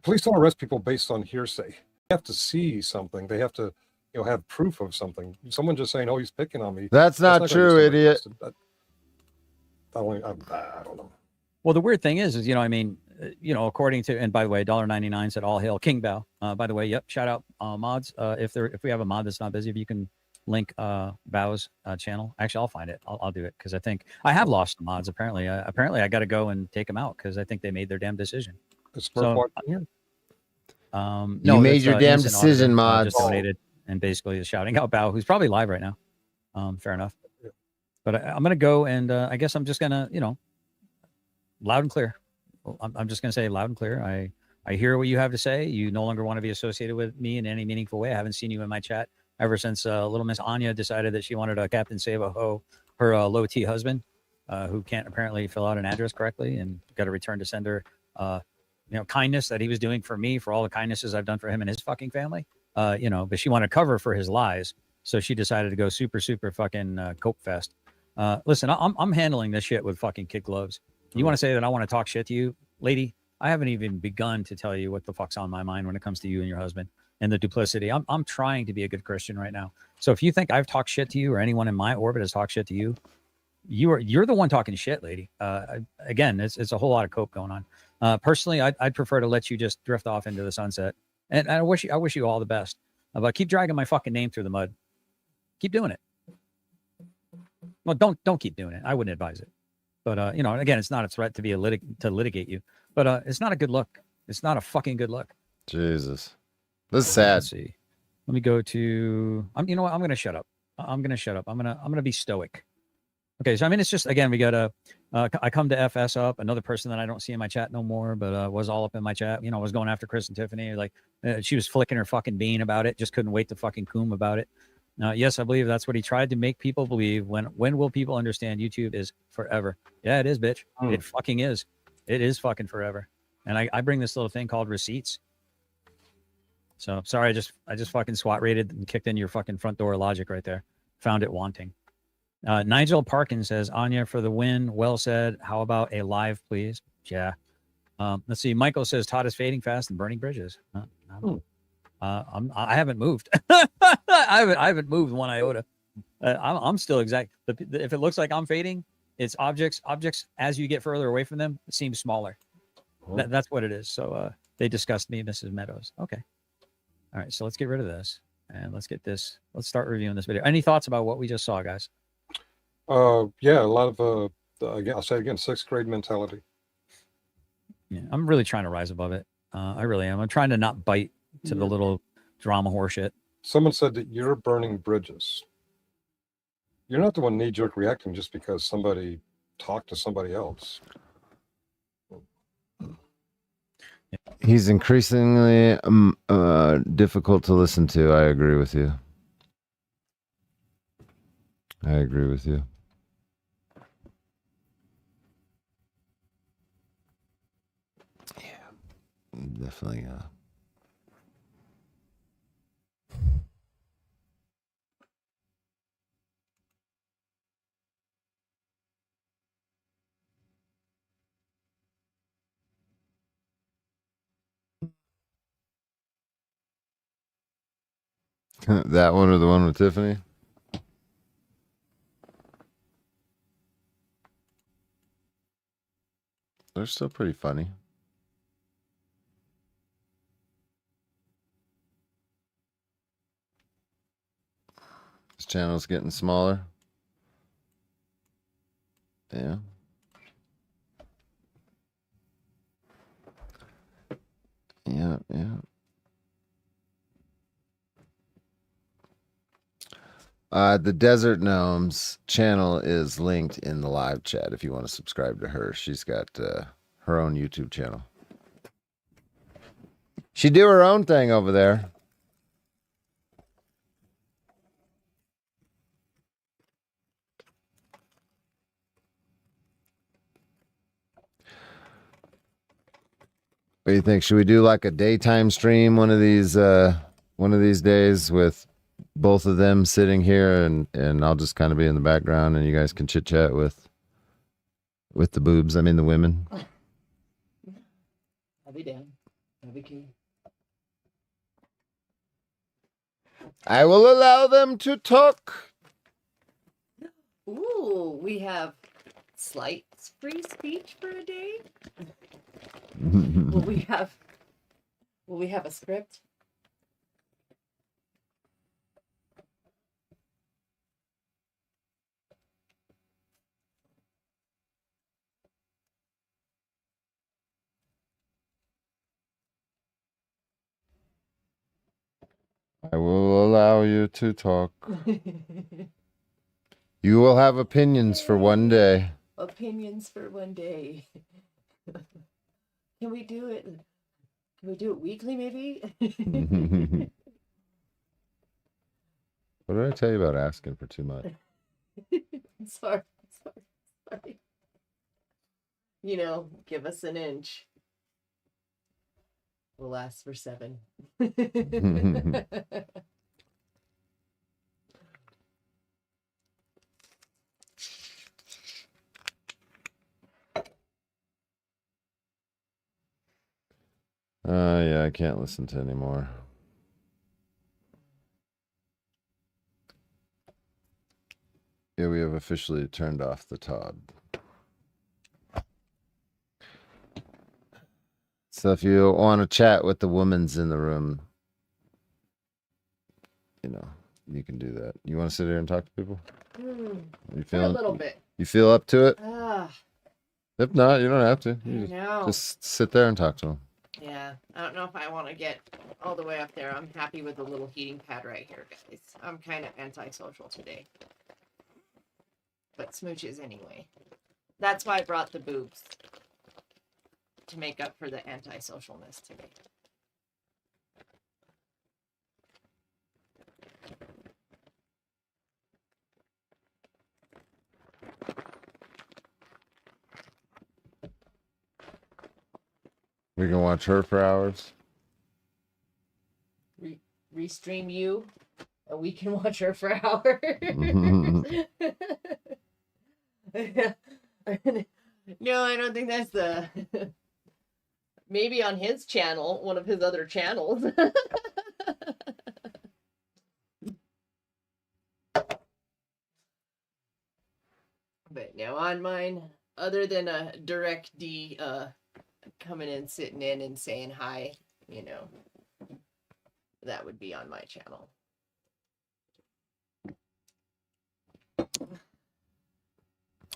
Police don't arrest people based on hearsay. They have to see something. They have to have proof of something. Someone just saying, "Oh, he's picking on me." That's not gonna get true, somebody idiot. arrested. I don't know. Well, the weird thing is, I mean, according to, and by the way, $1.99 said all hail King Bao. By the way, yep, shout out mods. If we have a mod that's not busy, if you can link Bao's channel. Actually, I'll find it. I'll do it because I think I have lost the mods. Apparently, I got to go and take them out because I think they made their damn decision. So, no, you made your damn Innocent decision, Auditor, mods. just donated and basically is shouting out Bao, who's probably live right now. Fair enough. But I'm gonna go and I guess I'm just gonna, loud and clear. I'm just gonna say loud and clear. I hear what you have to say. You no longer want to be associated with me in any meaningful way. I haven't seen you in my chat ever since little Miss Anya decided that she wanted a Captain Save-A-Ho, her low T husband, who can't apparently fill out an address correctly, and got to return to sender kindness that he was doing for me for all the kindnesses I've done for him and his fucking family. But she wanted cover for his lies, so she decided to go super fucking cope fest. Listen, I'm handling this shit with fucking kid gloves. You want to say that I want to talk shit to you, lady? I haven't even begun to tell you what the fuck's on my mind when it comes to you and your husband and the duplicity. I'm trying to be a good Christian right now. So if you think I've talked shit to you or anyone in my orbit has talked shit to you, you're the one talking shit, lady. Again, it's a whole lot of cope going on. Personally, I'd prefer to let you just drift off into the sunset. And I wish you all the best. But keep dragging my fucking name through the mud. Keep doing it. Well, don't keep doing it. I wouldn't advise it. But again, it's not a threat to be to litigate you. But it's not a good look. It's not a fucking good look. Jesus, this is sad. Let's see. Let me go to. You know what? I'm gonna shut up. I'm gonna be stoic. Okay, so I mean, it's just again, we got a. I come to FS up another person that I don't see in my chat no more, but was all up in my chat. Was going after Chris and Tiffany. Like she was flicking her fucking bean about it. Just couldn't wait to fucking coom about it. Yes, I believe that's what he tried to make people believe. When will people understand YouTube is forever? Yeah, it is, bitch. It fucking is. It is fucking forever. And I bring this little thing called receipts. So sorry, I just fucking SWAT raided and kicked in your fucking front door logic right there. Found it wanting. Nigel Parkin says, Anya for the win. Well said. How about a live, please? Yeah. Let's see. Michael says Todd is fading fast and burning bridges. I haven't moved. I haven't moved one iota. I'm still exact. If it looks like I'm fading, it's objects as you get further away from them, it seems smaller. That's what it is. So they disgust me, Mrs. Meadows. Okay. All right. So let's get rid of this and let's get this. Let's start reviewing this video. Any thoughts about what we just saw, guys? Yeah, a lot of again, I'll say again, 6th grade mentality. Yeah, I'm really trying to rise above it. I really am. I'm trying to not bite to the little drama horseshit. Someone said that you're burning bridges. You're not the one knee-jerk reacting just because somebody talked to somebody else. He's increasingly difficult to listen to. I agree with you. Yeah, definitely. That one or the one with Tiffany? They're still pretty funny. This channel's getting smaller. Yeah. Yeah. The Desert Gnomes channel is linked in the live chat if you want to subscribe to her. She's got her own YouTube channel. She do her own thing over there. What do you think? Should we do like a daytime stream one of these days with both of them sitting here and I'll just kind of be in the background and you guys can chit chat with the boobs. I mean the women. I'll be down. That'll be cool. I will allow them to talk. Ooh, we have slight free speech for a day. Will we have a script? I will allow you to talk. You will have opinions for one day. Opinions for one day. Can we do it? Can we do it weekly, maybe? What did I tell you about asking for too much? sorry. You know, give us an inch. We'll ask for 7. Yeah, I can't listen to anymore. Yeah, we have officially turned off the Todd. So if you want to chat with the women's in the room, you know, you can do that. You want to sit here and talk to people? You For a little bit. You feel up to it? Ah, If not, you don't have to. You know. just sit there and talk to them. yeah. I don't know if I want to get all the way up there. I'm happy with the little heating pad right here, guys. I'm kind of antisocial today. But smooches anyway. That's why I brought the boobs. To make up for the antisocialness today. We can watch her for hours. Restream you, and we can watch her for hours. No, I don't think that's the... Maybe on his channel, one of his other channels. But no, on mine, other than a direct D coming in, sitting in and saying hi, you know, that would be on my channel.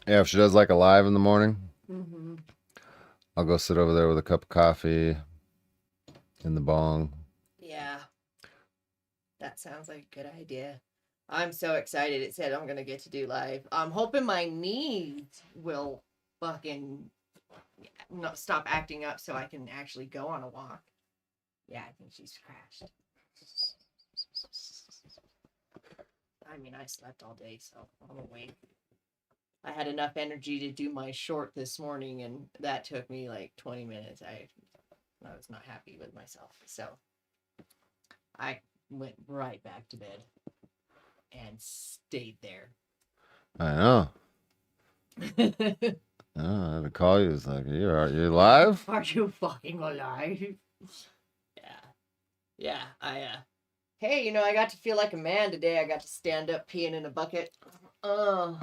Yeah, if she does like a live in the morning, Mm-hmm. I'll go sit over there with a cup of coffee in the bong. Yeah. That sounds like a good idea. I'm so excited. It said I'm going to get to do live. I'm hoping my knees will fucking not stop acting up so I can actually go on a walk. Yeah, I think she's crashed. I mean, I slept all day, so I'm awake. I had enough energy to do my short this morning, and that took me like 20 minutes. I was not happy with myself, so I went right back to bed and stayed there. I know. I had to call you. It's like, you live? Are you fucking alive? Yeah. Hey, you know, I got to feel like a man today. I got to stand up peeing in a bucket. Oh.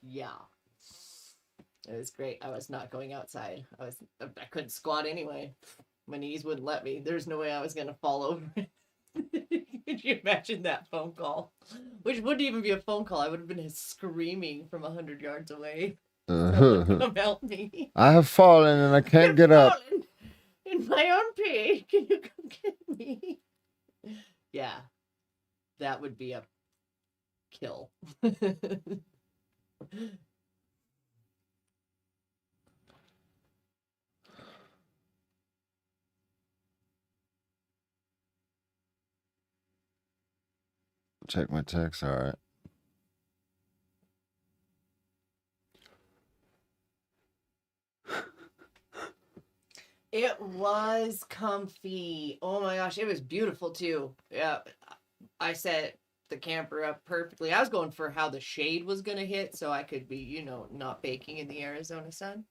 Yeah. It was great. I was not going outside. I couldn't squat anyway. My knees wouldn't let me. There's no way I was gonna fall over. Could you imagine that phone call? Which wouldn't even be a phone call. I would have been screaming from 100 yards away. Come help me. I have fallen and I can't get up. In my own pee. Can you come get me? Yeah. That would be a kill. Check my text. All right. It was comfy. Oh my gosh, it was beautiful too. Yeah, I set the camper up perfectly. I was going for how the shade was going to hit so I could be, you know, not baking in the Arizona sun.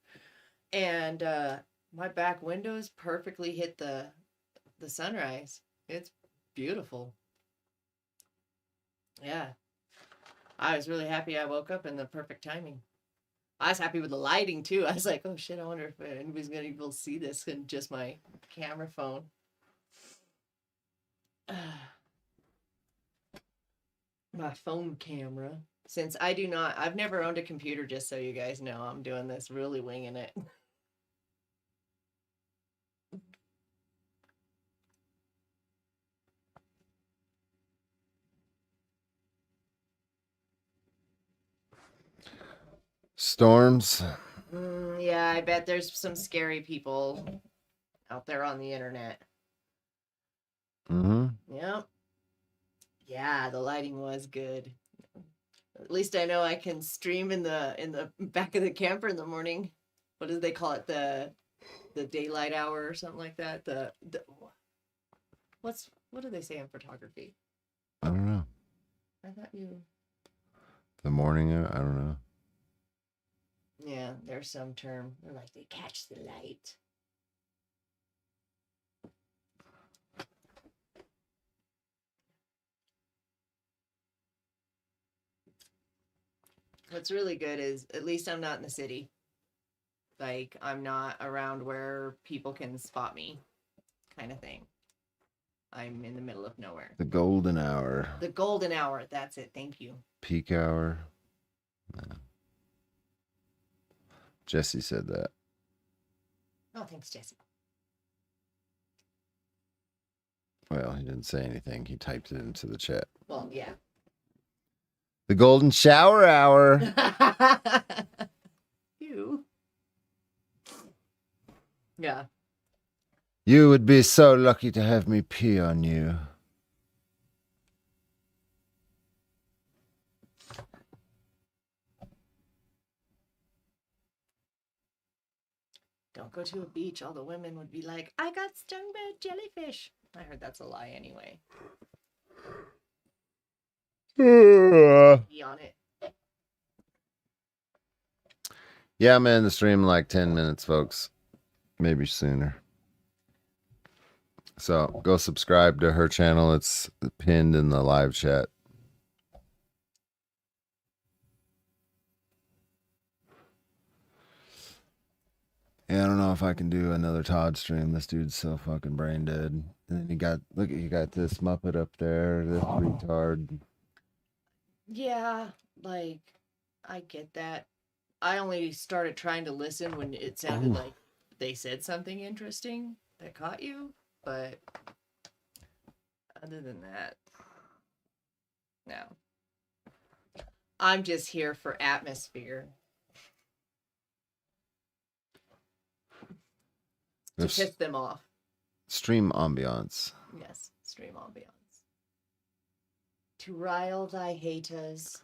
And my back windows perfectly hit the the sunrise. It's beautiful. Yeah. I was really happy I woke up in the perfect timing. I was happy with the lighting too. I was like, oh shit, I wonder if anybody's going to be able to see this in just my camera phone. My phone camera. Since I've never owned a computer, just so you guys know, I'm doing this really winging it. Storms. Yeah, I bet there's some scary people out there on the internet. Mm-hmm. Yep. Yeah, the lighting was good. At least I know I can stream in the back of the camper in the morning. What do they call it? The daylight hour or something like that. What do they say in photography? I don't know. I thought you. The morning. I don't know. Yeah, there's some term. They're like they catch the light. What's really good is at least I'm not in the city. Like I'm not around where people can spot me, kind of thing. I'm in the middle of nowhere. The golden hour. The golden hour. That's it. Thank you. Peak hour. No. Jesse said that. Oh, thanks, Jesse. Well, he didn't say anything. He typed it into the chat. Well, yeah. The golden shower hour. You. Yeah. You would be so lucky to have me pee on you. Don't go to a beach. All the women would be like, I got stung by a jellyfish. I heard that's a lie anyway. Be on it. Yeah, I'm in the stream in like 10 minutes, folks. Maybe sooner. So go subscribe to her channel. It's pinned in the live chat. Yeah, I don't know if I can do another Todd stream. This dude's so fucking brain dead. And then you got this Muppet up there, this retard. Yeah, like, I get that. I only started trying to listen when it sounded like they said something interesting that caught you, but other than that, no. I'm just here for atmosphere. To piss them off. Stream ambiance. Yes, stream ambiance. To rile thy haters.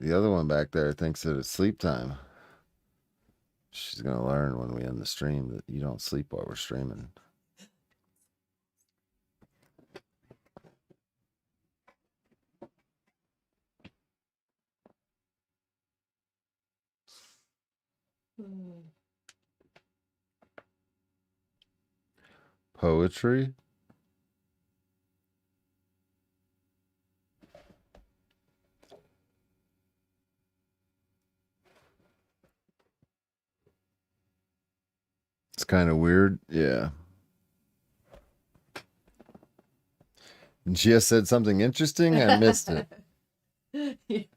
The other one back there thinks that it's sleep time. She's going to learn when we end the stream that you don't sleep while we're streaming. Poetry? It's kind of weird. Yeah. And she has said something interesting. I missed it.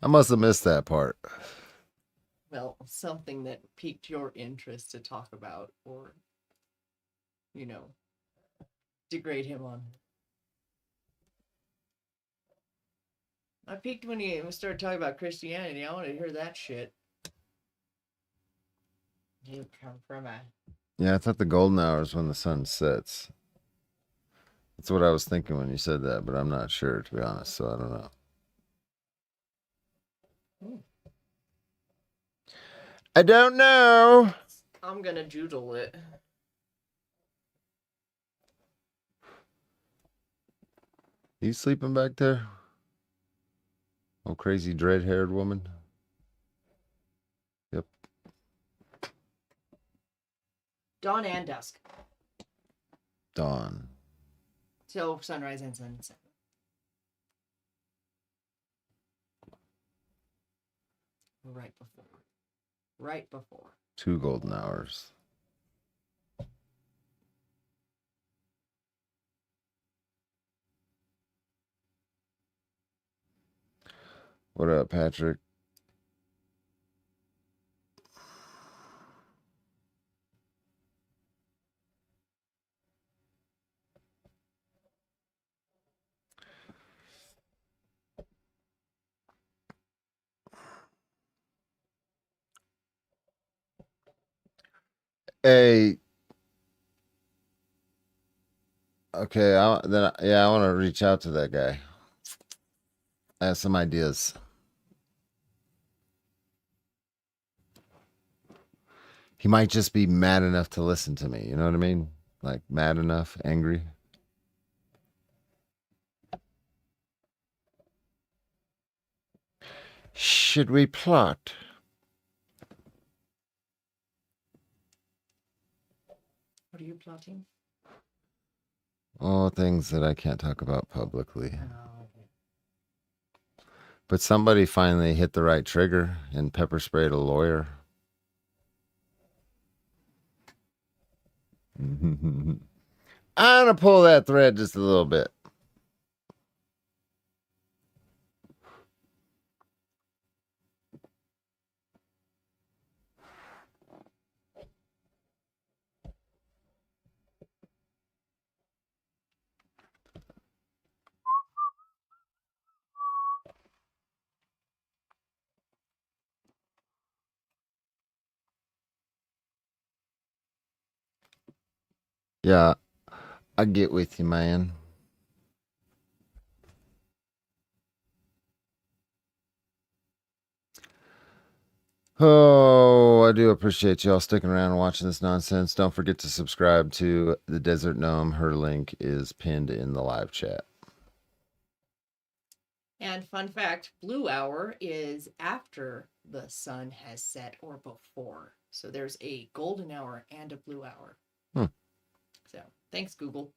I must have missed that part. Well, something that piqued your interest to talk about or, you know, degrade him on. I peaked when he started talking about Christianity. I want to hear that shit. You come from a... Yeah, I thought the golden hour is when the sun sets. That's what I was thinking when you said that, but I'm not sure, to be honest, so I don't know. I don't know. I'm gonna doodle it. You sleeping back there? Oh, crazy dread-haired woman. Dawn and dusk. Dawn. So sunrise and sunset. Right before. Right before. 2 golden hours. What up, Patrick? Hey. Okay, I want to reach out to that guy. I have some ideas. He might just be mad enough to listen to me. You know what I mean? Like mad enough, angry. Should we plot? What are you plotting? Oh, things that I can't talk about publicly. Oh. But somebody finally hit the right trigger and pepper sprayed a lawyer. I'm going to pull that thread just a little bit. Yeah, I get with you, man. Oh, I do appreciate y'all sticking around and watching this nonsense. Don't forget to subscribe to the Desert Gnome. Her link is pinned in the live chat. And fun fact, blue hour is after the sun has set or before. So there's a golden hour and a blue hour. Hmm. So thanks, Google.